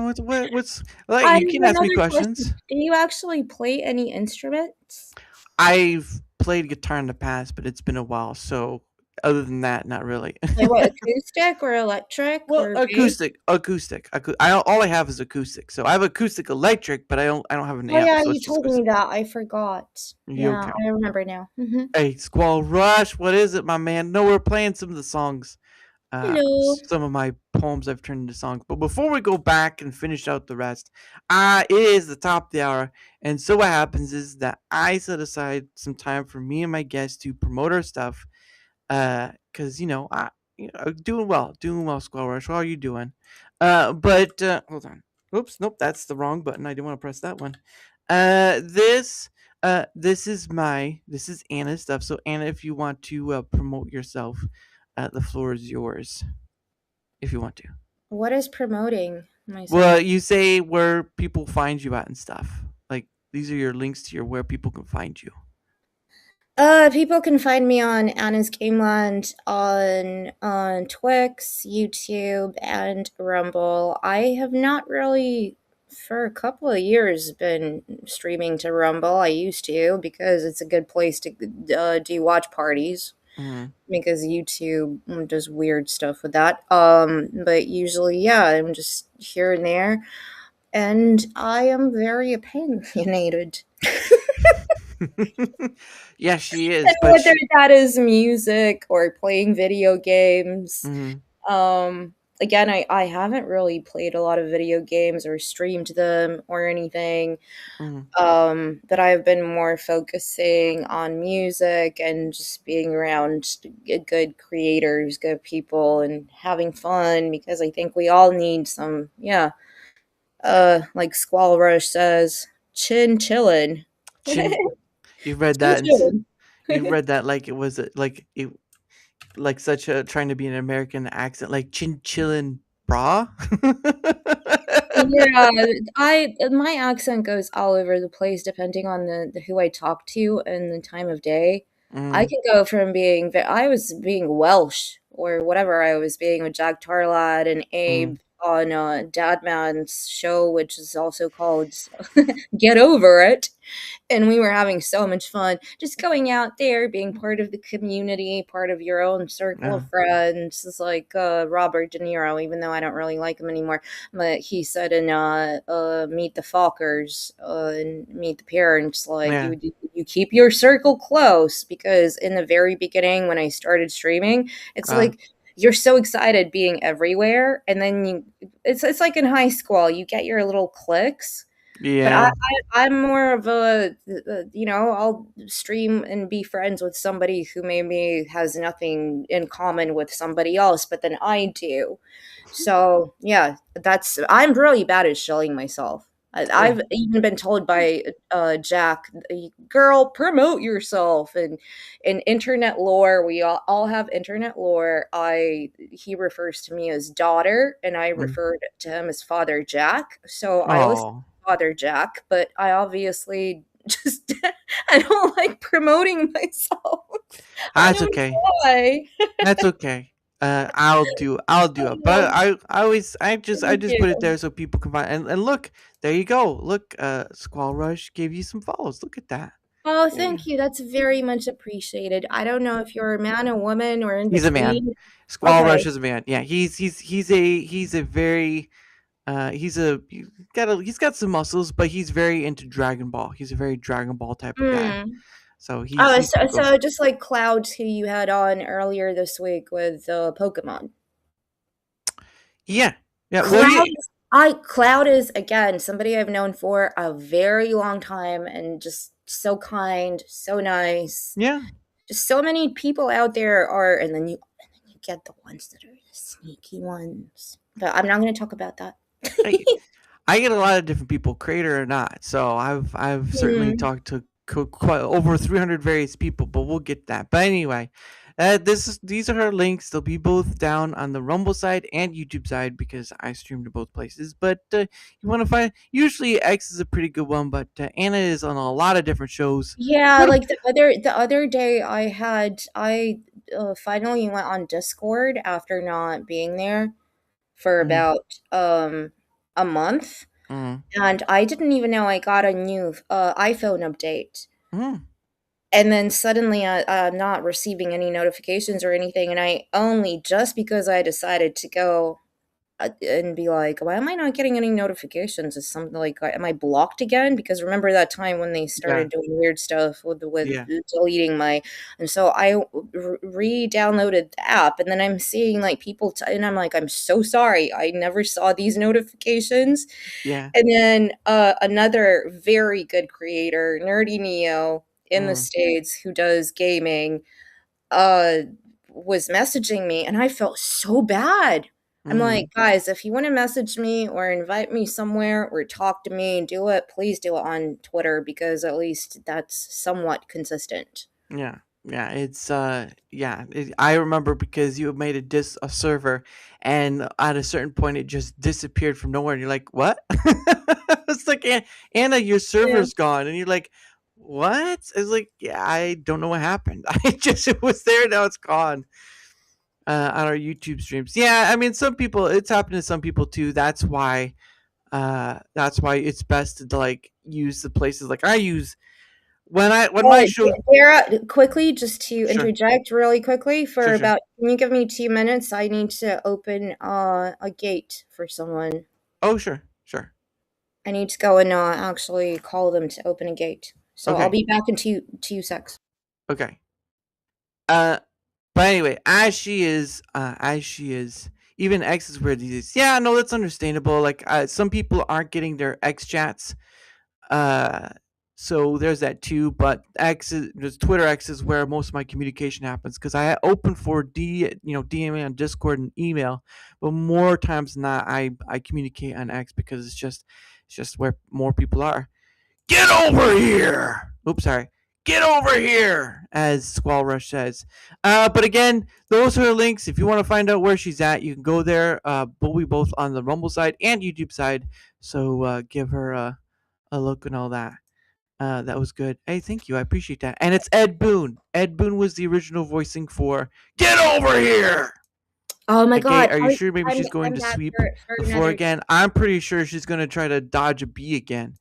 like? You can ask me questions. Do you actually play any instruments? I've played guitar in the past, but it's been a while. So other than that, not really. Like what, acoustic or electric? Well, or acoustic. All I have is acoustic. So I have acoustic electric, but I don't have an amp. Yeah, so you told me that. I forgot. Yeah, okay? I remember now. Hey, Squall Rush, what is it, my man? No, we're playing some of the songs. Hello. some of my poems I've turned into songs. But before we go back and finish out the rest, it is the top of the hour. And so what happens is that I set aside some time for me and my guests to promote our stuff. Because, doing well, Squall Rush. How are you doing? But hold on. Oops, nope, that's the wrong button. I didn't want to press that one. This is Anna's stuff. So Anna, if you want to promote yourself, the floor is yours. If you want to. What is promoting myself? Well, you say where people find you at and stuff. Like these are your links to where people can find you. People can find me on Annasgameland on Twix, YouTube, and Rumble. I have not really, for a couple of years, been streaming to Rumble. I used to because it's a good place to do watch parties. Because YouTube does weird stuff with that. But usually, yeah, I'm just here and there, and I am very opinionated. Yeah, she is. And But whether that is music or playing video games. Again, I haven't really played a lot of video games or streamed them or anything. But I've been more focusing on music and just being around good creators, good people, and having fun because I think we all need some, like Squall Rush says, chillin'. You read that. You read that like it was like such a trying to be an American accent, like chillin' bra. Yeah, my accent goes all over the place depending on the who I talk to and the time of day. I can go from I was being Welsh or whatever I was being with Jack Tarlad and Abe on Dadman's show, which is also called Get Over It. And we were having so much fun just going out there, being part of the community, part of your own circle of friends. It's like Robert De Niro, even though I don't really like him anymore. But he said in Meet the Fockers and Meet the Parents, like, you keep your circle close because in the very beginning when I started streaming, it's like, you're so excited being everywhere. And then it's like in high school, you get your little cliques. Yeah. But I'm more of a, I'll stream and be friends with somebody who maybe has nothing in common with somebody else, but then I do. So, yeah, I'm really bad at shilling myself. I've even been told by Jack, girl, promote yourself. And in internet lore, we all have internet lore. He refers to me as daughter, and I referred to him as Father Jack. So I listen Father Jack, but I obviously just I don't like promoting myself. That's okay. Why? That's okay. I'll do it. But I just put it there so people can find and look, there you go. Look, Squall Rush gave you some follows. Look at that. Oh, thank you. That's very much appreciated. I don't know if you're a man, a woman, or in He's between. a man. Squall Rush is a man. Yeah, he's a very he's got some muscles, but he's very into Dragon Ball. He's a very Dragon Ball type of guy. So so just like Clouds, who you had on earlier this week with Pokemon. Yeah. Cloud is again somebody I've known for a very long time and just so kind, so nice. Yeah. Just so many people out there are, and then you get the ones that are the sneaky ones. But I'm not going to talk about that. I get a lot of different people, creator or not. So I've certainly talked to quite over 300 various people, but we'll get that. But anyway, these are her links. They'll be both down on the Rumble side and YouTube side because I stream to both places. But you want to find, usually X is a pretty good one, but Anna is on a lot of different shows. Yeah, like the other day I finally went on Discord after not being there for about a month. And I didn't even know I got a new iPhone update. And then suddenly I'm not receiving any notifications or anything. And I only, just because I decided to go and be like, why am I not getting any notifications? Is something like, am I blocked again? Because remember that time when they started doing weird stuff with deleting my, and so I re-downloaded the app, and then I'm seeing like people, and I'm like, I'm so sorry, I never saw these notifications. Yeah. And then another very good creator, Nerdy Neo in the States, who does gaming, was messaging me, and I felt so bad. I'm like, guys, if you want to message me or invite me somewhere or talk to me, please do it on Twitter, because at least that's somewhat consistent. Yeah. Yeah, it's I remember because you made a server, and at a certain point it just disappeared from nowhere, and you're like, what? It's like, Anna, your server's gone, and you're like, what? It's like, yeah, I don't know what happened. It was there, now it's gone. On our YouTube streams. Yeah, I mean, some people, it's happened to some people too. That's why it's best to like use the places like I use when my show. Dara, quickly, just to Sure. interject really quickly for Sure. about, can you give me 2 minutes? I need to open a gate for someone. Oh, sure. I need to go and actually call them to open a gate. So Okay. I'll be back in two secs. Okay. But anyway, as she is, even X is weird these days. Yeah, no, that's understandable. Like, some people aren't getting their X chats. So there's that too. But Twitter X is where most of my communication happens, because I open for DMing on Discord and email, but more times than not, I communicate on X because it's just where more people are. Get over here! Oops, sorry. Get over here, as Squall Rush says. But again, those are the links. If you want to find out where she's at, you can go there. We'll be both on the Rumble side and YouTube side. So give her a look and all that. That was good. Hey, thank you. I appreciate that. And it's Ed Boon. Ed Boon was the original voicing for Get Over Here! Oh my God. Are you sure maybe she's going to sweep before again? I'm pretty sure she's going to try to dodge a B again.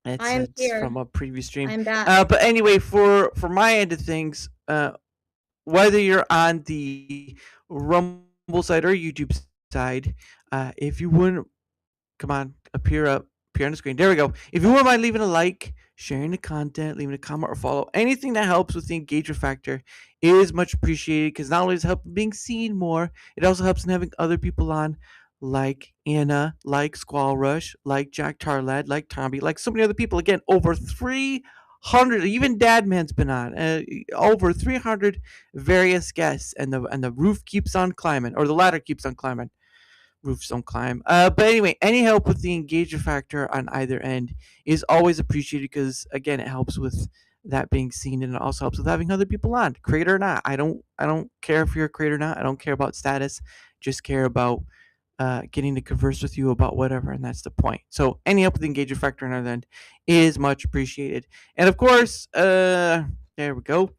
It's here from a previous stream. I'm back. But anyway, for my end of things, whether you're on the Rumble side or YouTube side, if you wouldn't, come on, appear on the screen. There we go. If you wouldn't mind leaving a like, sharing the content, leaving a comment or follow, anything that helps with the engagement factor is much appreciated, because not only does it help being seen more, it also helps in having other people on, like Anna, like Squall Rush, like Jack Tarlad, like Tommy, like so many other people. Again, over 300, even Dadman's been on, over 300 various guests, and the roof keeps on climbing, or the ladder keeps on climbing. Roofs don't climb. But anyway, any help with the engagement factor on either end is always appreciated, because again, it helps with that being seen, and it also helps with having other people on, creator or not. I don't care if you're a creator or not. I don't care about status. Just care about getting to converse with you about whatever, and that's the point. So any help with the engagement factor on either end is much appreciated. And of course, there we go.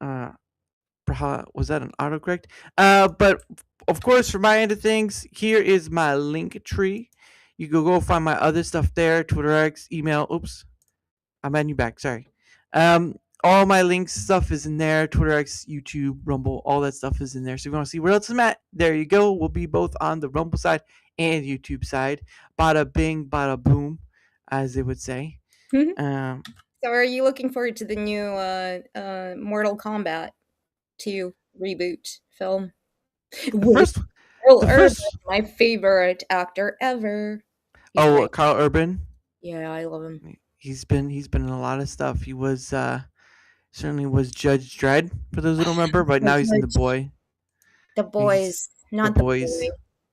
Was that an autocorrect? But of course, for my end of things, here is my link tree. You can go find my other stuff there: Twitter X, email. Oops, I'm adding you back. Sorry. All my links stuff is in there. Twitter X, YouTube, Rumble, all that stuff is in there. So if you want to see where else I'm at, there you go. We'll be both on the Rumble side and YouTube side. Bada bing, bada boom, as they would say. So are you looking forward to the new Mortal Kombat 2 reboot film? My favorite actor ever. He's Carl Urban. Yeah, I love him. He's been in a lot of stuff. He was certainly was Judge Dredd, for those who don't remember, but now he's in The Boy. The Boys, not The Boys.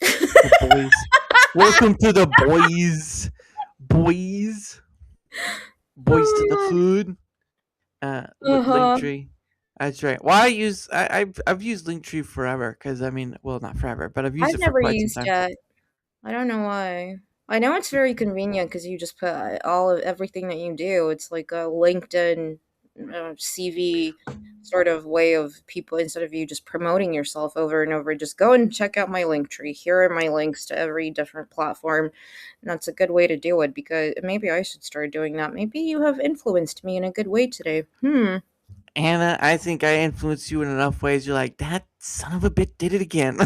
The Boys. Welcome to The Boys. Boys to the hood. Linktree. That's right. Well, I've used Linktree forever, because I mean, well, not forever, but I've used it for quite some time. It. I don't know why. I know it's very convenient, because you just put everything that you do. It's like a LinkedIn CV sort of way of people, instead of you just promoting yourself over and over. Just go and check out my Linktree. Here are my links to every different platform, and that's a good way to do it, because maybe I should start doing that. Maybe you have influenced me in a good way today. Anna, I think I influenced you in enough ways. You're like, that son of a bitch did it again.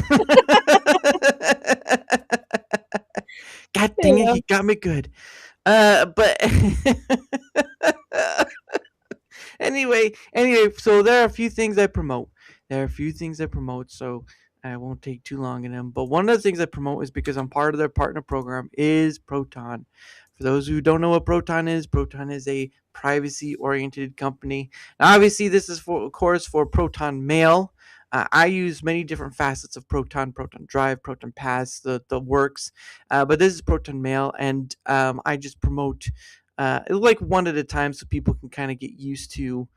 God dang it, he got me good. But anyway, so there are a few things I promote. So I won't take too long in them. But one of the things I promote is because I'm part of their partner program is Proton. For those who don't know what Proton is a privacy-oriented company. Now, obviously, this is of course, for Proton Mail. I use many different facets of Proton Drive, Proton Pass, the works. But this is Proton Mail, and I just promote like one at a time so people can kind of get used to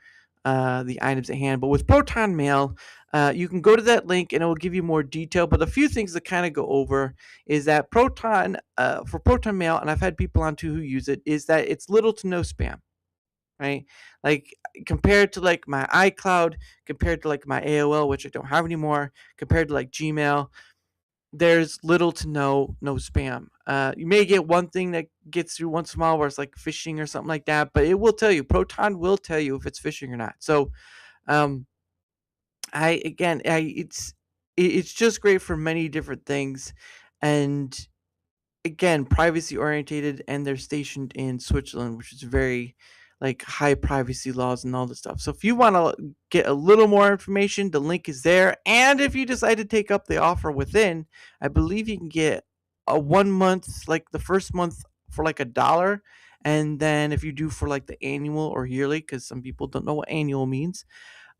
the items at hand. But with Proton Mail, you can go to that link and it will give you more detail. But a few things to kind of go over is that Proton, for Proton Mail, and I've had people on too who use it, is that it's little to no spam. Right? Like compared to like my iCloud, compared to like my AOL, which I don't have anymore, compared to like Gmail, there's little to no spam. You may get one thing that gets through once in a while where it's like phishing or something like that, but it will tell you. Proton will tell you if it's phishing or not. So, it's just great for many different things, and again, privacy orientated, and they're stationed in Switzerland, which is very like high privacy laws and all this stuff. So if you want to get a little more information, the link is there. And if you decide to take up the offer within, I believe you can get a 1 month, like the first month for like $1. And then if you do for like the annual or yearly, because some people don't know what annual means,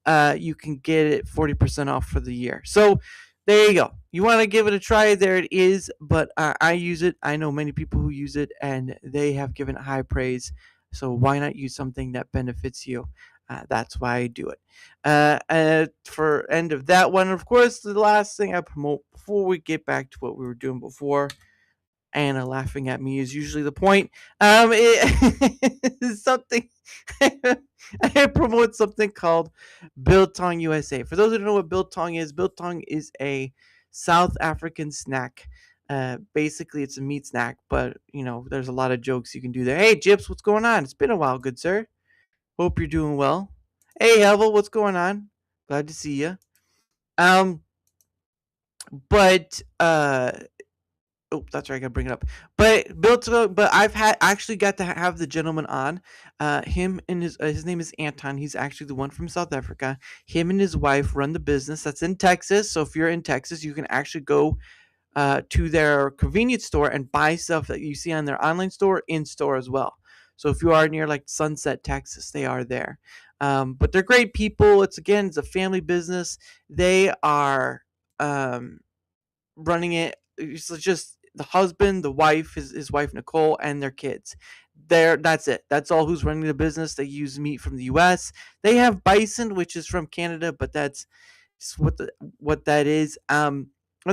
you can get it 40% off for the year. So there you go. You want to give it a try, there it is. But I use it. I know many people who use it, and they have given it high praise. So why not use something that benefits you? That's why I do it. For end of that one, of course, the last thing I promote before we get back to what we were doing before, Anna laughing at me is usually the point. It is something I promote something called Biltong USA. For those who don't know what Biltong is a South African snack. Basically, it's a meat snack, but there's a lot of jokes you can do there. Hey, Jips, what's going on? It's been a while, good sir. Hope you're doing well. Hey, Hevel, what's going on? Glad to see you. But oh, that's right. I gotta bring it up. But I've actually got to have the gentleman on. Him and his name is Anton. He's actually the one from South Africa. Him and his wife run the business that's in Texas. So if you're in Texas, you can actually go to their convenience store and buy stuff that you see on their online store in store as well. So if you are near like Sunset, Texas, they are there. But they're great people. It's a family business. They are running it. It's just the husband, the wife, his wife Nicole, and their kids. That's it. That's all who's running the business. They use meat from the U.S. They have bison, which is from Canada, but that's just what that is. And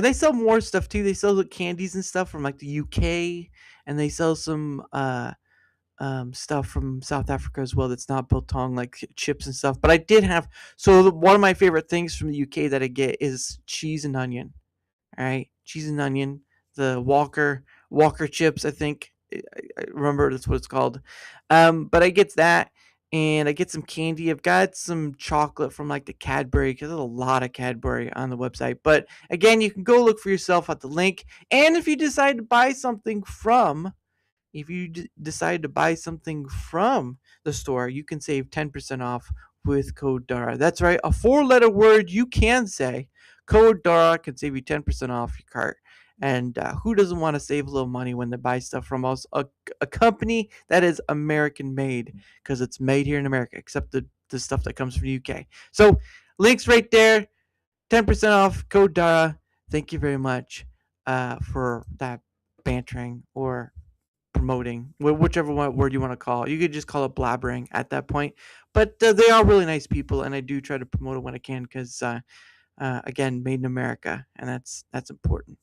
they sell more stuff too. They sell the candies and stuff from like the UK, and they sell some stuff from South Africa as well. That's not biltong, like chips and stuff. But I did have one of my favorite things from the UK that I get is cheese and onion. All right, cheese and onion, the Walker chips. I think I remember that's what it's called. But I get that, and I get some candy. I've got some chocolate from like the Cadbury, because there's a lot of Cadbury on the website. But again, you can go look for yourself at the link. And if you decide to buy something from the store, you can save 10% off with code DARA. That's right, a 4-letter word you can say. Code DARA can save you 10% off your cart. And who doesn't want to save a little money when they buy stuff from us? A company that is American made, because it's made here in America, except the stuff that comes from the UK. So links right there, 10% off, code DARA. Thank you very much for that bantering or promoting, whichever word you want to call it. You could just call it blabbering at that point. But they are really nice people, and I do try to promote it when I can, because again, made in America, and that's important.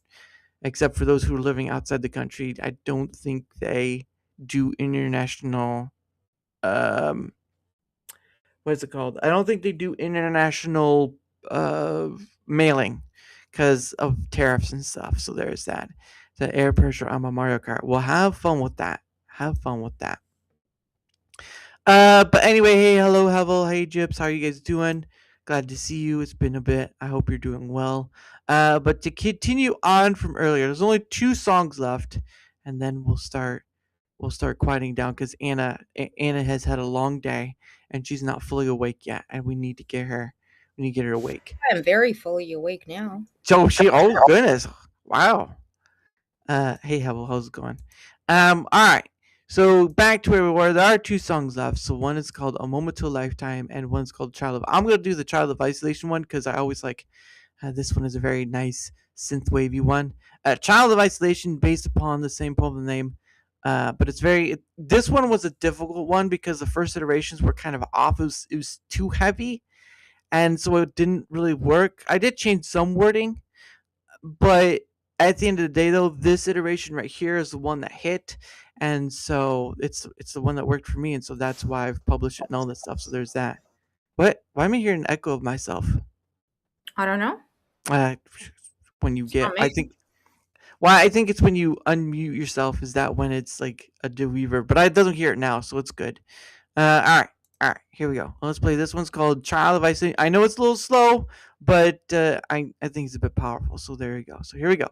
Except for those who are living outside the country, I don't think they do international. What is it called? I don't think they do international mailing because of tariffs and stuff. So there's that. The air pressure on my Mario Kart. Well, have fun with that. But anyway, hey, hello, hey, Gyps, how are you guys doing? Glad to see you. It's been a bit. I hope you're doing well. But to continue on from earlier, there's only 2 songs left, and then we'll start quieting down because Anna has had a long day and she's not fully awake yet, and we need to get her awake. I'm very fully awake now. So oh goodness, wow. Hey, how's it going? All right. So back to where we were. There are 2 songs left. So one is called "A Moment to a Lifetime" and one's called "Child of." I'm gonna do the "Child of Isolation" one because I always like this one is a very nice synth wavy one. "Child of Isolation" based upon the same poem name. But it's this one was a difficult one because the first iterations were kind of off. It was too heavy, and so it didn't really work. I did change some wording, but at the end of the day, though, this iteration right here is the one that hit, and so it's the one that worked for me, and so that's why I've published it and all this stuff. So there's that. What? Why am I hearing an echo of myself? I don't know. When you get, I think. Well, I think it's when you unmute yourself. Is that when it's like a reverb? But I doesn't hear it now, so it's good. All right. Here we go. Let's play. This one's called "Child of Isolation." I know it's a little slow, but I think it's a bit powerful. So there you go. So here we go.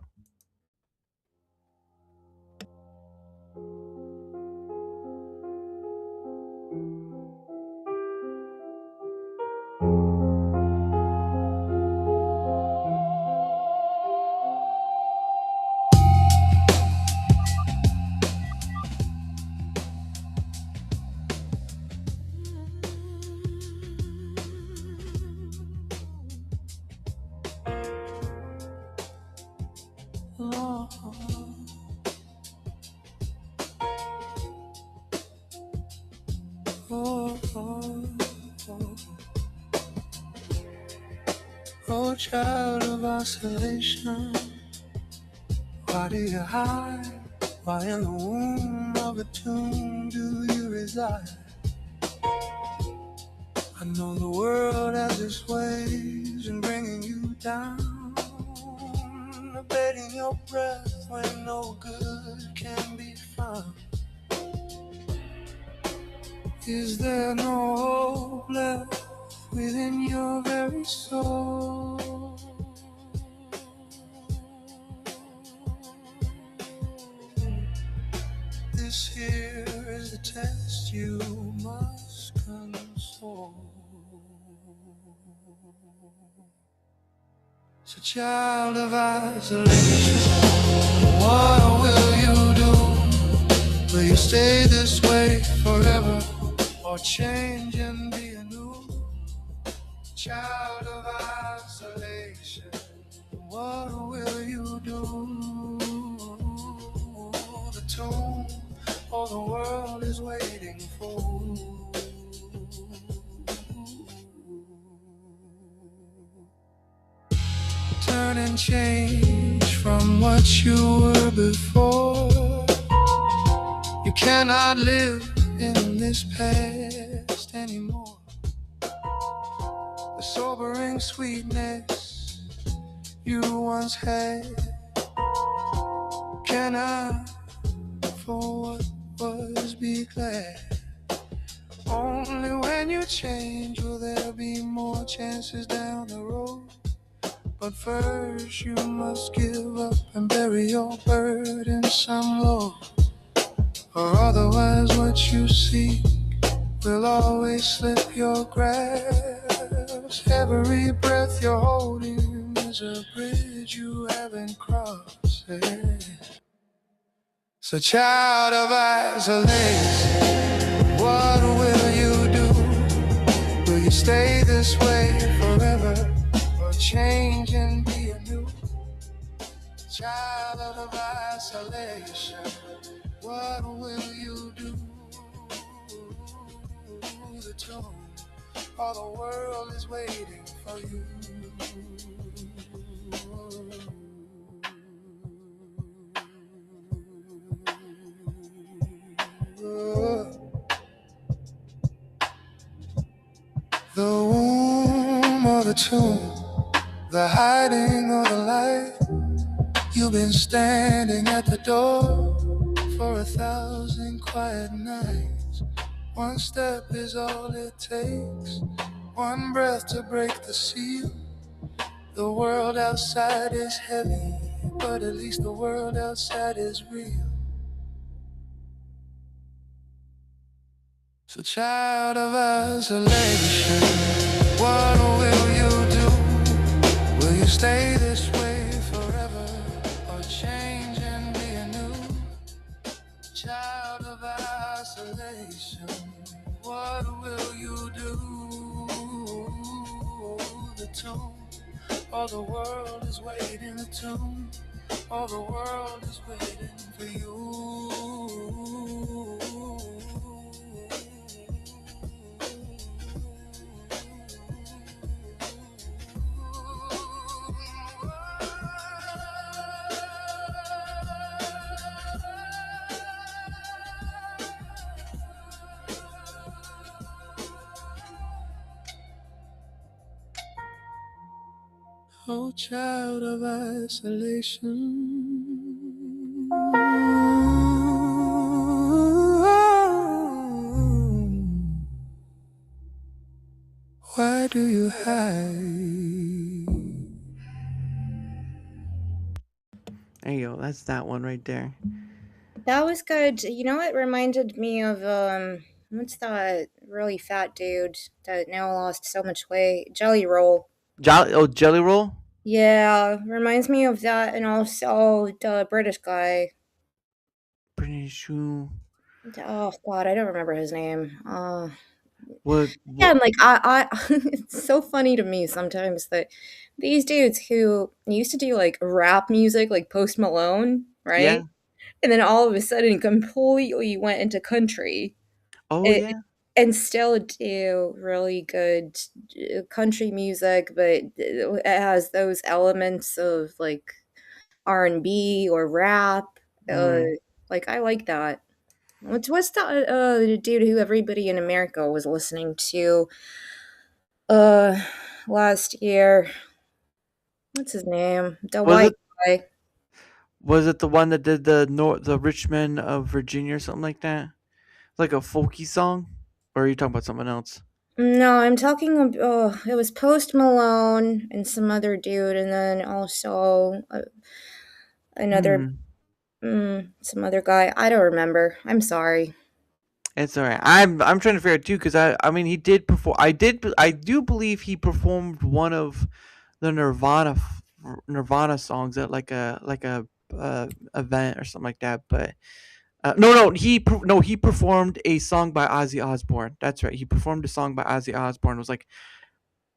Oh, child of isolation, why do you hide? Why in the womb of a tomb do you reside? I know the world has its ways in bringing you down, abating your breath when no good can be found. Is there no hope left within your very soul? This here is the test you must console. So, child of isolation, what will you do? Will you stay this way forever, or change and be anew? Child of isolation, what will you do? The tomb, all the world is waiting for. Turn and change from what you were before. You cannot live in this past anymore. The sobering sweetness you once had cannot for what was be glad. Only when you change will there be more chances down the road. But first you must give up and bury your burdensome load, or otherwise what you seek will always slip your grasp. Every breath you're holding is a bridge you haven't crossed. So, child of isolation, what will you do? Will you stay this way forever, or change and be anew? Child of isolation, what will you do? The tomb, all the world is waiting for you. The womb or the tomb, the hiding or the light. You've been standing at the door for 1,000 quiet nights, One step is all it takes. One breath to break the seal. The world outside is heavy, but at least the world outside is real. So, child of isolation, what will you do? Will you stay this way forever, or change and be anew? Child of isolation, what will you do? The tomb, all the world is waiting. The tomb, all the world is waiting for you. Oh, child of isolation. Why do you hide? There you go. That's that one right there. That was good. You know, it reminded me of what's that really fat dude that now lost so much weight? Jelly Roll. Jelly Roll? Yeah, reminds me of that, and also the British guy. British who? Oh God, I don't remember his name. What? Yeah, and like I it's so funny to me sometimes that these dudes who used to do like rap music, like Post Malone, right? Yeah. And then all of a sudden completely went into country. Oh It, yeah. and still do really good country music, but it has those elements of like R&B or rap. Like I like that. What's the dude who everybody in America was listening to last year? What's his name? The Was white it guy. was it the one that did the Richmond of Virginia or something like that? Like a folky song? Or are you talking about something else? No, I'm talking about it was Post Malone and some other dude, and then also another some other guy. I don't remember. I'm sorry. It's all right. I'm trying to figure out too because I mean he did perform. I do believe he performed one of the Nirvana songs at like a event or something like that. But no he performed a song by Ozzy Osbourne. That's right. He performed a song by Ozzy Osbourne. It was like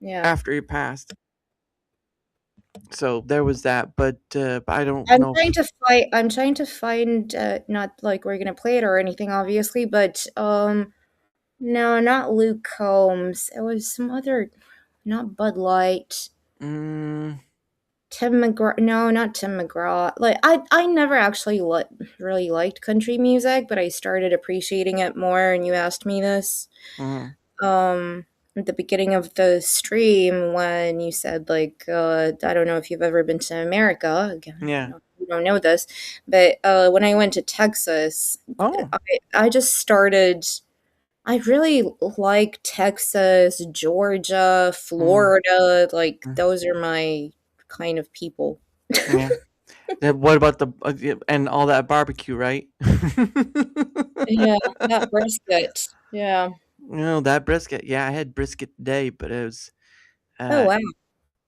after he passed. So there was that, but I don't I'm know. trying to I'm trying to find not like we're gonna play it or anything, obviously, but no, not Luke Combs. It was some other, not Bud Light. Tim McGraw. No, not Tim McGraw. Like I never actually really liked country music, but I started appreciating it more. And you asked me this at the beginning of the stream when you said like I don't know if you've ever been to America. Again, Yeah. you don't know this, but when I went to Texas, I just started. I really like Texas, Georgia, Florida. Like those are my kind of people. Yeah. Then what about the and all that barbecue, right? Yeah, that brisket. Yeah. No, that brisket. Yeah, I had brisket today, but it was. Oh wow.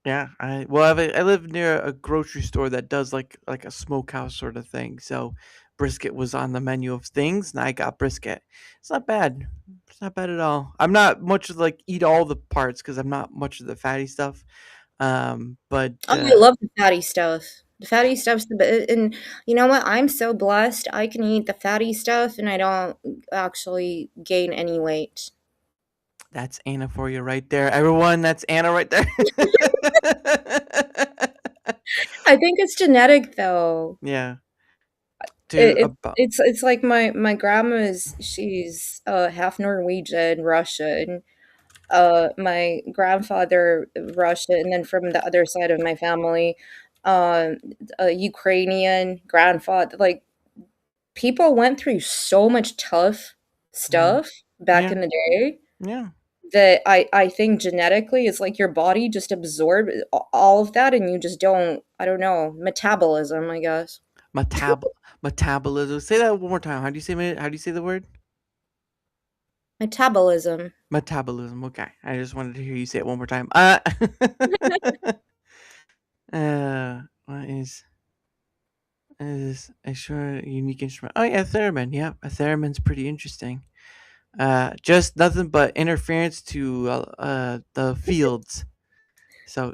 Yeah, I live near a grocery store that does like a smokehouse sort of thing. So brisket was on the menu of things, and I got brisket. It's not bad. It's not bad at all. I'm not much of like eat all the parts because I'm not much of the fatty stuff. But Oh, I love the fatty stuff. The fatty stuff's the best. And you know what? I'm so blessed. I can eat the fatty stuff and I don't actually gain any weight. That's Anna for you right there. Everyone, that's Anna right there. I think it's genetic though. Yeah. It's like my grandma's she's half Norwegian, Russian. My grandfather Russian, and then from the other side of my family, a Ukrainian grandfather. Like people went through so much tough stuff back in the day. Yeah. That I think genetically it's like your body just absorbed all of that and you just don't, I don't know, metabolism, I guess. Metabolism. Say that one more time. How do you say the word? Metabolism. Metabolism. Okay. I just wanted to hear you say it one more time. What is a sure unique instrument? Oh yeah, theremin. Yeah, a theremin's pretty interesting. Just nothing but interference to the fields. So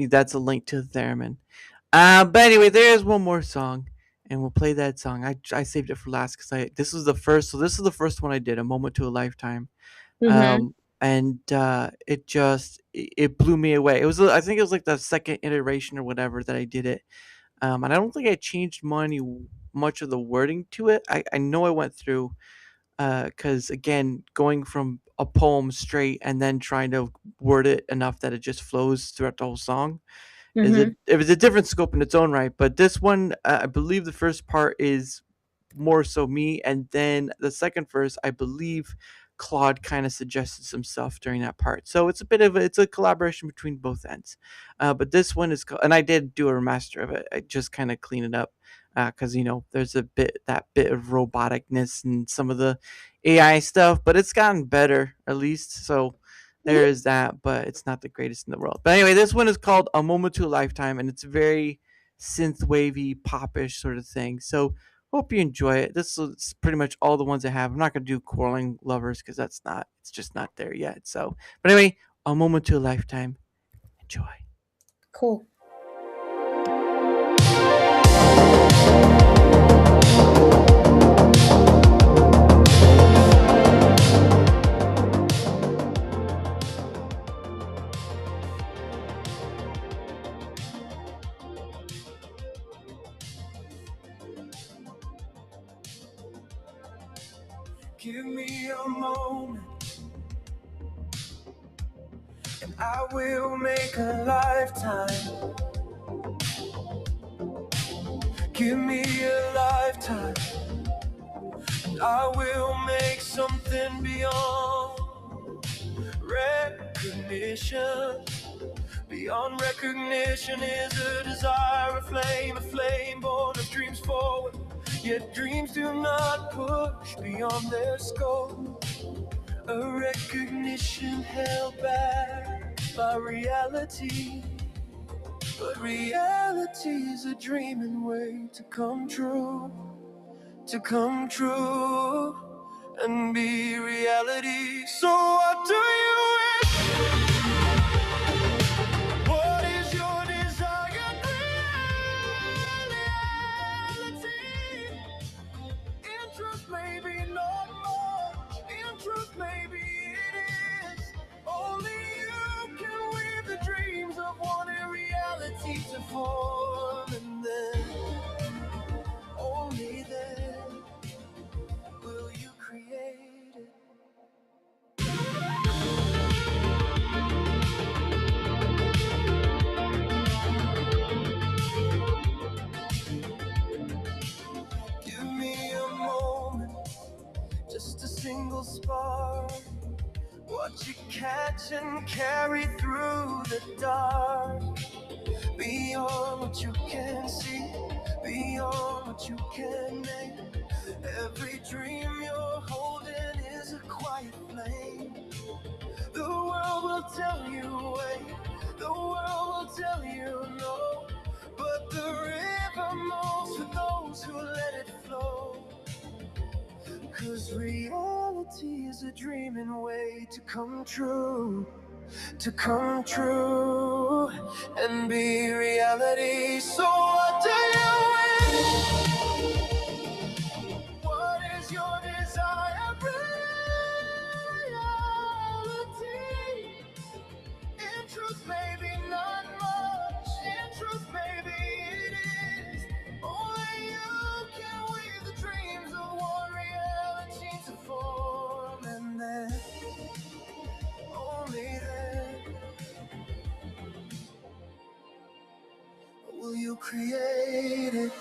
that's a link to the theremin. But anyway, there's one more song, and we'll play that song. I saved it for last because this was the first. So this is the first one I did, "A Moment to a Lifetime," Mhm. and it blew me away. It was I think it was like the second iteration or whatever that I did it, and I don't think I changed much of the wording to it. I know I went through because again, going from a poem straight and then trying to word it enough that it just flows throughout the whole song Mhm. it was a different scope in its own right. But this one, I believe the first part is more so me, and then the second verse, I believe Claude kind of suggested some stuff during that part. So it's it's a collaboration between both ends. But this one is, and I did do a remaster of it. I just kind of clean it up because there's that bit of roboticness and some of the AI stuff, but it's gotten better at least. So there is that, but it's not the greatest in the world. But anyway, this one is called "A Moment to a Lifetime," and it's very synth wavy, popish sort of thing. So hope you enjoy it. This is pretty much all the ones I have. I'm not gonna do Quarreling Lovers because it's just not there yet. So, but anyway, "A Moment to a Lifetime." Enjoy. Cool. Give me a moment, and I will make a lifetime. Give me a lifetime, and I will make something beyond recognition. Beyond recognition is a desire, a flame born of dreams forward. Yet dreams do not push beyond their scope. A recognition held back by reality. But reality is a dreaming way to come true. To come true and be reality. So what do you wish? What is your desired reality? In truth, maybe not much. In truth, maybe it is. Only you can weave the dreams of wanting reality to form. And then, only then, will you create it. Give me a moment, just a single spark. What you catch and carry through the dark. Beyond what you can see, beyond what you can make. Every dream you're holding is a quiet flame. The world will tell you wait, the world will tell you no. But the river moves for those who let it flow. 'Cause reality is a dreaming way to come true. To come true and be reality. So what do you wish? What is your desire? Reality. In truth, maybe not much. In truth, maybe it is. Only you can weave the dreams of one reality to form. And then, only then, will you create it?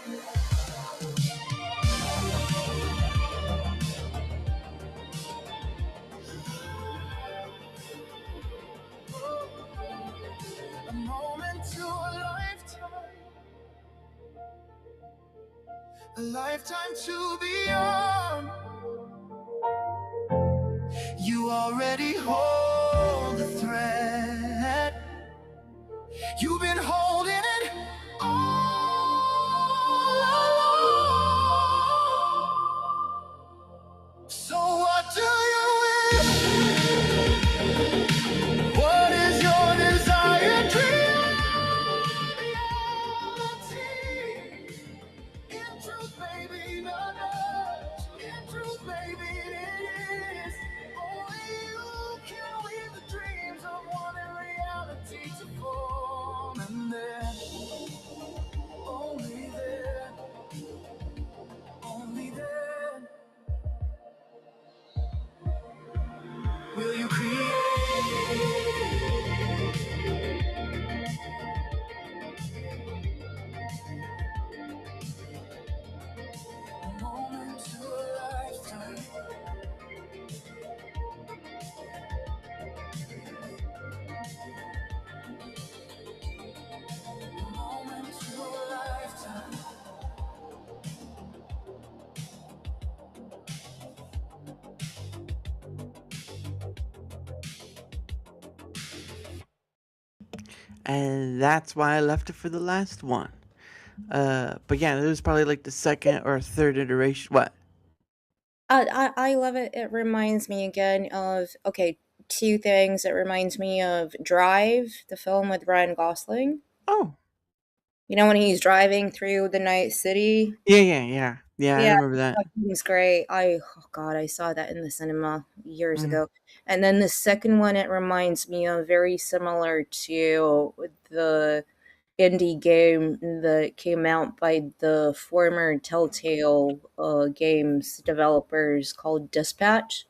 lifetime to be young. You already hold the thread. You've been holding it all along. So what do you wish? What is your desire? Dream reality. In truth, baby, not us. In truth, baby, it is. Only you can weave the dreams of one in reality to form. And then, only then, only then, will you create a moment to a lifetime. A moment to a lifetime. And that's why I left it for the last one. But yeah, it was probably like the second or third iteration. What? I love it. It reminds me again of two things. It reminds me of Drive, the film with Ryan Gosling. Oh. You know when he's driving through the night city? Yeah. I remember that. It's great. Oh god, I saw that in the cinema years Mm. ago. And then the second one, it reminds me of very similar to the indie game that came out by the former Telltale games developers called Dispatch.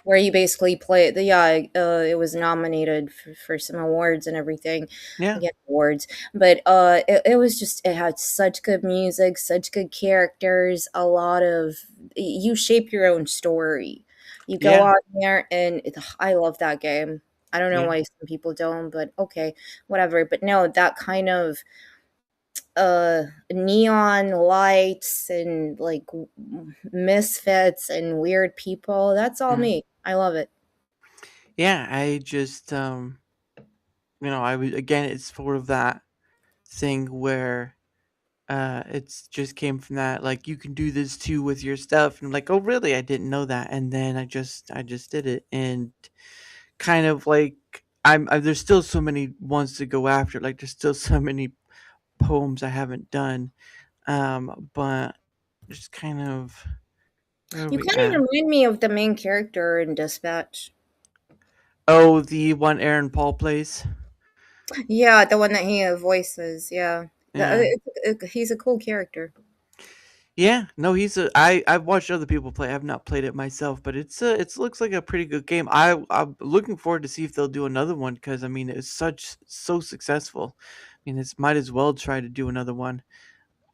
Where you basically play it was nominated for some awards and everything. Yeah. Again, awards. But it was just, it had such good music, such good characters, a lot of, you shape your own story. You go out there and I love that game. I don't know why some people don't, but okay, whatever. But no, that kind of neon lights and like misfits and weird people, that's all me. I love it. Yeah, I just I was, again, it's sort of that thing where it's just came from that, like, you can do this too with your stuff, and I'm like, oh really, I didn't know that. And then I just did it, and kind of like there's still so many ones to go after, like there's still so many poems I haven't done, but just kind of where are You we kind at? of remind me of the main character in Dispatch. Oh, the one Aaron Paul plays. Yeah, the one that he voices. Yeah, Yeah. He's a cool character. Yeah, no, I've watched other people play. I've not played it myself, but it looks like a pretty good game. I'm looking forward to see if they'll do another one, because I mean it's so successful. I mean, it's might as well try to do another one.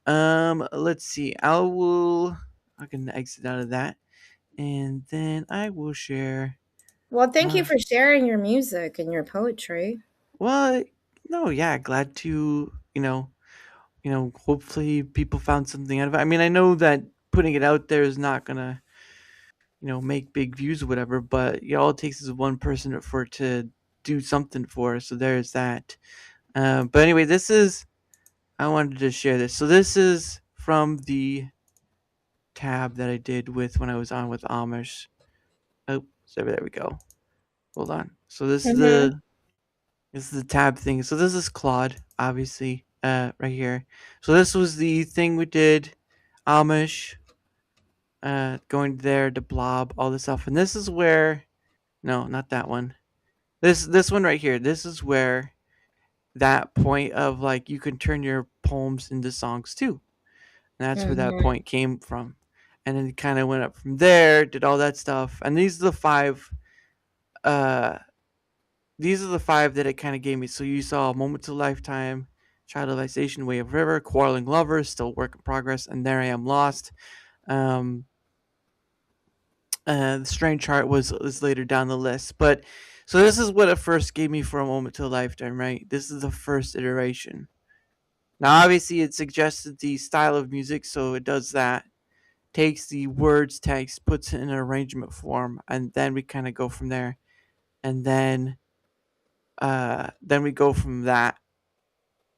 Let's see. I can exit out of that, and then I will share. Well, thank you for sharing your music and your poetry. Well, no, yeah, glad to hopefully people found something out of it. I mean, I know that putting it out there is not gonna make big views or whatever, but all it takes is one person for it to do something for us. So there's that. But anyway, I wanted to share this. So this is from the tab that I did with when I was on with Amish. Oh, so there we go. Hold on. So this is the tab thing. So this is Claude, obviously, right here. So this was the thing we did, Amish, going there, the blob, all this stuff. And this is where, no, not that one. This one right here. This is where that point of like you can turn your poems into songs too. And that's where that point came from. And then it kind of went up from there, did all that stuff. And these are the five that it kind of gave me. So you saw Moments of Lifetime, Childization, Way of River, Quarreling Lovers, Still Work in Progress, and There I Am Lost. The Strange Heart was later down the list, but so this is what it first gave me for A Moment to a Lifetime, right? This is the first iteration. Now, obviously, it suggested the style of music, so it does that. Takes the words text, puts it in an arrangement form, and then we kind of go from there. And then we go from that.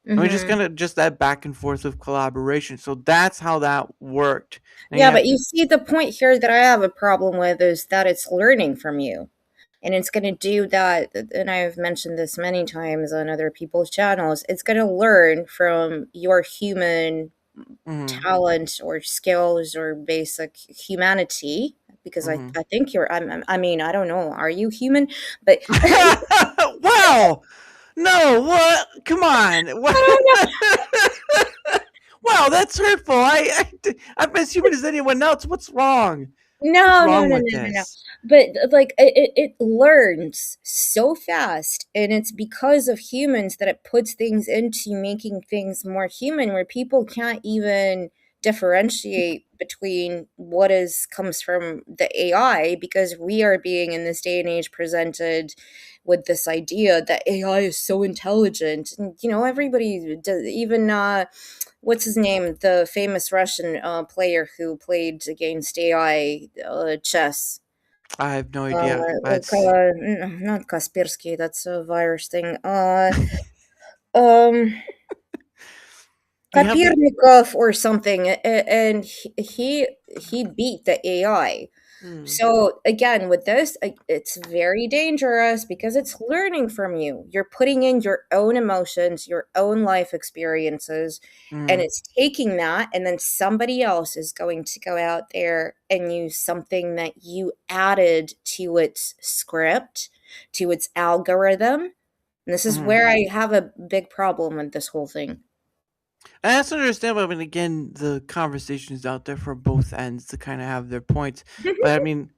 And we just kind of just that back and forth of collaboration. So that's how that worked. And Yeah, but you see, the point here that I have a problem with is that it's learning from you. And it's going to do that, and I've mentioned this many times on other people's channels, it's going to learn from your human talent or skills or basic humanity, because I think you're, I mean, I don't know, are you human? But wow, no, what? Come on. Wow, that's hurtful. I'm as human as anyone else. What's wrong? No. This? But like it learns so fast, and it's because of humans that it puts things into making things more human, where people can't even differentiate between what comes from the AI, because we are being in this day and age presented with this idea that AI is so intelligent, and everybody does, even what's his name? The famous Russian player who played against AI chess. I have no idea. Not Kaspersky. That's a virus thing. Um, Kapirnikov or something, and he beat the AI. So again, with this, it's very dangerous because it's learning from you. You're putting in your own emotions, your own life experiences, and it's taking that, and then somebody else is going to go out there and use something that you added to its script, to its algorithm. And this is where I have a big problem with this whole thing. And that's understandable. I mean, again, the conversation is out there for both ends to kind of have their points. But I mean,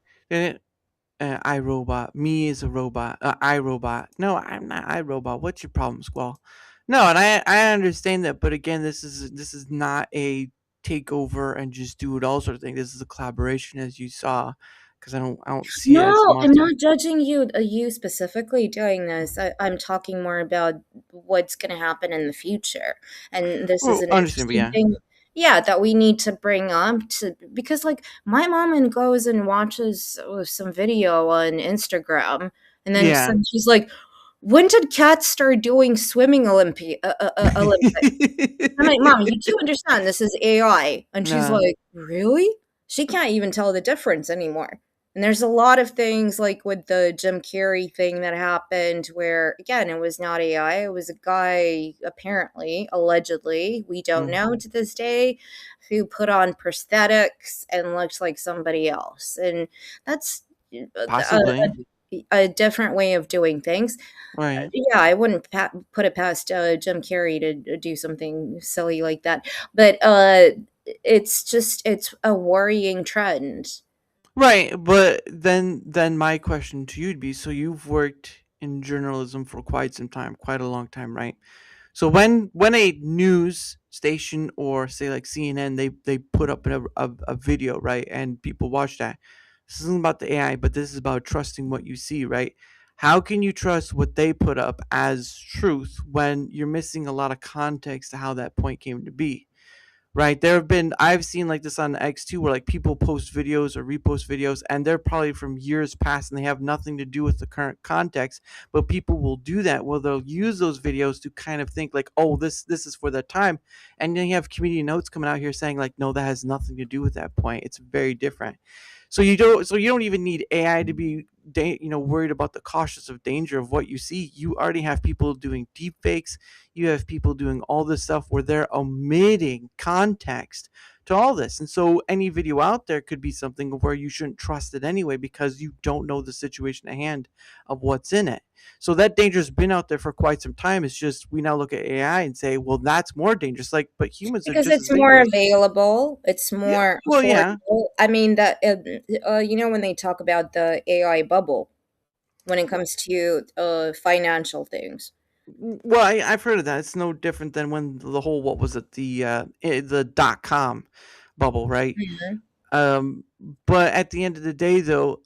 iRobot, me is a robot. iRobot. No, I'm not iRobot. What's your problem, Squall? No, and I understand that, but again, this is not a takeover and just do it all sort of thing. This is a collaboration, as you saw, because I don't see it as No, I'm much. not judging you specifically doing this. I'm talking more about what's going to happen in the future, and this is an Understandable, interesting thing. Yeah, that we need to bring up because, like, my mom goes and watches some video on Instagram, and then she's like, "When did cats start doing swimming Olympics?" I'm like, "Mom, you do understand this is AI?" And she's like, "Really?" She can't even tell the difference anymore. And there's a lot of things like with the Jim Carrey thing that happened where, again, it was not AI. It was a guy, apparently, allegedly, we don't know to this day, who put on prosthetics and looked like somebody else. And that's possibly a different way of doing things. Right. Yeah, I wouldn't put it past Jim Carrey to do something silly like that. But it's a worrying trend. Right, but then my question to you would be: so you've worked in journalism for quite some time, quite a long time, right? So when a news station or say like CNN, they put up a video, right, and people watch that. This isn't about the AI, but this is about trusting what you see, right? How can you trust what they put up as truth when you're missing a lot of context to how that point came to be? Right, I've seen like this on X too, where like people post videos or repost videos, and they're probably from years past, and they have nothing to do with the current context. But people will do that. Well, they'll use those videos to kind of think like, oh, this is for that time, and then you have community notes coming out here saying like, no, that has nothing to do with that point. It's very different. So you don't even need AI to be worried about the cautious of danger of what you see. You already have people doing deep fakes. You have people doing all this stuff where they're omitting context to all this. And so any video out there could be something where you shouldn't trust it anyway because you don't know the situation at hand of what's in it. So that danger's been out there for quite some time. It's just we now look at AI and say, well, that's more dangerous. Like, but humans because are just it's as more dangerous. available. It's more Well, affordable. yeah. I mean that when they talk about the AI bubble when it comes to financial things. Well, I've heard of that. It's no different than when the whole what was it the .com bubble, right? But at the end of the day, though,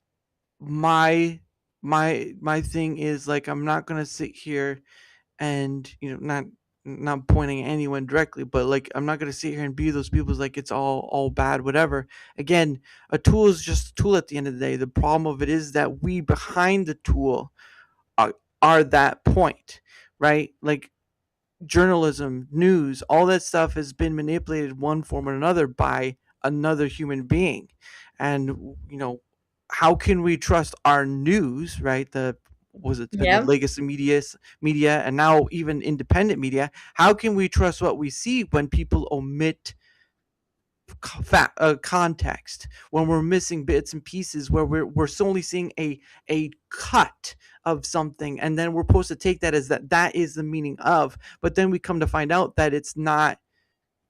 my thing is like I'm not gonna sit here and not not pointing at anyone directly, but like I'm not gonna sit here and be those people like it's all bad, whatever. Again, a tool is just a tool at the end of the day. The problem of it is that we behind the tool are that point, right? Like journalism, news, all that stuff has been manipulated one form or another by another human being. And how can we trust our news, right? The legacy media and now even independent media? How can we trust what we see when people omit context, when we're missing bits and pieces, where we're solely seeing a cut of something, and then we're supposed to take that as that is the meaning of, but then we come to find out that that's not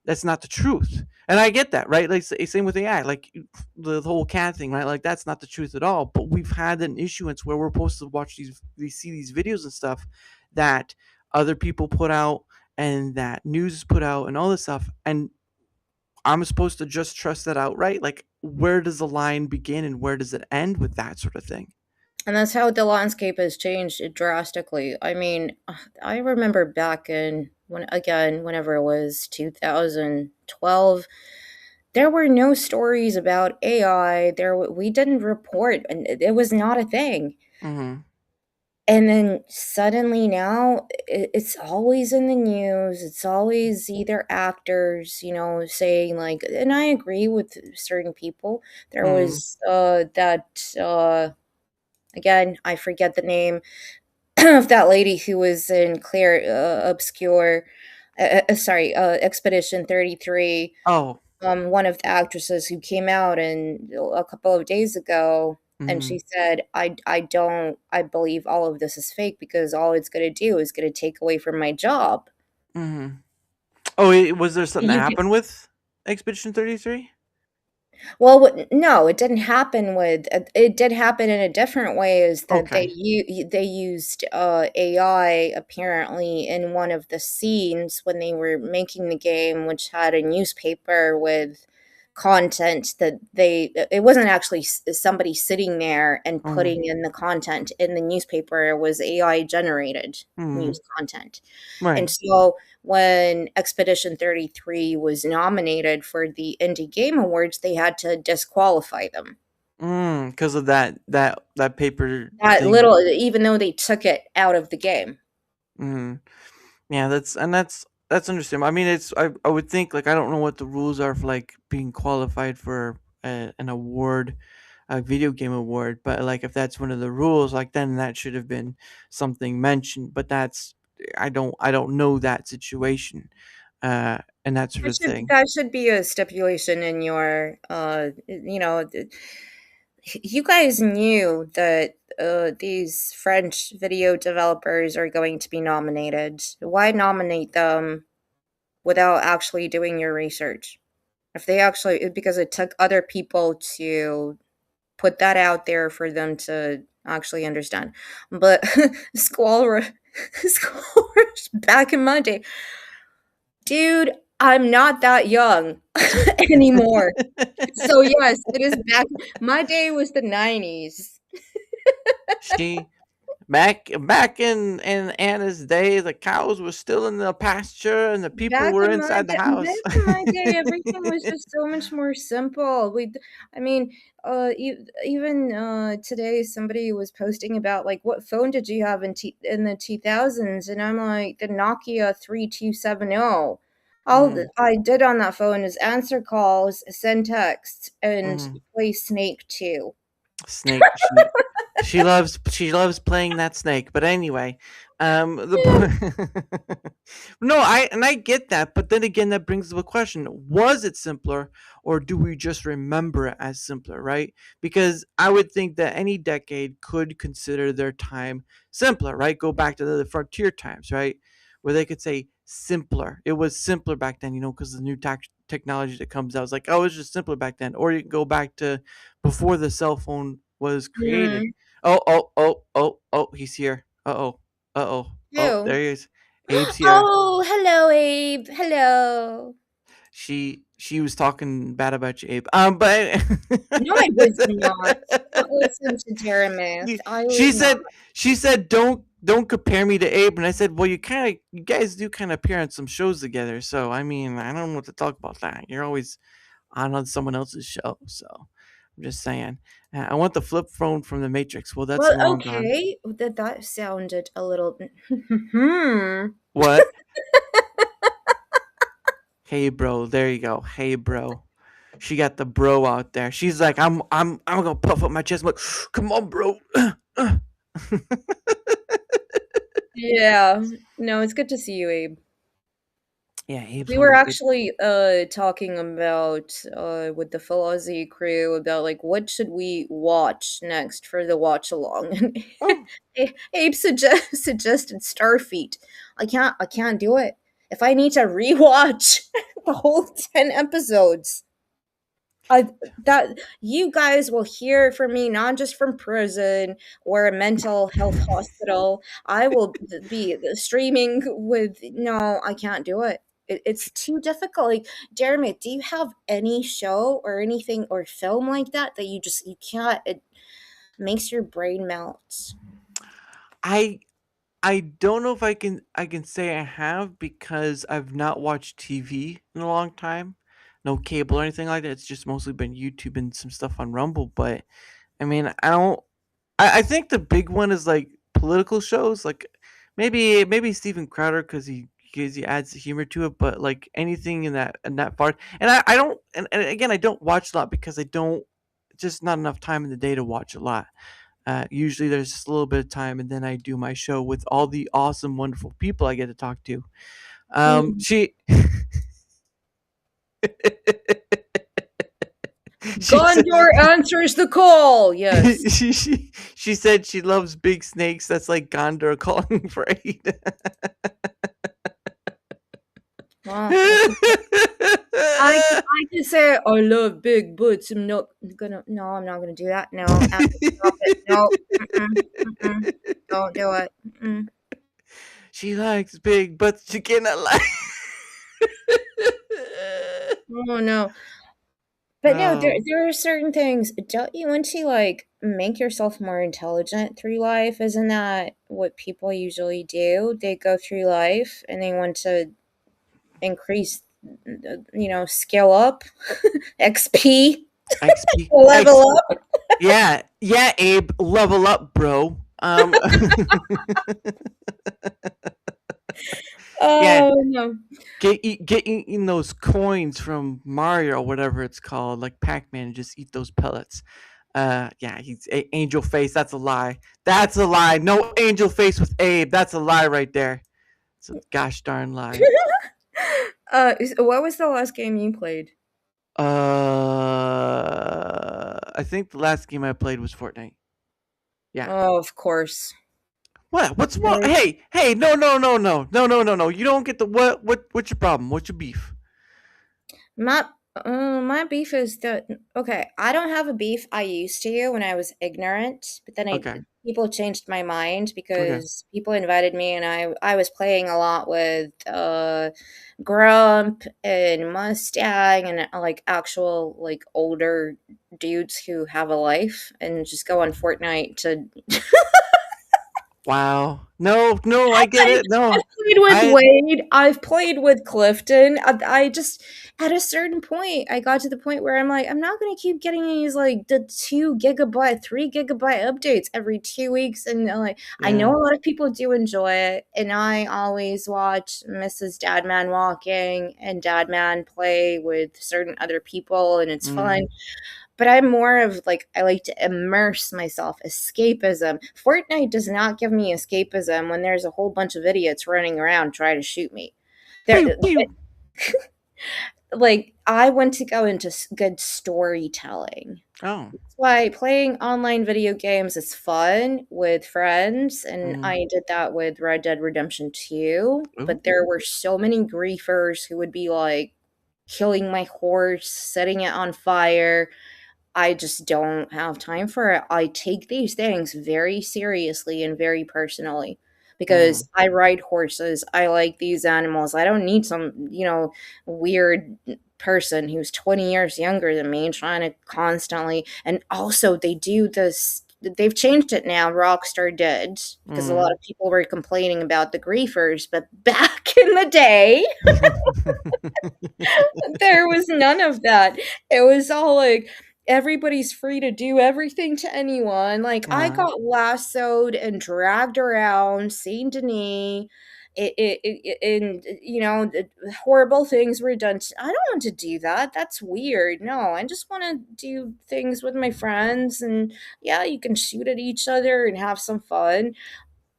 the truth. And I get that, right? Like same with AI, like the whole cat thing, right? Like that's not the truth at all. But we've had an issuance where we're supposed to watch see these videos and stuff that other people put out and that news put out and all this stuff, and I'm supposed to just trust that outright? Like, where does the line begin and where does it end with that sort of thing? And that's how the landscape has changed drastically. I mean, I remember back in whenever it was 2012, there were no stories about AI. We didn't report, and it was not a thing. Mm-hmm. And then suddenly now it's always in the news. It's always either actors, saying like, and I agree with certain people. There was again, I forget the name of that lady who was in Expedition 33. Oh. One of the actresses who came out a couple of days ago. And she said, I believe all of this is fake because all it's going to do is going to take away from my job. Mm-hmm. Oh, was there something that happened with Expedition 33? Well, no, it didn't happen with. It did happen in a different way. Is that they used AI apparently in one of the scenes when they were making the game, which had a newspaper with content that it wasn't actually somebody sitting there and putting in the content in the newspaper. It was AI generated news content. Right. And so when Expedition 33 was nominated for the Indie Game Awards, they had to disqualify them. Because of that paper. Even though they took it out of the game. Yeah, that's understandable. I mean, I would think, like, I don't know what the rules are for like being qualified for an award, a video game award, but like if that's one of the rules, like then that should have been something mentioned. But I don't know that situation, and that sort of thing. That should be a stipulation in your, you guys knew that these French video developers are going to be nominated. Why nominate them without actually doing your research? Because it took other people to put that out there for them to actually understand. But Squall back in my day, dude, I'm not that young anymore. So yes, it is back. My day was the 90s. Back in Anna's day, the cows were still in the pasture and the people were inside the house. Back in my day, everything was just so much more simple. Even today, somebody was posting about like, what phone did you have in the 2000s? And I'm like, the Nokia 3270. All I did on that phone is answer calls, send texts, and play Snake 2. Snake. She loves playing that Snake. But anyway, no, I get that, but then again, that brings up a question: was it simpler, or do we just remember it as simpler? Right? Because I would think that any decade could consider their time simpler. Right? Go back to the frontier times, right, where they could say simpler. It was simpler back then, because the new technology that comes out is like, oh, it's just simpler back then. Or you can go back to before the cell phone was created. Oh, he's here. Oh, there he is. Abe's here. Oh, hello, Abe. Hello. She was talking bad about you, Abe. But no, I was not. Listen to Jeremy. She said, don't compare me to Abe. And I said, well, you guys do kind of appear on some shows together. So, I mean, I don't know what to talk about that. You're always on someone else's show. So I'm just saying. I want the flip phone from the Matrix. Well, that's long gone. Okay. That sounded a little. What? Hey, bro. There you go. Hey, bro. She got the bro out there. She's like, I'm gonna puff up my chest. I'm like, come on, bro. Yeah. No, it's good to see you, Abe. Yeah, Abe's We were one of the actually talking about with the Philosophy crew about like what should we watch next for the watch along. Abe suggested Starfleet. I can't do it. If I need to rewatch the whole 10 episodes, that you guys will hear from me, not just from prison or a mental health hospital. I will be streaming with. No, I can't do it. It's too difficult. Like, Jeremy, do you have any show or anything or film like that you can't? It makes your brain melt. I don't know if I can say I have, because I've not watched TV in a long time. No cable or anything like that. It's just mostly been YouTube and some stuff on Rumble. But I mean, I think the big one is like political shows, like maybe Steven Crowder, because he adds the humor to it. But like anything in that part, and I don't, and again, I don't watch a lot because I don't, just not enough time in the day to watch a lot. Usually there's just a little bit of time, and then I do my show with all the awesome, wonderful people I get to talk to. She Gondor answers the call. Yes. she said she loves big snakes. That's like Gondor calling for aid. I can say I love big butts. I'm not gonna do that. No, stop it. No, don't do it. She likes big butts. She cannot like. Oh no. But no, there are certain things. Don't you want to like make yourself more intelligent through life? Isn't that what people usually do? They go through life and they want to increase, skill up, XP, level up. Yeah, Abe, level up, bro. Oh no! Get eating those coins from Mario or whatever it's called, like Pac-Man, and just eat those pellets. Yeah, he's angel face. That's a lie. That's a lie. No angel face with Abe. That's a lie right there. It's a gosh darn lie. What was the last game you played? I think the last game I played was Fortnite. Yeah. Oh, of course. What? What's wrong? Hey, no. You don't get the what's your problem? What's your beef? My beef is that okay, I don't have a beef. I used to when I was ignorant, but then people changed my mind because people invited me, and I was playing a lot with Grump and Mustang and like actual like older dudes who have a life and just go on Fortnite to. Wow. No, I get it. No. I've played with Wade. I've played with Clifton. I just, at a certain point, I got to the point where I'm like, I'm not going to keep getting these, like, the 2 gigabyte, 3 gigabyte updates every 2 weeks. And, like, I know a lot of people do enjoy it. And I always watch Mrs. Dadman walking and Dadman play with certain other people. And it's fun. But I'm more of like, I like to immerse myself, escapism. Fortnite does not give me escapism when there's a whole bunch of idiots running around trying to shoot me. Like, I want to go into good storytelling. Oh. That's why playing online video games is fun with friends, and I did that with Red Dead Redemption 2. But there were so many griefers who would be like killing my horse, setting it on fire. I just don't have time for it. I take these things very seriously and very personally because I ride horses. I like these animals. I don't need some, weird person who's 20 years younger than me trying to constantly. And also, they do this they've changed it now. Rockstar did, because a lot of people were complaining about the griefers, but back in the day, there was none of that. It was all like everybody's free to do everything to anyone. Like I got lassoed and dragged around Saint Denis. And horrible things were done. I don't want to do that. That's weird. No, I just want to do things with my friends, and yeah, you can shoot at each other and have some fun.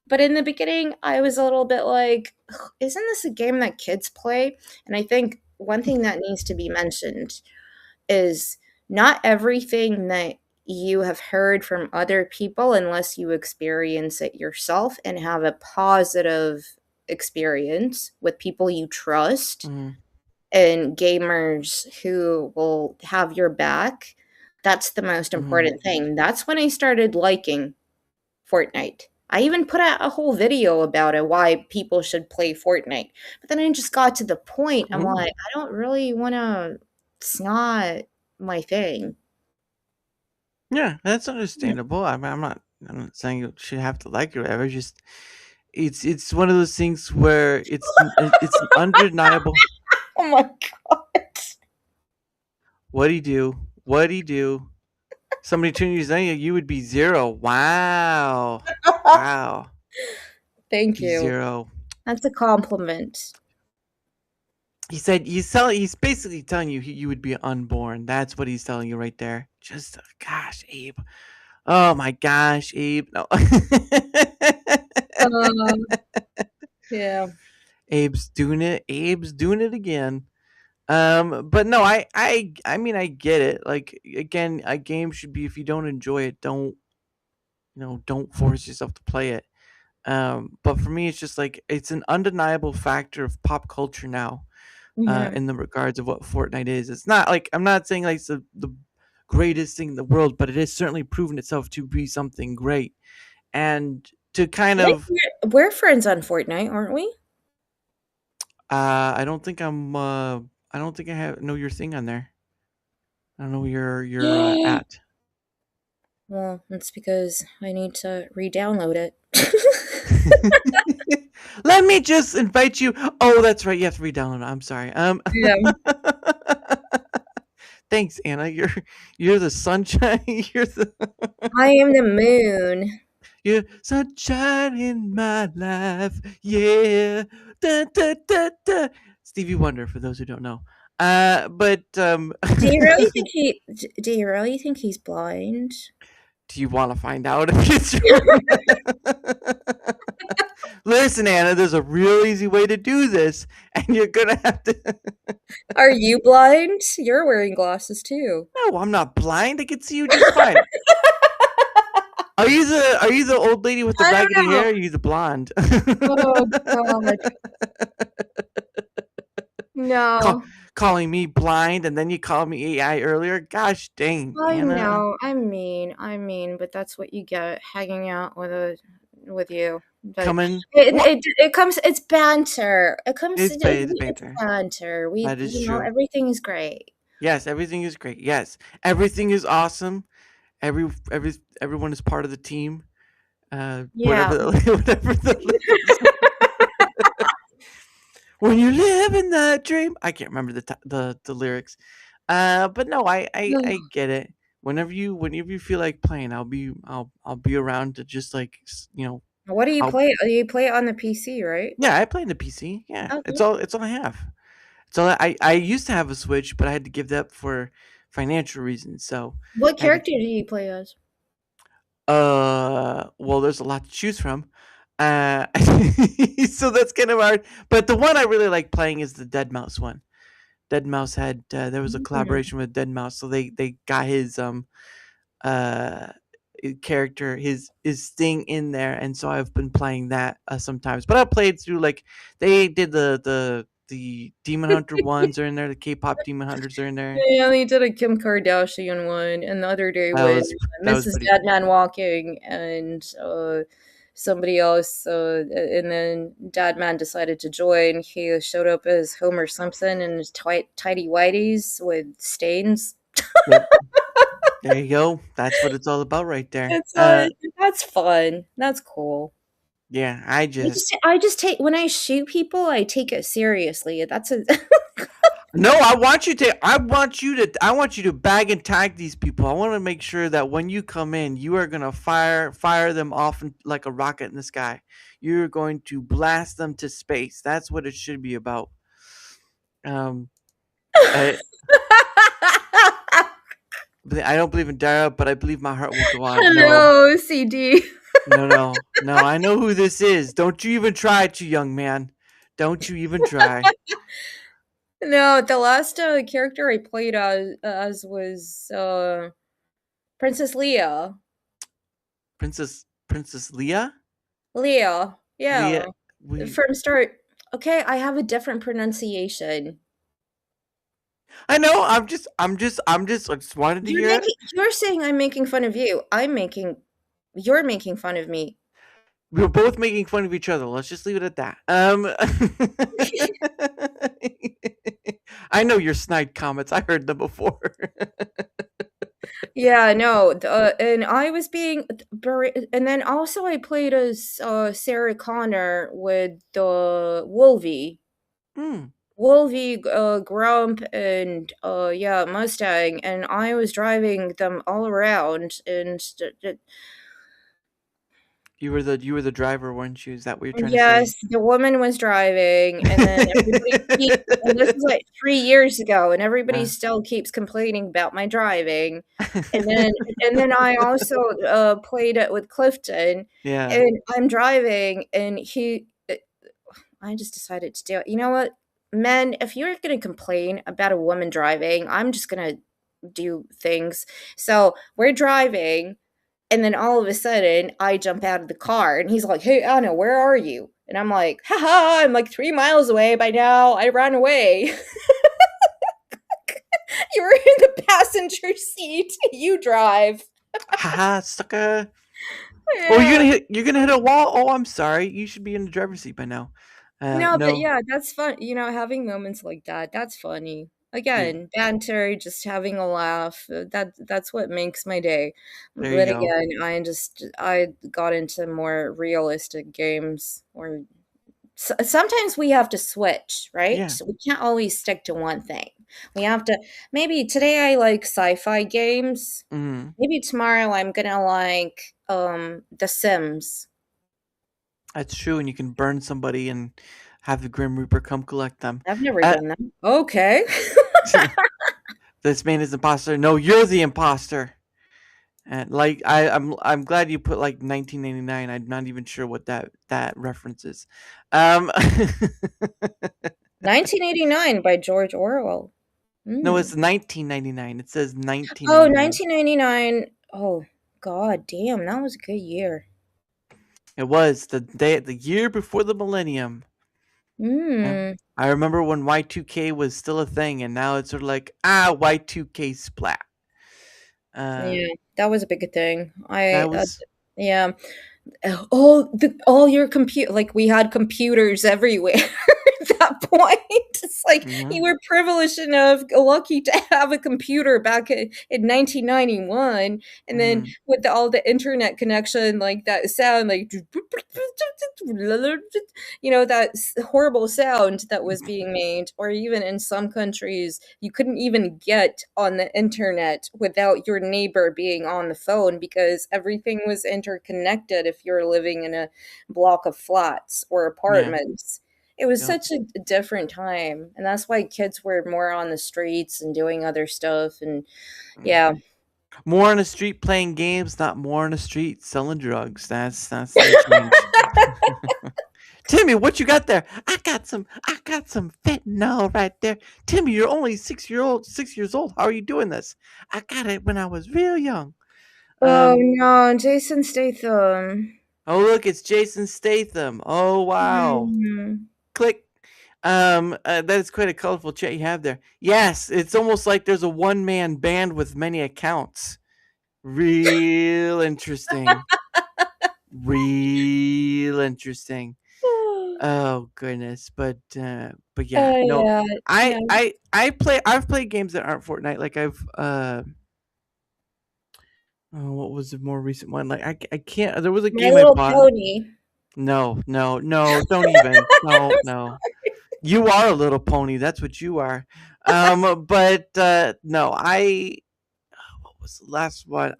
But in the beginning, I was a little bit like, isn't this a game that kids play? And I think one thing that needs to be mentioned is not everything that you have heard from other people, unless you experience it yourself and have a positive experience with people you trust and gamers who will have your back. That's the most important thing. That's when I started liking Fortnite. I even put out a whole video about it, why people should play Fortnite. But then I just got to the point, I'm like, I don't really want to, it's not my thing. Yeah, that's understandable. I'm not saying you should have to like it or whatever. Just it's one of those things where it's an undeniable. Oh my god! What'd he do? What'd he do? Somebody turned you saying you would be 0. Wow, wow. Thank you. 0. That's a compliment. He said he's basically telling you you would be unborn. That's what he's telling you right there. Just gosh, Abe. Oh my gosh, Abe. No. Yeah. Abe's doing it. Abe's doing it again. But no, I mean I get it. Like again, a game should be, if you don't enjoy it, don't force yourself to play it. But for me, it's just like it's an undeniable factor of pop culture now. Yeah. In the regards of what Fortnite is. It's not like, I'm not saying like it's the greatest thing in the world, but it has certainly proven itself to be something great. And to kind of we're friends on Fortnite, aren't we? I don't think I know your thing on there. I don't know where you're at. Well, that's because I need to re-download it. Let me just invite you. Oh, that's right. You have to re-download it. I'm sorry. Yeah. Thanks, Anna. You're the sunshine. I am the moon. You're sunshine in my life. Yeah. Da, da, da, da. Stevie Wonder, for those who don't know. But Do you really think he's blind? Do you want to find out if it's true? Listen, Anna, there's a real easy way to do this, and you're gonna have to. Are you blind? You're wearing glasses too. No, I'm not blind. I can see you just fine. Are you the old lady with the raggedy hair? Or are you the blonde? Oh god. No. Calling me blind, and then you called me AI earlier. Gosh dang, Anna. I know. I mean, but that's what you get hanging out with you. But Coming. It comes. It's banter. It comes. It's banter. It's banter. That is true. Everything is great. Yes, everything is great. Yes, everything is awesome. Everyone is part of the team. Yeah. Whatever when you live in the dream. I can't remember the lyrics. But no, I get it. Whenever you feel like playing, I'll be around to just like What do you play? You play it on the PC, right? Yeah, I play on the PC. Yeah, okay. It's all I have. So I used to have a Switch, but I had to give that up for financial reasons. So what character do you play as? Well, there's a lot to choose from. So that's kind of hard. But the one I really like playing is the Dead Mouse one. Dead Mouse had there was a collaboration with Dead Mouse, so they got his character, his thing in there, and so I've been playing that sometimes. But I played through like they did the Demon Hunter ones are in there, the K-pop Demon Hunters are in there. Yeah, they did a Kim Kardashian one, and the other day was Mrs. Deadman Walking and somebody else, and then Dadman decided to join. He showed up as Homer Simpson in his tidy whities with stains. There you go. That's what it's all about right there. That's fun. That's cool. Yeah, I just take when I shoot people, I take it seriously. That's a No, I want you to bag and tag these people. I want to make sure that when you come in, you are gonna fire them off like a rocket in the sky. You're going to blast them to space. That's what it should be about. I don't believe in Dara, but I believe my heart will go on. Hello, CD. No. I know who this is. Don't you even try to, young man. Don't you even try. No, the last character I played as was Princess Leia. Princess Leia? Leia, yeah. Leia, From start. Okay, I have a different pronunciation. I know. I just wanted to hear it. You're saying I'm making fun of you. You're making fun of me. We're both making fun of each other. Let's just leave it at that. I know your snide comments. I heard them before. Yeah, no, and I was being and then also I played as Sarah Connor with the Wolvie. Wolvie, Grump, and yeah, Mustang, and I was driving them all around, and you were the driver, weren't you? Is that what you're trying to say? Yes, the woman was driving, and then everybody and this is like 3 years ago, and everybody still keeps complaining about my driving. And then I also played it with Clifton. Yeah. And I'm driving, and I just decided to do it. You know what? Men, if you're gonna complain about a woman driving, I'm just gonna do things. So we're driving, and then all of a sudden, I jump out of the car, and he's like, "Hey, Anna, where are you?" And I'm like, "Haha, I'm like 3 miles away by now. I ran away." You were in the passenger seat. You drive. Haha, sucker. Yeah. Oh, you're gonna hit a wall? Oh, I'm sorry. You should be in the driver's seat by now. No, but yeah, that's fun. You know, having moments like that, that's funny. Again, banter, just having a laugh. That's what makes my day. There But you go. again, I got into more realistic games, or sometimes we have to switch, right? Yeah. So we can't always stick to one thing. We have to. Maybe today I like sci-fi games. Mm-hmm. Maybe tomorrow I'm gonna like The Sims. That's true, and you can burn somebody and have the Grim Reaper come collect them. I've never done that. Okay. This man is imposter. No, you're the imposter. And like I'm glad you put like 1989. I'm not even sure what that reference is. 1989 by George Orwell. No, it's 1999. It says 1999. Oh, 1999. Oh, god damn, that was a good year. It was the year before the millennium. I remember when Y2K was still a thing, and now it's sort of like Y2K splat. Yeah, that was a big thing. Yeah. All your like we had computers everywhere at that point. It's like you were privileged enough, lucky to have a computer back in 1991, and then with all the internet connection, like that sound, like you know, that horrible sound that was being made, or even in some countries, you couldn't even get on the internet without your neighbor being on the phone because everything was interconnected if you're living in a block of flats or apartments. It was such a different time, and that's why kids were more on the streets and doing other stuff, and more on the street playing games, not more on the street selling drugs. That's the change. Timmy, what you got there? I got some fentanyl right there. Timmy, you're only 6 years old. How are you doing this? I got it when I was real young. Oh no, Jason Statham. Oh look, it's Jason Statham. Oh wow. Click. That is quite a colorful chat you have there. Yes, it's almost like there's a one-man band with many accounts. Real interesting. Real interesting. Oh goodness, but yeah, no. I've played games that aren't Fortnite. Like what was the more recent one? Like I can't. There was a My game I Little bought. Pony. No, don't even. No. You are a little pony. That's what you are. But no, what was the last one?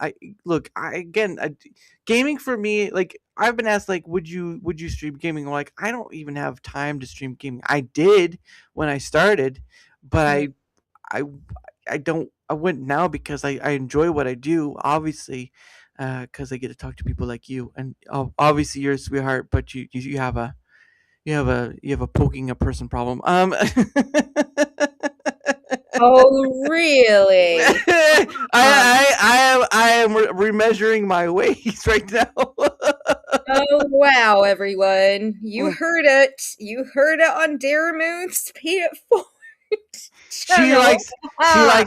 Gaming for me, like I've been asked, like, would you stream gaming? I'm like, I don't even have time to stream gaming. I did when I started, but I don't. I wouldn't now because I enjoy what I do. Obviously, because I get to talk to people like you, and obviously you're a sweetheart, but you have a poking a person problem. Oh, really? I am remeasuring my weight right now. Oh, wow, everyone. You heard it. You heard it on Dare Moon's Pay It Forward She channel. likes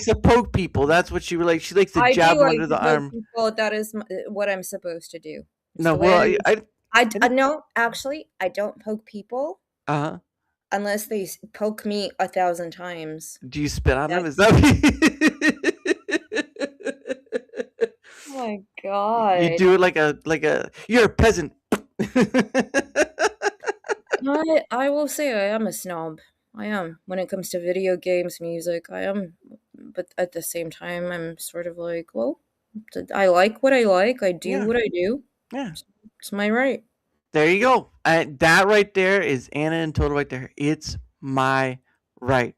to poke people. That's what she likes. She likes to I jab do them like under to the poke arm. people. That is what I'm supposed to do. It's No, the way well, it is. No, actually, I don't poke people uh-huh. unless they poke me 1,000 times. Do you spit on them? That's Is that Oh my god. you do it like a you're a peasant. I will say I am a snob. I am when it comes to video games, music. I am, but at the same time, I'm sort of like, well, I like what I like. I do Yeah. what I do. Yeah. It's my right. There you go. That right there is Anna and Total right there. It's my right.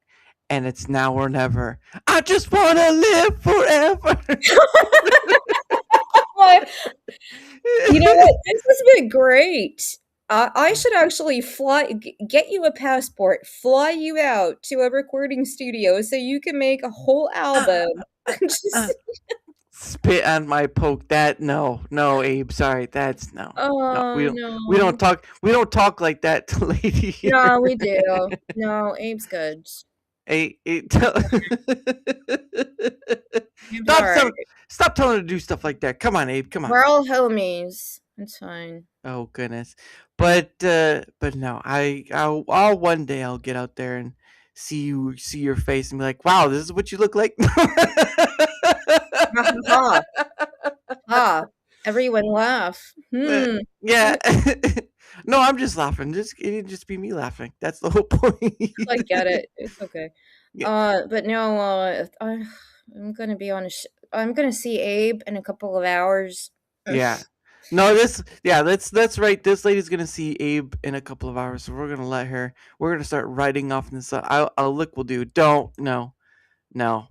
And it's now or never. I just want to live forever. You know what? This has been great. I should actually get you a passport, fly you out to a recording studio so you can make a whole album. Spit on my poke. That no, Abe. Sorry, that's no. Oh, we no. don't talk like that to lady here. No, we do. No, Abe's good. Stop telling her to do stuff like that. Come on, Abe. Come on. We're all homies. It's fine. Oh goodness, but no, I'll one day I'll get out there and see your face and be like, wow, this is what you look like. Everyone laugh. Yeah. No, I'm just laughing. It'd just be me laughing. That's the whole point. I get it. It's okay. But no, I'm gonna be honest. I'm gonna see Abe in a couple of hours. Yeah. No, that's right. This lady's gonna see Abe in a couple of hours, so we're gonna let her. We're gonna start writing off in this. I'll look. We'll do. Don't no. No,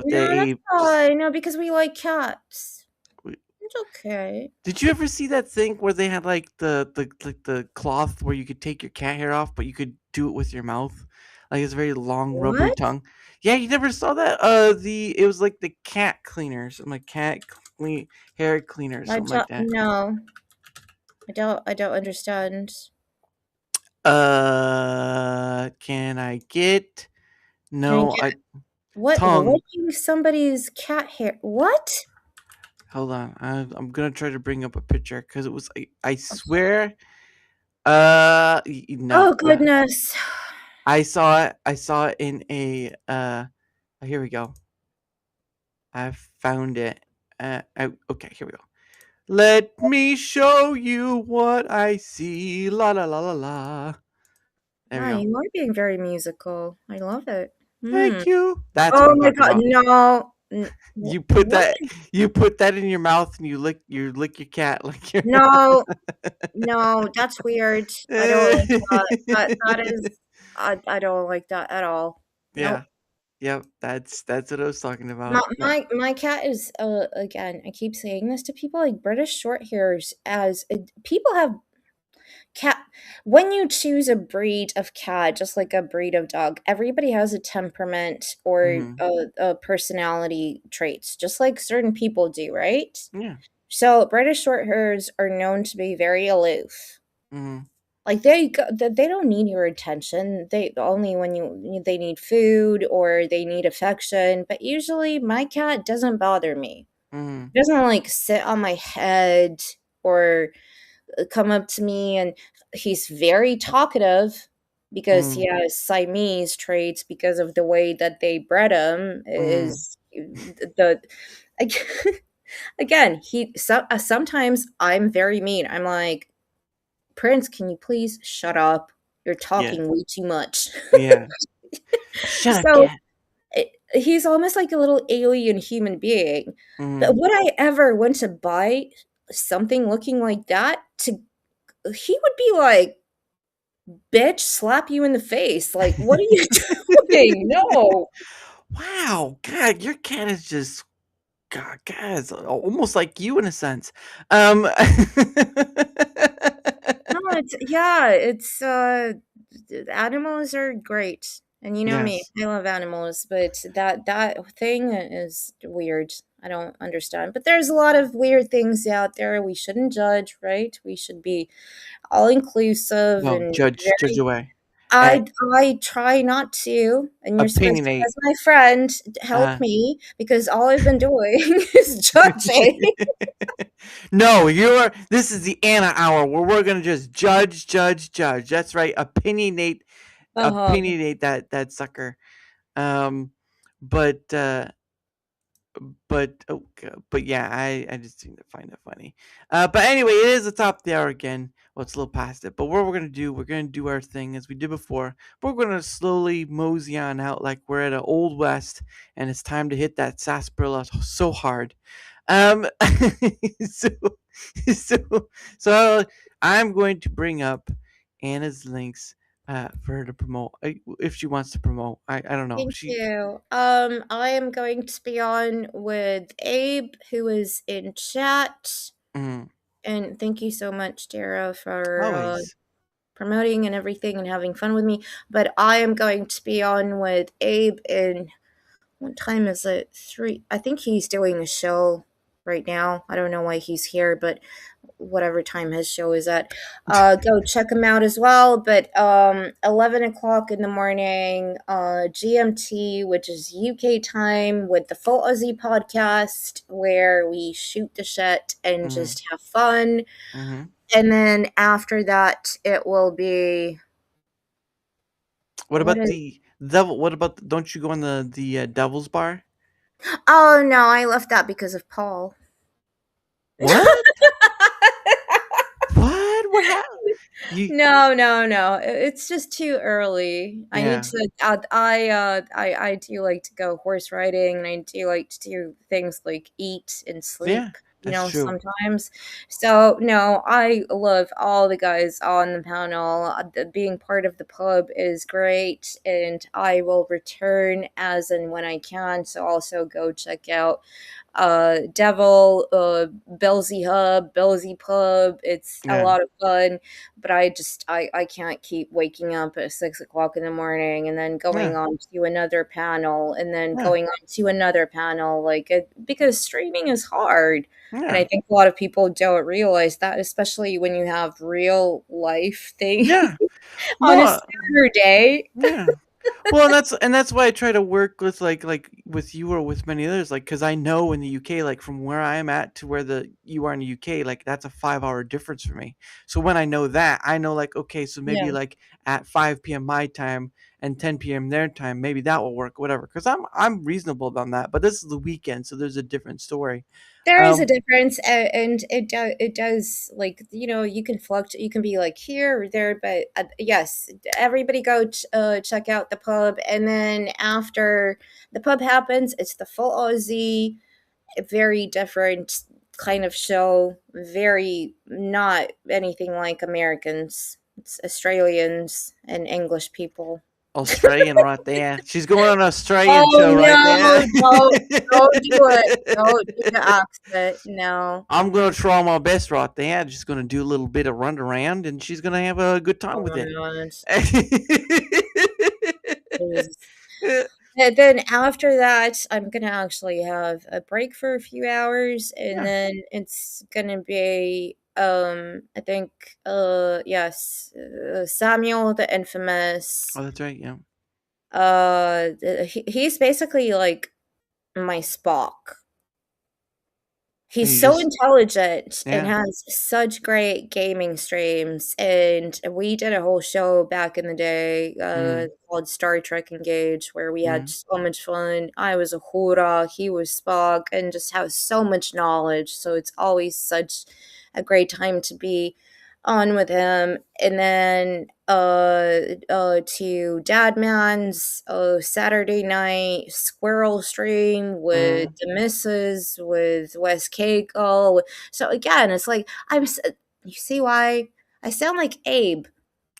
Abe. that's fine. No, because we like cats. It's okay. Did you ever see that thing where they had like the cloth where you could take your cat hair off, but you could do it with your mouth? Like it's a very long rubbery What? tongue. Yeah, you never saw that? It was like the cat cleaners. I'm like hair cleaner, something like that. No, I don't understand. Can I get no? What? Tongue. Licking somebody's cat hair? What? Hold on, I'm gonna try to bring up a picture because it was. I swear. No. Oh goodness. I saw it in a. Here we go. I found it. Okay, here we go. Let me show you what I see. La la la la la. There we go. You are being very musical. I love it. Thank you. That's what I'm my talking god, about. no. You put that in your mouth and you lick your cat like your No, that's weird. I don't like that. That is I don't like that at all. Yeah. Nope. Yep, that's what I was talking about. My cat is again, I keep saying this to people, like British short hairs, as people have cat. When you choose a breed of cat, just like a breed of dog, everybody has a temperament or a personality traits, just like certain people do, right? Yeah. So British short hairs are known to be very aloof. Like they don't need your attention. They only when they need food or they need affection. But usually, my cat doesn't bother me. He doesn't like sit on my head or come up to me, and he's very talkative because he has Siamese traits because of the way that they bred him. Is the Again, sometimes I'm very mean. I'm like, Prince, can you please shut up? You're talking way too much. Yeah. Shut up, So cat. he's almost like a little alien human being. But Mm. would I ever want to buy something looking like that? He would be like, bitch, slap you in the face. Like, what are you doing? No. Wow, God, your cat is just God, it's almost like you in a sense. No, animals are great. And you know me, Yes. I love animals, but that thing is weird. I don't understand. But there's a lot of weird things out there. We shouldn't judge, right? We should be all inclusive No, and judge very away. I try not to, and you're supposed to, Opinionate. as my friend, help me because all I've been doing is judging. No, this is the Anna hour where we're gonna just judge. That's right. Opinionate Uh-huh. that sucker. But but yeah, I just seem to find it funny. But anyway, it is the top of the hour again. Well, it's a little past it, but what we're gonna do our thing as we did before. We're gonna slowly mosey on out like we're at an old west, and it's time to hit that sarsaparilla so hard. Um, so so so I'm going to bring up Anna's links for her to promote if she wants to promote. I don't know. Thank She you. I am going to be on with Abe, who is in chat. Mm. And thank you so much, Tara, for Always. promoting and everything and having fun with me. But I am going to be on with Abe in, what time is it? 3. I think he's doing a show right now. I don't know why he's here, but whatever time his show is at, go check him out as well. But 11 o'clock in the morning, GMT, which is UK time, with the Full Aussie podcast, where we shoot the shit and just have fun. Mm-hmm. And then after that, it will be. What about the devil? What about? Don't you go on the Devil's Bar? Oh no, I left that because of Paul. What? What happened? No. It's just too early. I need Yeah. to. I do like to go horse riding, and I do like to do things like eat and Yeah, sleep. that's true. Sometimes. So no, I love all the guys on the panel. Being part of the pub is great, and I will return as and when I can. So also go check out Devil, Belsy Hub, Belsy Pub. It's a Yeah. lot of fun, but I can't keep waking up at 6 o'clock in the morning and then going Yeah. on to another panel and then Yeah. going on to another panel, because streaming is hard. And I Yeah. think a lot of people don't realize that, especially when you have real life things Yeah. on a Well, Saturday. yeah. Well, that's why I try to work with like with you or with many others, like because I know in the UK, like from where I am at to where you are in the UK, like that's a 5 hour difference for me. So when I know that, I know like okay, so maybe Yeah. like at 5 p.m. my time and 10 p.m. their time, maybe that will work, whatever. Because I'm reasonable on that. But this is the weekend, so there's a different story. There is a difference, and it does, like, you can fluctuate. You can be like here or there, but yes, everybody go check out the pub, and then after the pub happens, it's the Full Aussie, a very different kind of show, very not anything like Americans. It's Australians and English people. Australian right there. She's going on an Australian Oh show right there. no! Don't do it! Don't do the accent. No. I'm gonna try my best right there. I'm just gonna do a little bit of run around, and she's gonna have a good time Oh with my it. gosh. And then after that, I'm gonna actually have a break for a few hours, and Yeah. then it's gonna be I think yes, Samuel the Infamous. Oh, that's right. Yeah. He's basically like my Spock. He's so intelligent and has such great gaming streams, and we did a whole show back in the day called Star Trek Engage, where we had so much fun. I was Uhura, he was Spock, and just have so much knowledge. So it's always such a great time to be on with him. And then to Dadman's Saturday night squirrel stream with the missus, with Wes Cagle. So again, it's like you see why I sound like Abe.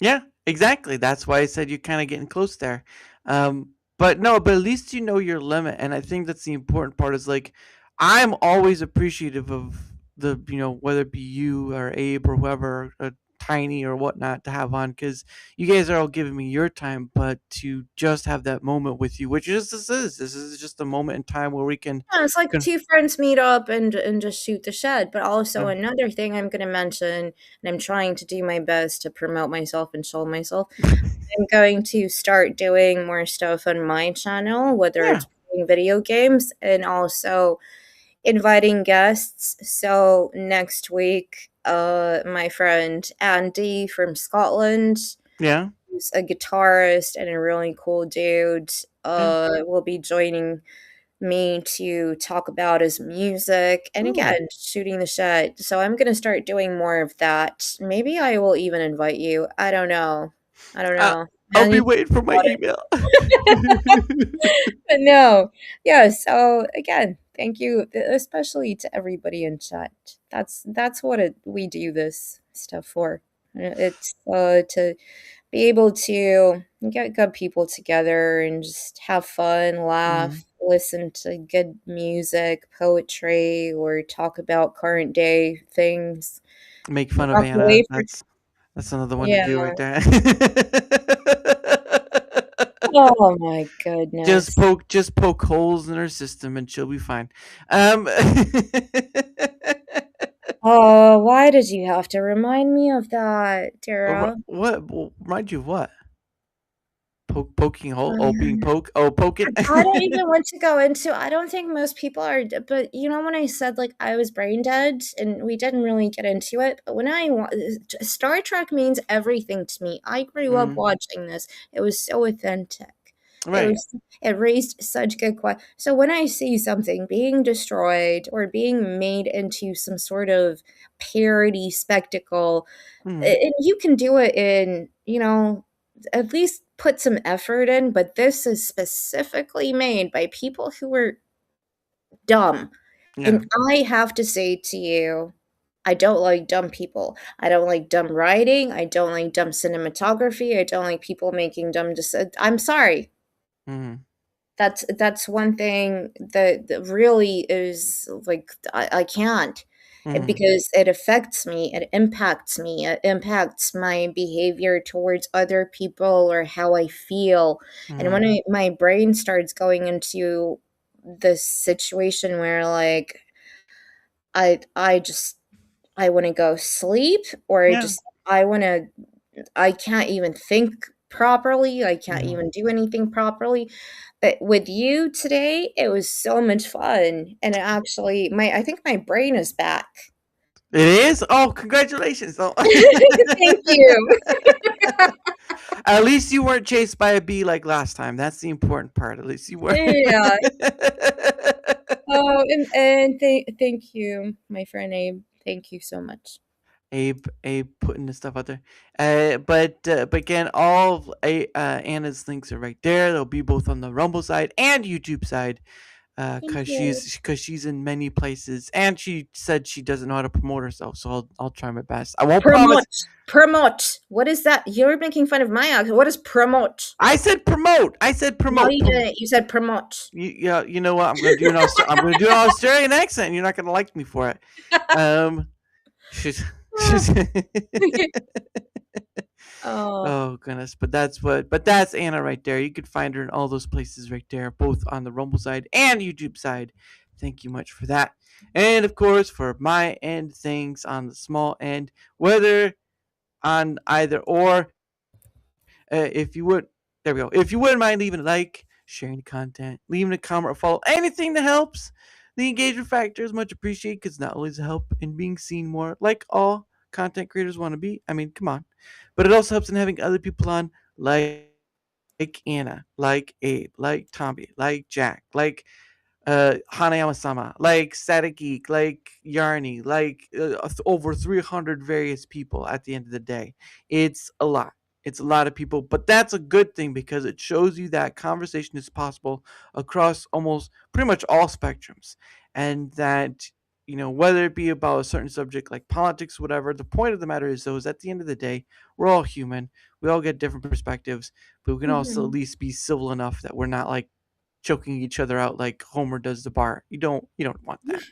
Yeah, exactly. That's why I said you're kind of getting close there. But no, but at least you know your limit, and I think that's the important part. Is like I'm always appreciative of the whether it be you or Abe or whoever, Tiny or whatnot, to have on, because you guys are all giving me your time, but to just have that moment with you, which is this is just a moment in time where we can. Yeah, it's like two friends meet up and just shoot the shed. But also another thing I'm going to mention, and I'm trying to do my best to promote myself and show myself. I'm going to start doing more stuff on my channel, whether it's playing video games and also inviting guests. So next week, my friend Andy from Scotland, who's a guitarist and a really cool dude, will be joining me to talk about his music and again shooting the shit. So I'm gonna start doing more of that. Maybe I will even invite you. I don't know. I'll be waiting for my email. But no, yeah. So again, thank you, especially to everybody in chat. That's what we do this stuff for. It's to be able to get good people together and just have fun, laugh, listen to good music, poetry, or talk about current day things. Make fun of Anna. That's another one to do right there. Oh my goodness. Just poke holes in her system and she'll be fine. Oh, why did you have to remind me of that, Tara? What? Remind you of what? Poking hole? Being poking. I don't even want to go into. I don't think most people are, but when I said like I was brain dead, and we didn't really get into it, but when Star Trek means everything to me. I grew up watching this. It was so authentic. Right. It raised such good questions. So when I see something being destroyed or being made into some sort of parody spectacle, and you can do it in, at least put some effort in, but this is specifically made by people who are dumb. Yeah. And I have to say to you, I don't like dumb people. I don't like dumb writing. I don't like dumb cinematography. I don't like people making dumb I'm sorry. That's one thing that really is like I can't. Because it affects me, it impacts my behavior towards other people or how I feel. And when my brain starts going into this situation where like I want to go sleep, or I can't even think properly. I can't even do anything properly. But with you today, it was so much fun, and it actually, I think my brain is back. It is? Oh, congratulations! Oh. Thank you. At least you weren't chased by a bee like last time. That's the important part. At least you weren't. Yeah. Oh, and thank you, my friend Abe. Thank you so much. Abe putting the stuff out there. But again, all of Anna's links are right there. They'll be both on the Rumble side and YouTube side. Because she's in many places, and she said she doesn't know how to promote herself. So I'll try my best. I won't promise. Promote. What is that? You're making fun of my accent. What is promote? I said promote. No, you didn't. You said promote. You know what? I'm gonna do an Australian accent. And you're not gonna like me for it. She's oh goodness, but that's Anna right there. You could find her in all those places right there, both on the Rumble side and YouTube side. Thank you much for that. And of course, for my end things on the small end, whether on either or, if you would, if you wouldn't mind leaving a like, sharing the content, leaving a comment or follow, anything that helps. The engagement factor is much appreciated because not only does it help in being seen more, like all content creators want to be. I mean, come on. But it also helps in having other people on, like Anna, like Abe, like Tommy, like Jack, like Hanayama-sama, like Static Geek, like Yarny, like over 300 various people at the end of the day. It's a lot. It's a lot of people, but that's a good thing because it shows you that conversation is possible across almost pretty much all spectrums. And that, whether it be about a certain subject like politics, whatever, the point of the matter is, though, is at the end of the day, we're all human. We all get different perspectives, but we can also at least be civil enough that we're not like choking each other out like Homer does the bar. You don't want that.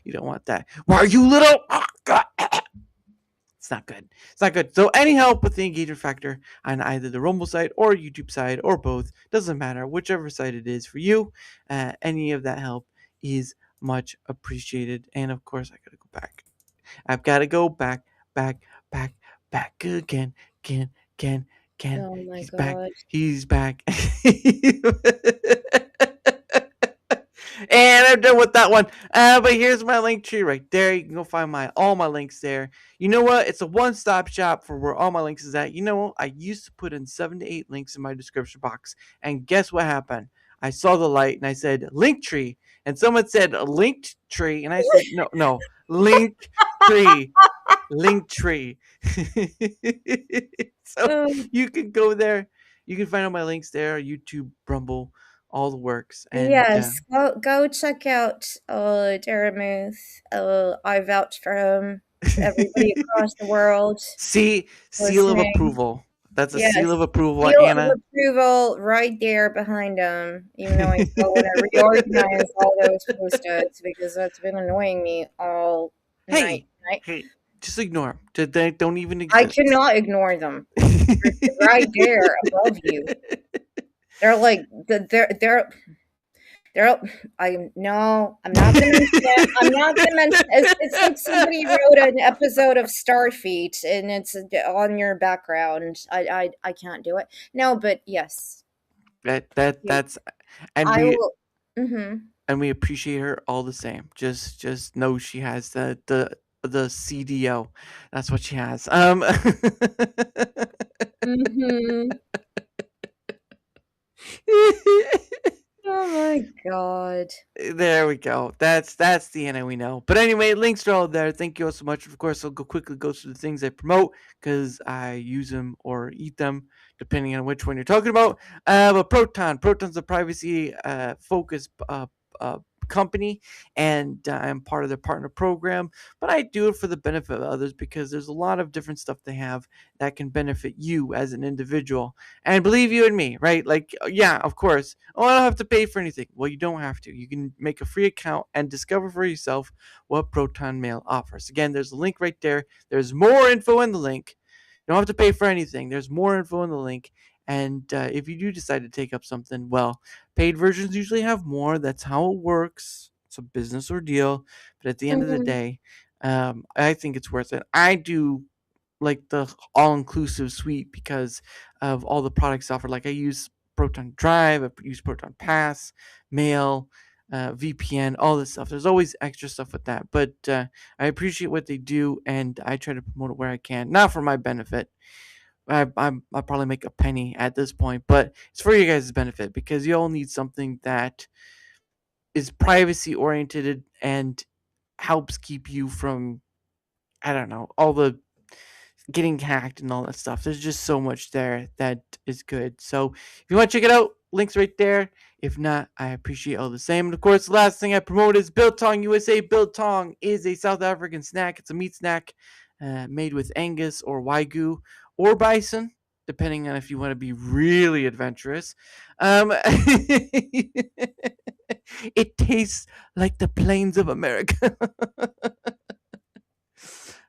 You don't want that. Why are you little? Oh, God. It's not good. It's not good. So any help with the engagement factor on either the Rumble side or YouTube side or both, doesn't matter. Whichever side it is for you, any of that help is much appreciated. And of course, I got to go back. I've got to go back again. Oh my He's God. back. He's back. And I'm done with that one. But here's my link tree right there. You can go find all my links there. You know what? It's a one-stop shop for where all my links is at. I used to put in 7 to 8 links in my description box. And guess what happened? I saw the light and I said link tree. And someone said linked tree. And I said, no, link tree. Link tree. So you can go there. You can find all my links there. YouTube, Rumble, all the works. And yes, go check out Daramuth. I vouch for him. Everybody across the world. seal of approval. That's a seal of approval, seal Anna. of approval right there behind him. Even though I still want to reorganize all those post-its because that's been annoying me all night. Hey, just ignore them. They don't even exist. I cannot ignore them. They're right there above you. They're like they're. I'm not gonna mention it. I'm not gonna mention it. It's like somebody wrote an episode of Starfleet and it's on your background. I can't do it. No, but yes. That's and I we will. Mm-hmm. and we appreciate her all the same. Just know she has the CDO. That's what she has. Mm-hmm. Oh my God. There we go. That's the Anna we know. But anyway, links are all there. Thank you all so much. Of course, I'll quickly go through the things I promote because I use them or eat them depending on which one you're talking about. But Proton's a privacy focused company, and I'm part of their partner program, but I do it for the benefit of others because there's a lot of different stuff they have that can benefit you as an individual. And believe you and me, right? Like, yeah, of course. Oh, I don't have to pay for anything. Well, you don't have to. You can make a free account and discover for yourself what Proton Mail offers. Again, there's a link right there. There's more info in the link. You don't have to pay for anything. There's more info in the link. And if you do decide to take up something, well, paid versions usually have more. That's how it works. It's a business ordeal. But at the end of the day, I think it's worth it. I do like the all-inclusive suite because of all the products offered. Like I use Proton Drive, I use Proton Pass, Mail, VPN, all this stuff. There's always extra stuff with that. But I appreciate what they do, and I try to promote it where I can. Not for my benefit. I'll probably make a penny at this point, but it's for you guys' benefit because you all need something that is privacy oriented and helps keep you from, I don't know, all the getting hacked and all that stuff. There's just so much there that is good. So if you want to check it out, links right there. If not, I appreciate all the same. And of course, the last thing I promote is Biltong USA. Biltong is a South African snack. It's a meat snack made with Angus or Wagyu or bison, depending on if you want to be really adventurous. It tastes like the plains of America.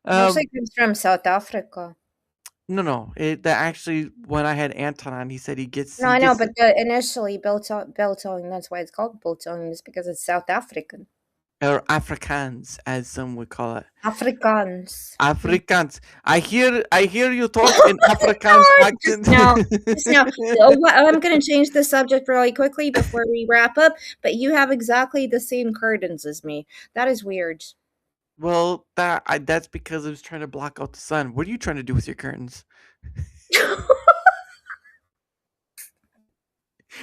Mostly comes from South Africa. No. That actually, when I had Anton on, he said he gets. No, I know, but initially Biltong, that's why it's called Biltong, is because it's South African. or Afrikaans, as some would call it. Afrikaans. Afrikaans. I hear you talk in Afrikaans accent. Just now. I'm going to change the subject really quickly before we wrap up. But you have exactly the same curtains as me. That is weird. Well, that's because I was trying to block out the sun. What are you trying to do with your curtains?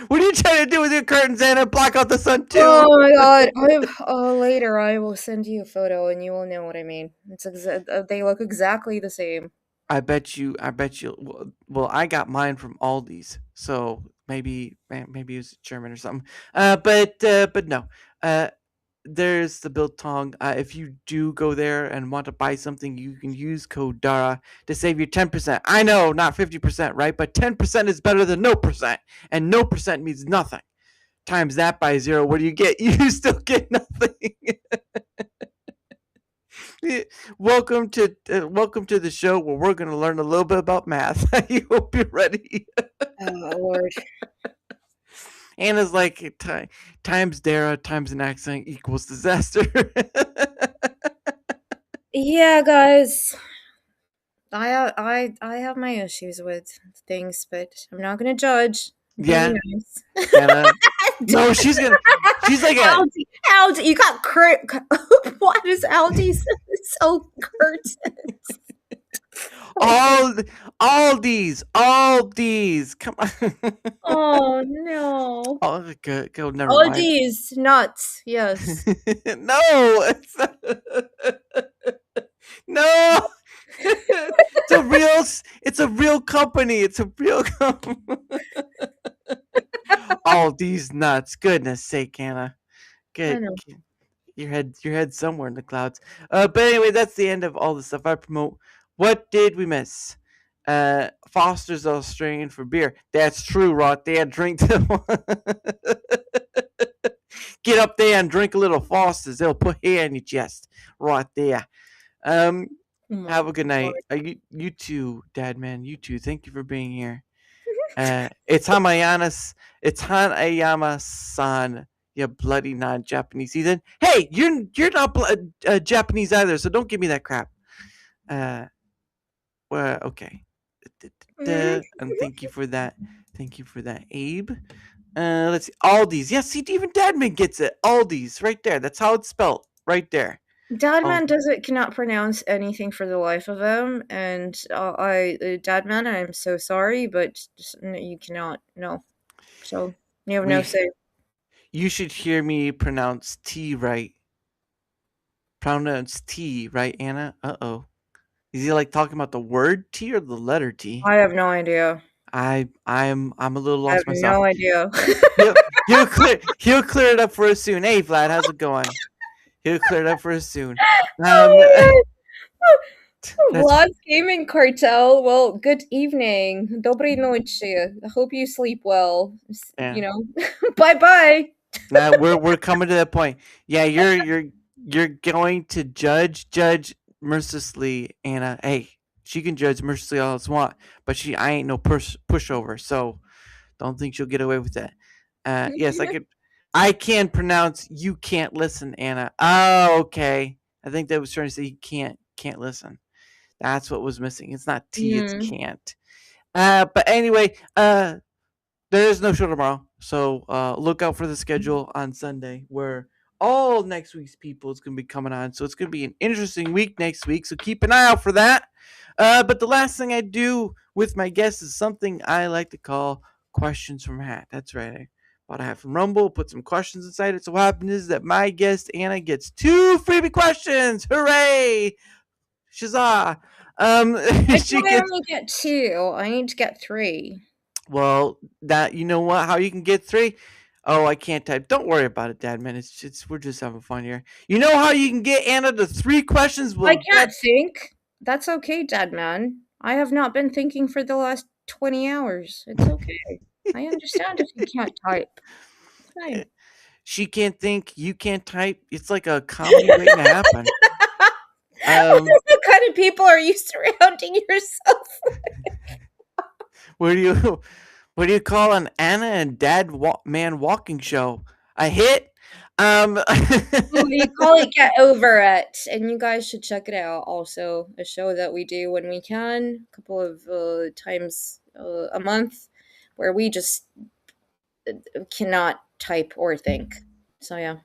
What are you trying to do with your curtains, Anna? Block out the sun too? Oh my god! Later I will send you a photo, and you will know what I mean. They look exactly the same. I bet you. Well, I got mine from Aldi's, so maybe it was German or something. But no. There's the biltong. If you do go there and want to buy something, you can use code DARA to save you 10%. I know, not 50%, right? But 10% is better than no percent, and no percent means nothing. Times that by 0, what do you get? You still get nothing. Welcome to the show where we're going to learn a little bit about math. I hope you're ready. Oh Lord. Anna's like times Dara times an accent equals disaster. Yeah, guys. I have my issues with things, but I'm not gonna judge. Yeah. Nice. Anna, no, she's like Aldi, you got what is Aldi so curtains? all these. Come on. Oh no. Oh, go never mind. These nuts. Yes. No. No. It's a real company. It's a real company. All these nuts. Goodness sake, Anna. Good. Your head somewhere in the clouds. But anyway, that's the end of all the stuff I promote. What did we miss? Foster's Australian for beer. That's true, right there. Drink them. Get up there and drink a little Foster's. They'll put hair in your chest. Right there. Have a good night. You too, Dad Man. You too. Thank you for being here. It's Hanayama-san. You bloody non-Japanese heathen. Hey, you're not Japanese either, so don't give me that crap. Well, okay. And thank you for that. Thank you for that, Abe. Let's see. Aldi's. Yes, see, even Dadman gets it. Aldi's, right there. That's how it's spelled. Right there. Dadman cannot pronounce anything for the life of him, and Dadman, I'm so sorry, but you cannot. No. So you have no say. You should hear me pronounce T right. Pronounce T right, Anna. Uh-oh. Is he like talking about the word T or the letter T? I have no idea. I'm a little lost myself. No idea. He'll clear it up for us soon. Hey, Vlad, how's it going? He'll clear it up for us soon. Vlad's Gaming Cartel. Well, good evening. Dobry noche. I hope you sleep well. Yeah. You know. Bye-bye. We're coming to that point. Yeah, you're going to judge mercilessly, Anna. Hey, she can judge mercilessly all she want, but I ain't no pushover, so don't think she'll get away with that. Yes, I can pronounce you can't listen, Anna. Oh, okay. I think that was trying to say you can't listen. That's what was missing. It's not T, it's can't. But anyway, there is no show tomorrow, so look out for the schedule on Sunday where all next week's people is going to be coming on. So it's going to be an interesting week next week, so keep an eye out for that. But the last thing I do with my guests is something I like to call questions from hat. That's right. I bought a hat from Rumble, put some questions inside it. So what happens is that my guest, Anna, gets 2 freebie questions. Hooray! Shazah! I only get 2. I need to get 3. Well, you know what? How you can get 3? Oh, I can't type. Don't worry about it, Dad, man. We're just having fun here. You know how you can get Anna to 3 questions? Well, I can't think. That's okay, Dad, man. I have not been thinking for the last 20 hours. It's okay. I understand if you can't type. Fine. She can't think. You can't type. It's like a comedy waiting to happen. What kind of people are you surrounding yourself with? What do you call an Anna and Dad man walking show? A hit? We call it Get Over It, and you guys should check it out. Also, a show that we do when we can, a couple of times a month, where we just cannot type or think. So yeah.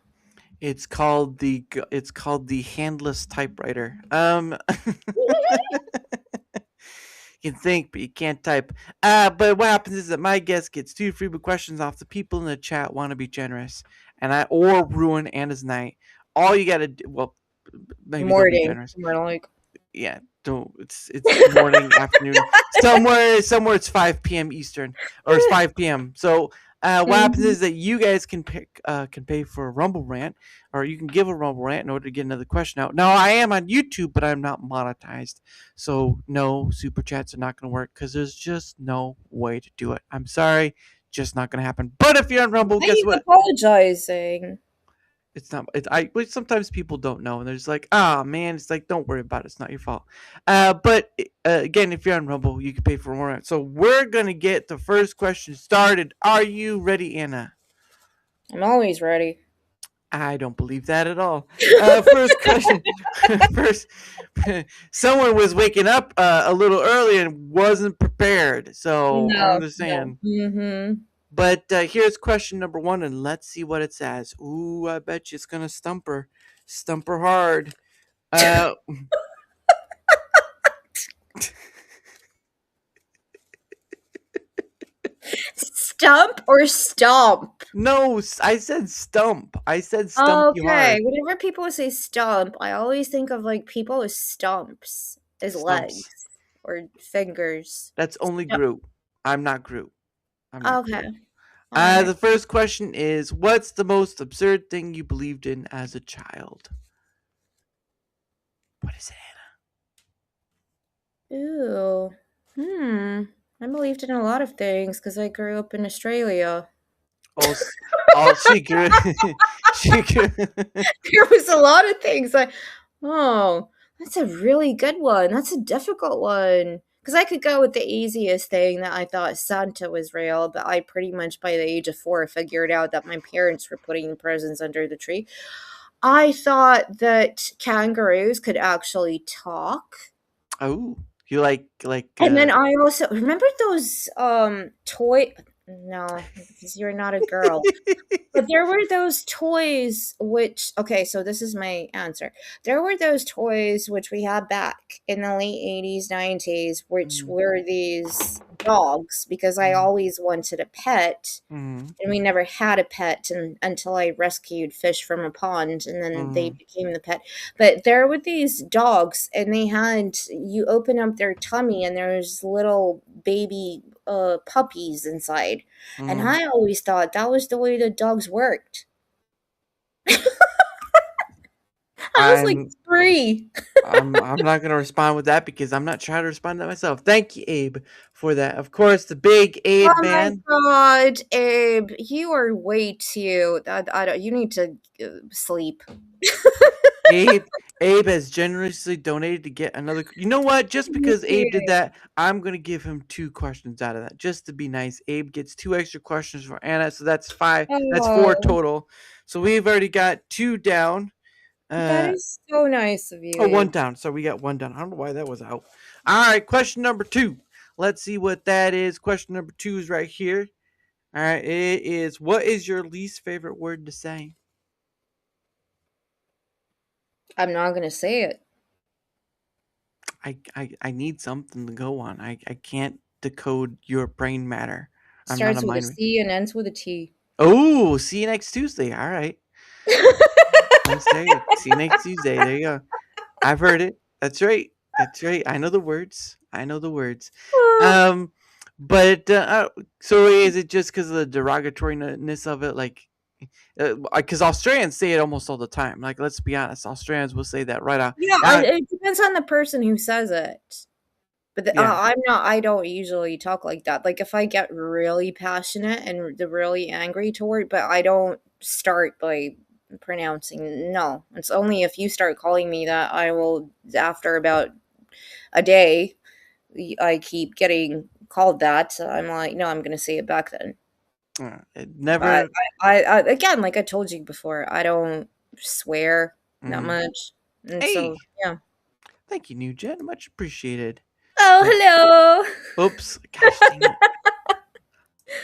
It's called the handless typewriter. You can think, but you can't type. But what happens is that my guest gets 2 free questions off the people in the chat want to be generous, or ruin Anna's night. All you gotta do, well, maybe they'll be Morning, generous. more like. Yeah, don't. It's morning, afternoon. Somewhere it's 5 p.m. Eastern, or it's 5 p.m. So what happens is that you guys can pay for a Rumble rant, or you can give a Rumble rant in order to get another question out. Now I am on YouTube, but I'm not monetized, so no super chats are not going to work because there's just no way to do it. I'm sorry, just not going to happen. But if you're on Rumble, guess what? Apologizing. It's not. Sometimes people don't know, and they're just like, man." It's like, don't worry about it. It's not your fault. But again, if you're on Rumble, you can pay for more. So we're gonna get the first question started. Are you ready, Anna? I'm always ready. I don't believe that at all. First question. First, someone was waking up a little early and wasn't prepared. So I understand. No. Mm-hmm. But here's question number 1, and let's see what it says. Ooh, I bet you it's gonna stump her hard. Stump or stomp? No, I said stump. I said stump you hard. Okay, whenever people say stump, I always think of like people with stumps as legs or fingers. That's only Groot. I'm not Groot. I'm okay. The first question is, what's the most absurd thing you believed in as a child? What is it, Anna? Ooh. I believed in a lot of things because I grew up in Australia. She grew. There was a lot of things like, that's a really good one. That's a difficult one. Because I could go with the easiest thing that I thought Santa was real, but I pretty much by the age of 4 figured out that my parents were putting presents under the tree. I thought that kangaroos could actually talk. Oh, you like and then I also remember those toy. No, because you're not a girl. But there were those toys which, okay, so this is my answer. There were those toys which we had back in the late 80s, 90s, which were these dogs, because I always wanted a pet. And we never had a pet until I rescued fish from a pond, and then they became the pet. But there were these dogs, and they had, you open up their tummy, and there's little baby puppies inside. And I always thought that was the way the dogs worked. I was like 3. I'm not going to respond with that because I'm not trying to respond to that myself. Thank you, Abe, for that. Of course, the big Abe man. Oh my God, Abe, you are way too. You need to sleep. Abe has generously donated to get another. You know what? Just because Abe did that, I'm going to give him 2 questions out of that, just to be nice. Abe gets 2 extra questions for Anna, so that's 5. That's 4 total. So we've already got 2 down. That is so nice of you. Oh, 1 down. So we got 1 down. I don't know why that was out. All right, question number 2. Let's see what that is. Question number 2 is right here. All right, it is, what is your least favorite word to say? I'm not going to say it. I need something to go on. I can't decode your brain matter. Starts with a C and ends with a T. Oh, see you next Tuesday. All right. See you next Tuesday. There you go. I've heard it. That's right. I know the words. But so is it just because of the derogatoriness of it? Like, because Australians say it almost all the time. Like, let's be honest, Australians will say that right out. Yeah, it depends on the person who says it. But I don't usually talk like that. Like, if I get really passionate and really angry toward, but I don't start by pronouncing. No, it's only if you start calling me that I will, after about a day, I keep getting called that. So I'm like, no, I'm going to say it back then. Never. I again, like I told you before, I don't swear that Mm. much, and Hey. so yeah. Thank you, new Jen. Much appreciated. Oh, hello. Oops. Gosh dang it.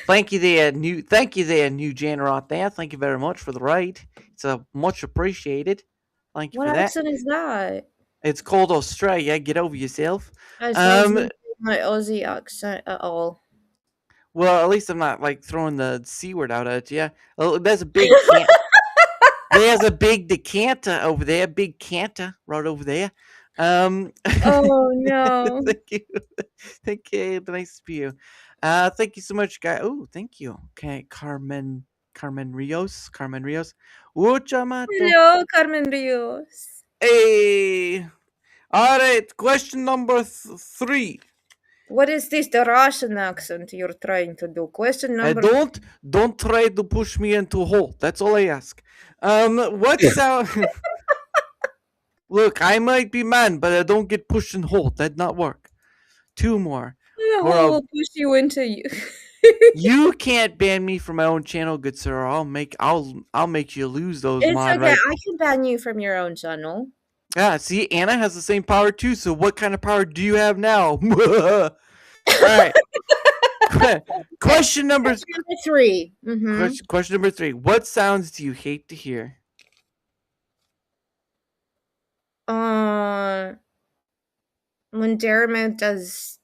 Thank you there, new Jan Roth there. Thank you very much for the ride. It's much appreciated. Thank you What for that. accent is that? It's called Australia. Get over yourself. I was not my Aussie accent at all. Well, at least I'm not like throwing the C word out at you. Oh, there's a big there's a big decanter over there, big canter right over there. Oh no. Thank you. Nice to you. Thank you so much, guys. Oh, thank you. Okay, Carmen Rios. Uchamato. Hello, Carmen Rios. Hey. All right, question number 3. What is this, the Russian accent you're trying to do? Question number. Don't try to push me into a hole. That's all I ask. What sound? Look, I might be man, but I don't get pushed in hole. That'd not work. 2 more. The hole will push you into you. You can't ban me from my own channel, good sir. I'll make you lose those It's mod okay. rights. I can ban you from your own channel. Yeah, see, Anna has the same power too. So what kind of power do you have now? All right. Question number 3. Mm-hmm. Question number 3. What sounds do you hate to hear? When Dermot does.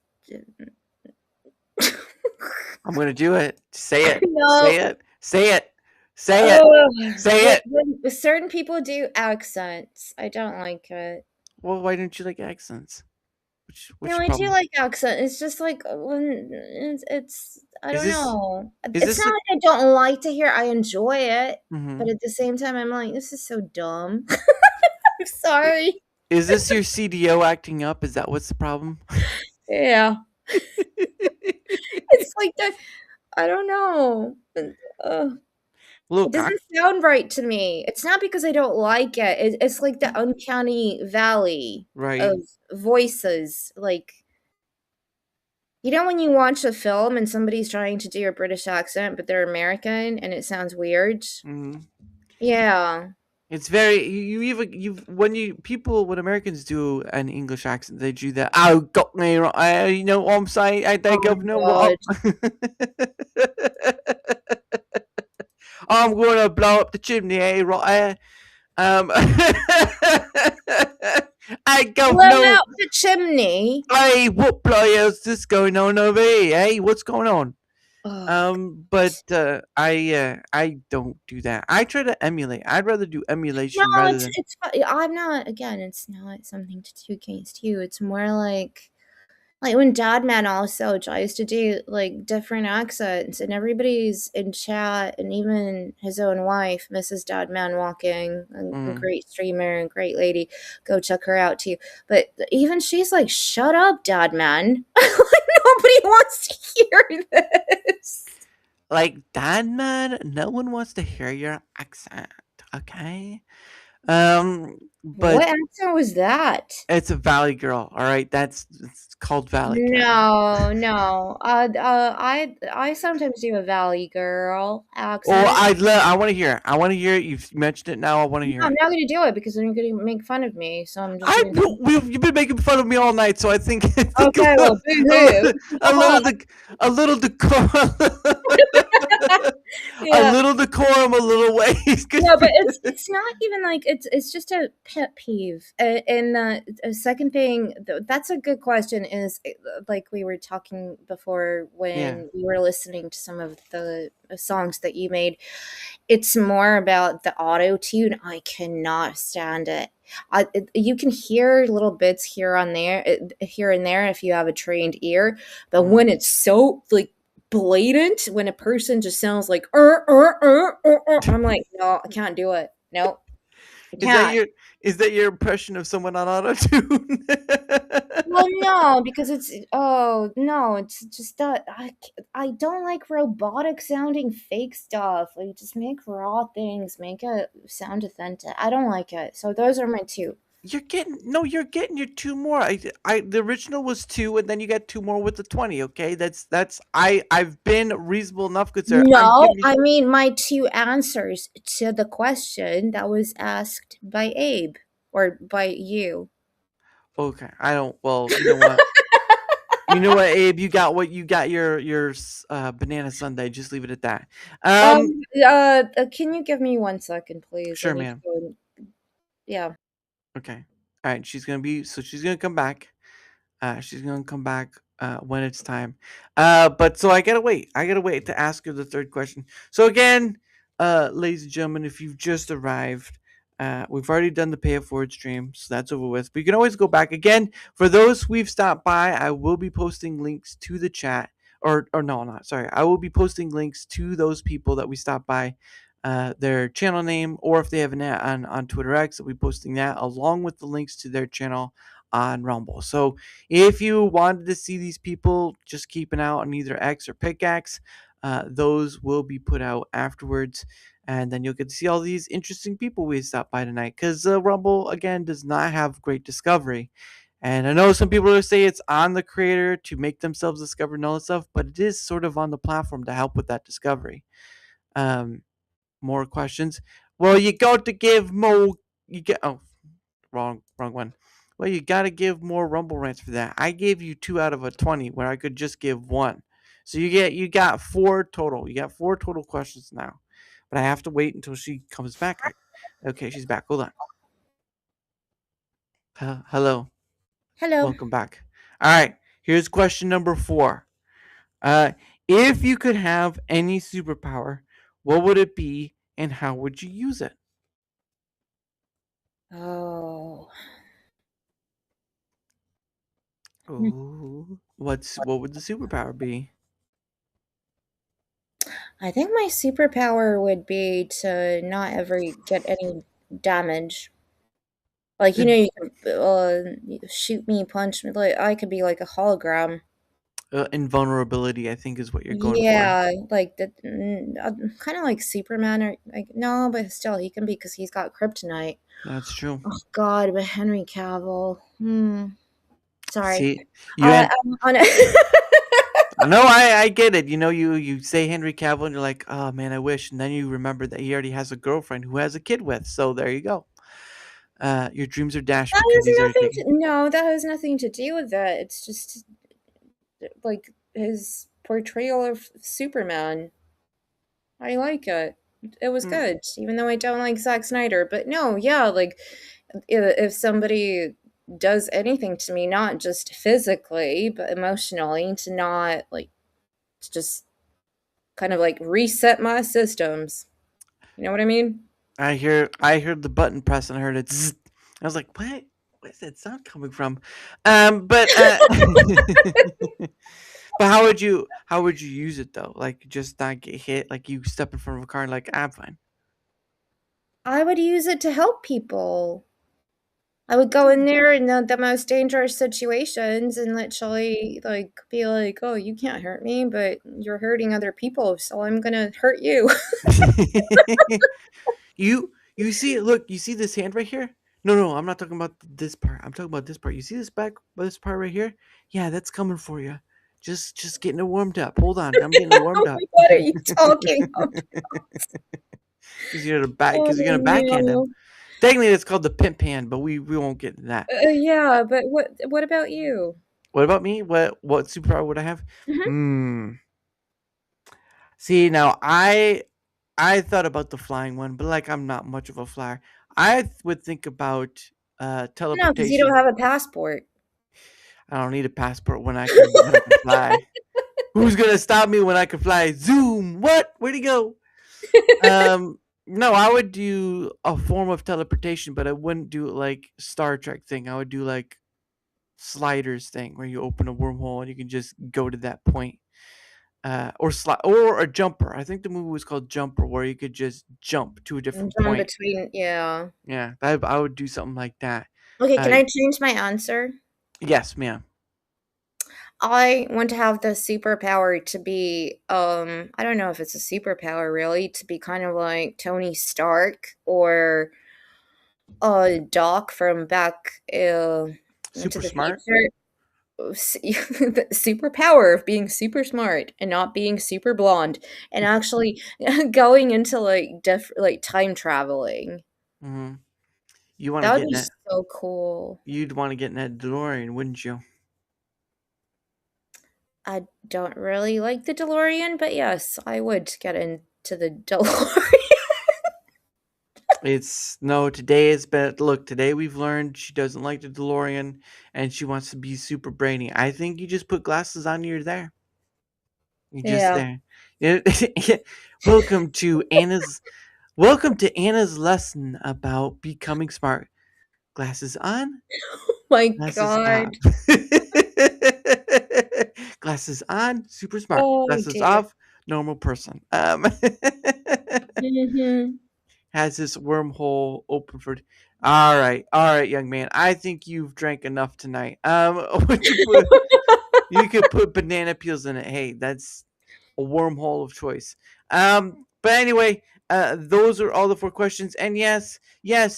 I'm gonna do it. Say it. No. Say it. Say it. Say it. Say it. When certain people do accents, I don't like it. Well, why don't you like accents? No, I do like accent. It's just like when it's I don't know. It's not like I don't like to hear. I enjoy it, but at the same time, I'm like, this is so dumb. I'm sorry. Is this your CDO acting up? Is that what's the problem? Yeah. It's like that. I don't know. Look, it doesn't sound right to me. It's not because I don't like it. It's like the uncanny valley of voices. Like, you know when you watch a film and somebody's trying to do a British accent, but they're American and it sounds weird? Mm-hmm. Yeah. It's very when Americans do an English accent, they do that. Oh, got me right. You know what I'm saying? I think of no what. I'm gonna blow up the chimney, right? I go blow out the chimney. Hey, what bloody hell's this going on over here? Hey, what's going on? But I don't do that. I try to emulate. I'd rather do emulation rather than. I'm not. Again, it's not something to do against you. It's more like when Dadman also tries to do like different accents, and everybody's in chat, and even his own wife, Mrs. Dadman Walking, a great streamer and great lady. Go check her out too. But even she's like, "Shut up, Dadman." Like nobody wants to hear this. Like, Dadman, no one wants to hear your accent. Okay. But what accent was that? It's a Valley Girl. All right, it's called Valley Girl. No. I sometimes do a Valley Girl accent. Oh, I want to hear it. I want to hear it. You've mentioned it now. I want to hear it. I'm not going to do it because then you're going to make fun of me. So I'm just. You've been making fun of me all night, so I think. Okay, well, a little decorum. A little decorum, a little ways. No, but it's not even like it's just a pet peeve. And the second thing, that's a good question. Is like we were talking before when we were listening to some of the songs that you made. It's more about the auto tune. I cannot stand it. You can hear little bits here and there if you have a trained ear, but when it's so like blatant, when a person just sounds like I'm like, no, I can't do it. No, is that your impression of someone on auto-tune? Well, no, because it's just that I don't like robotic sounding fake stuff. Like, just make raw things, make it sound authentic. I don't like it. So those are my 2. You're getting your 2 more. The original was 2, and then you got 2 more with the 20. Okay, I've been reasonable enough, good sir. I'm No, giving you. I mean my 2 answers to the question that was asked by Abe or by you. Okay, I don't. Well, you know what? You know what, Abe? You got your banana sundae. Just leave it at that. Can you give me 1 second, please? I Sure, need to ma'am. go and yeah. Okay. All right. She's gonna come back. She's gonna come back when it's time. But so I gotta wait. I gotta wait to ask her the third question. So again, ladies and gentlemen, if you've just arrived, we've already done the pay it forward stream, so that's over with. But you can always go back again. For those we've stopped by, I will be posting links to the chat. Or no, not sorry. I will be posting links to those people that we stopped by. Their channel name, or if they have an on Twitter X, I'll be posting that along with the links to their channel on Rumble. So if you wanted to see these people, just keep an eye out on either X or Pickaxe. Those will be put out afterwards, and then you'll get to see all these interesting people we stopped by tonight. Because Rumble again does not have great discovery, and I know some people will say it's on the creator to make themselves discover and all that stuff, but it is sort of on the platform to help with that discovery. More questions. Well, you got to give more. You get wrong one. Well, you got to give more Rumble rants for that. I gave you 2 out of a 20 where I could just give 1. So you got 4 total. You got 4 total questions now. But I have to wait until she comes back. Okay, she's back. Hold on. Hello. Hello. Welcome back. All right. Here's question number 4. If you could have any superpower, what would it be and how would you use it? Oh. Ooh. What would the superpower be? I think my superpower would be to not ever get any damage. Like, you can shoot me, punch me. Like, I could be like a hologram. Invulnerability, I think, is what you're going for. Yeah, like that. Kind of like Superman, or like no, but still, he can be because he's got kryptonite. That's true. Oh God, but Henry Cavill. Sorry. See, you had. On No, I get it. You say Henry Cavill, and you're like, oh man, I wish, and then you remember that he already has a girlfriend who has a kid with. So there you go. Your dreams are dashed because he's already taken. No, that has nothing to do with that. It's just like his portrayal of Superman. I like it. It was good, even though I don't like Zack Snyder. But no, yeah, like if somebody does anything to me, not just physically, but emotionally, to not like to just kind of like reset my systems. You know what I mean? I heard the button press and I heard it. Zzz. I was like, what? Where's that sound coming from? But but how would you use it though? Like just not get hit? Like you step in front of a car and like, I'm fine. I would use it to help people. I would go in there in the most dangerous situations and literally like be like, "Oh, you can't hurt me, but you're hurting other people, so I'm gonna hurt you." You see it? Look, you see this hand right here? No, I'm not talking about this part. I'm talking about this part. You see this this part right here? Yeah, that's coming for you. Just getting it warmed up. Hold on, I'm getting it warmed up. What are you talking about? Because you're gonna backhand him. Technically, it's called the pimp hand, but we won't get into that. Yeah, but what about you? What about me? What superpower would I have? See, now I thought about the flying one, but like I'm not much of a flyer. I would think about teleportation. No, because you don't have a passport. I don't need a passport when I can fly. Who's gonna stop me when I can fly? Zoom. What? Where'd he go? No, I would do a form of teleportation, but I wouldn't do it like Star Trek thing. I would do like sliders thing where you open a wormhole and you can just go to that point. Or a jumper. I think the movie was called Jumper, where you could just jump to a different Jump point. between, yeah. Yeah, I would do something like that. Okay, can I change my answer? Yes, ma'am. I want to have the superpower to be, I don't know if it's a superpower really, to be kind of like Tony Stark or Doc from back into Super the smart? future. The superpower of being super smart and not being super blonde, and actually going into like time traveling. Mm-hmm. You want to That get would in be that? so cool. You'd want to get in that DeLorean, wouldn't you? I don't really like the DeLorean, but yes, I would get into the DeLorean. It's no, today is been look, today we've learned she doesn't like the DeLorean and she wants to be super brainy. I think you just put glasses on, you're there. You're just Yeah. there. Welcome to Anna's lesson about becoming smart. Glasses on, My glasses god. off. Glasses on, super smart. Oh Glasses dear. off, normal person. Mhm. Has this wormhole open for. All right, young man. I think you've drank enough tonight. What you put? You could put banana peels in it. Hey, that's a wormhole of choice. But anyway, those are all the 4 questions. And yes,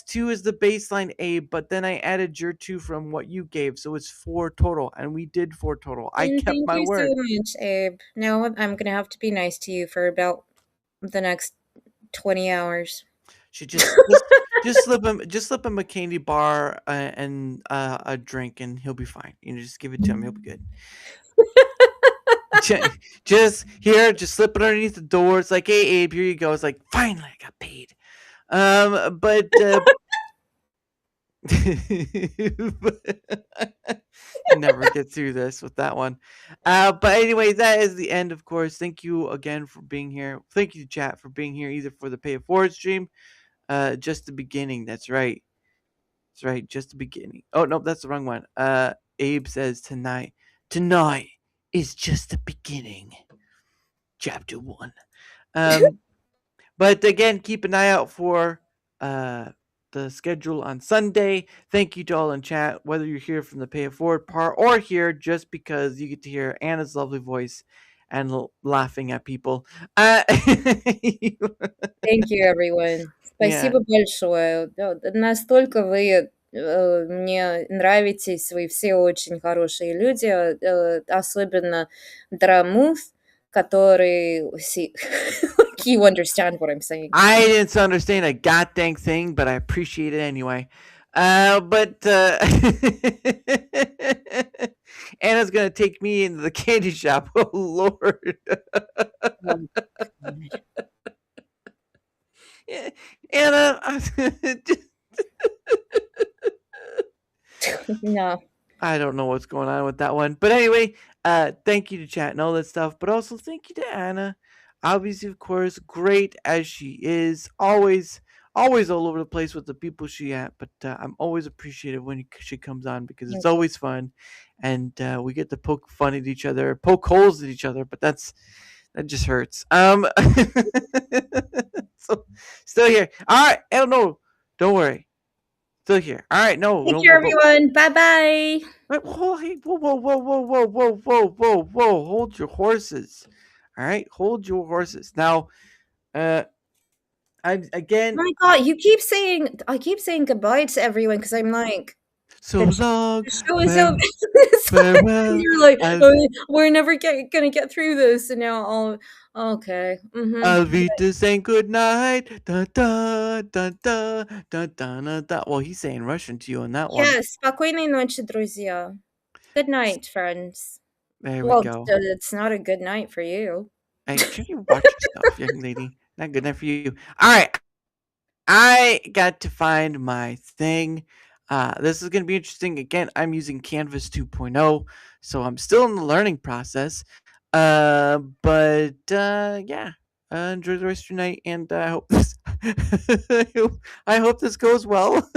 2 is the baseline, Abe. But then I added your 2 from what you gave, so it's 4 total. And we did 4 total. I And kept thank my you so word. much, Abe. Now I'm gonna have to be nice to you for about the next 20 hours. Should just slip him a candy bar and a drink, and he'll be fine. Just give it to him. He'll be good. just slip it underneath the door. It's like, hey Abe, here you go. It's like, finally I got paid. But never get through this with that one. But anyway, that is the end, of course. Thank you again for being here. Thank you, chat, for being here, either for the Pay It Forward stream, just the beginning. That's right. Just the beginning. Oh no, that's the wrong one. Abe says tonight is just the beginning. Chapter 1. But again, keep an eye out for the schedule on Sunday. Thank you to all in chat, whether you're here from the Pay It Forward part or here just because you get to hear Anna's lovely voice and laughing at people. Thank you, everyone. Спасибо большое. Настолько вы мне нравитесь, вы все очень хорошие люди, особенно Драмуth, который... You understand what I'm saying. I didn't understand a goddamn thing, but I appreciate it anyway. But Anna's gonna take me into the candy shop. Oh Lord. Anna, no. I don't know what's going on with that one. But anyway, thank you to chat and all that stuff. But also thank you to Anna. Obviously, of course, great as she is. Always all over the place with the people she at. But I'm always appreciative when she comes on because it's always fun. And we get to poke fun at each other, poke holes at each other. But that just hurts. So, still here. All right. Oh, no. Don't worry. Still here. All right. No. Take care, everyone. Bye-bye. Whoa. Hold your horses. All right. Hold your horses. Now, I'm again. Oh my God, I keep saying goodbye to everyone because I'm like, so long. The show is over. Farewell. You're like, we're never gonna get through this, and now okay. Alvita saying good night. Da, da, da, da, da, da, da. Well, he's saying Russian to you on that one. Yes, спокойной ночи, друзья. Good night, friends. There we go. It's not a good night for you. Hey, can you watch yourself, young lady? Not good enough for you. All right. I got to find my thing. This is going to be interesting. Again, I'm using Canvas 2.0, so I'm still in the learning process. But yeah, enjoy the rest of your night, and I hope this I hope this goes well.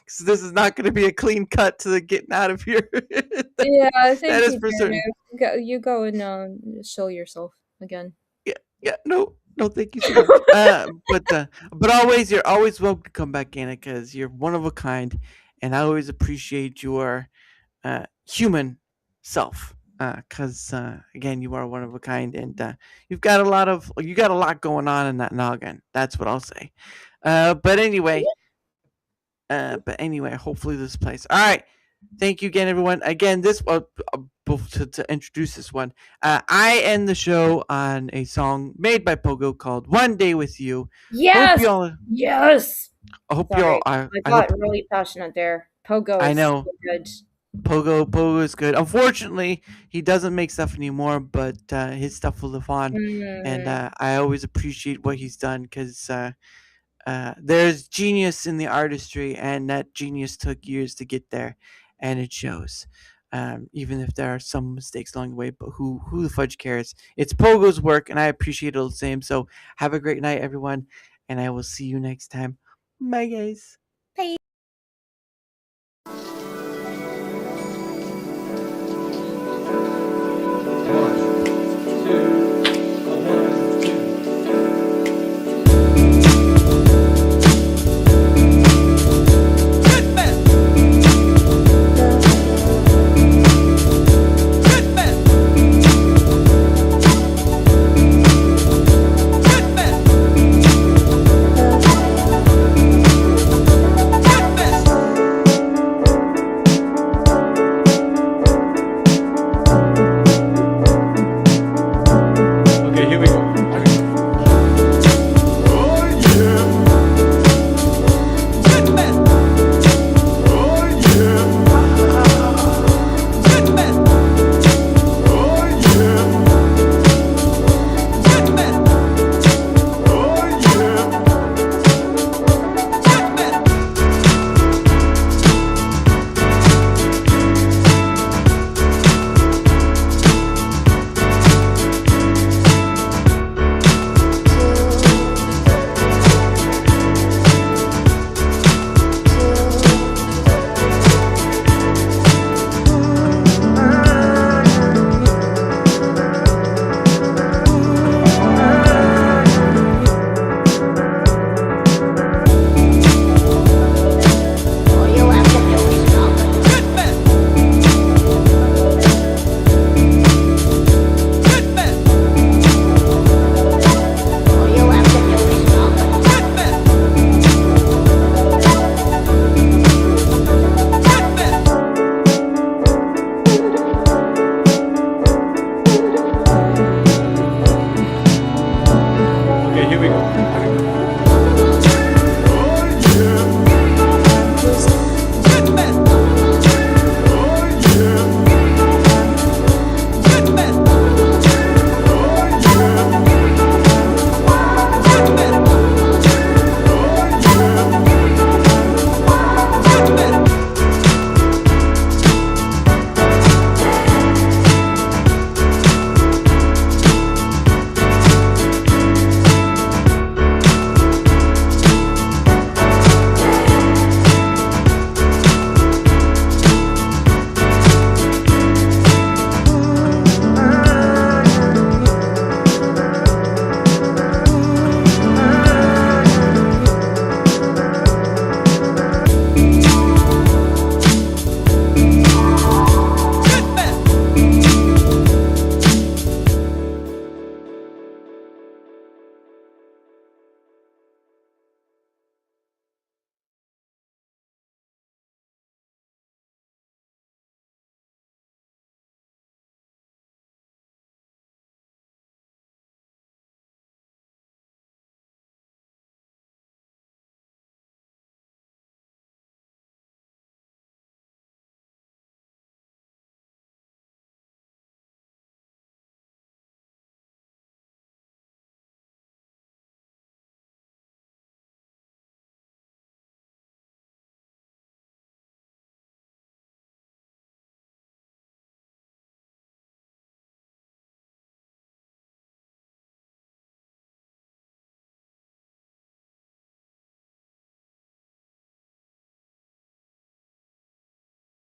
Because this is not going to be a clean cut to the getting out of here. Yeah, I think that is for certain. You go and show yourself again. Yeah, no, thank you so much. But always, you're always welcome to come back, Anna, because you're one of a kind, and I always appreciate your human self. Because again, you are one of a kind, and you got a lot going on in that noggin. That's what I'll say. But anyway, But anyway, hopefully this plays. All right. Thank you again, everyone. Again, this to introduce this one, I end the show on a song made by Pogo called "One Day with You." Yes, yes. I hope y'all. I got really passionate there. Pogo. I Is know. so good. Pogo is good. Unfortunately, he doesn't make stuff anymore, but his stuff will live on, and I always appreciate what he's done because there's genius in the artistry, and that genius took years to get there, and it shows. Even if there are some mistakes along the way, but who the fudge cares? It's Pogo's work, and I appreciate it all the same. So have a great night, everyone, and I will see you next time. Bye, guys. Bye.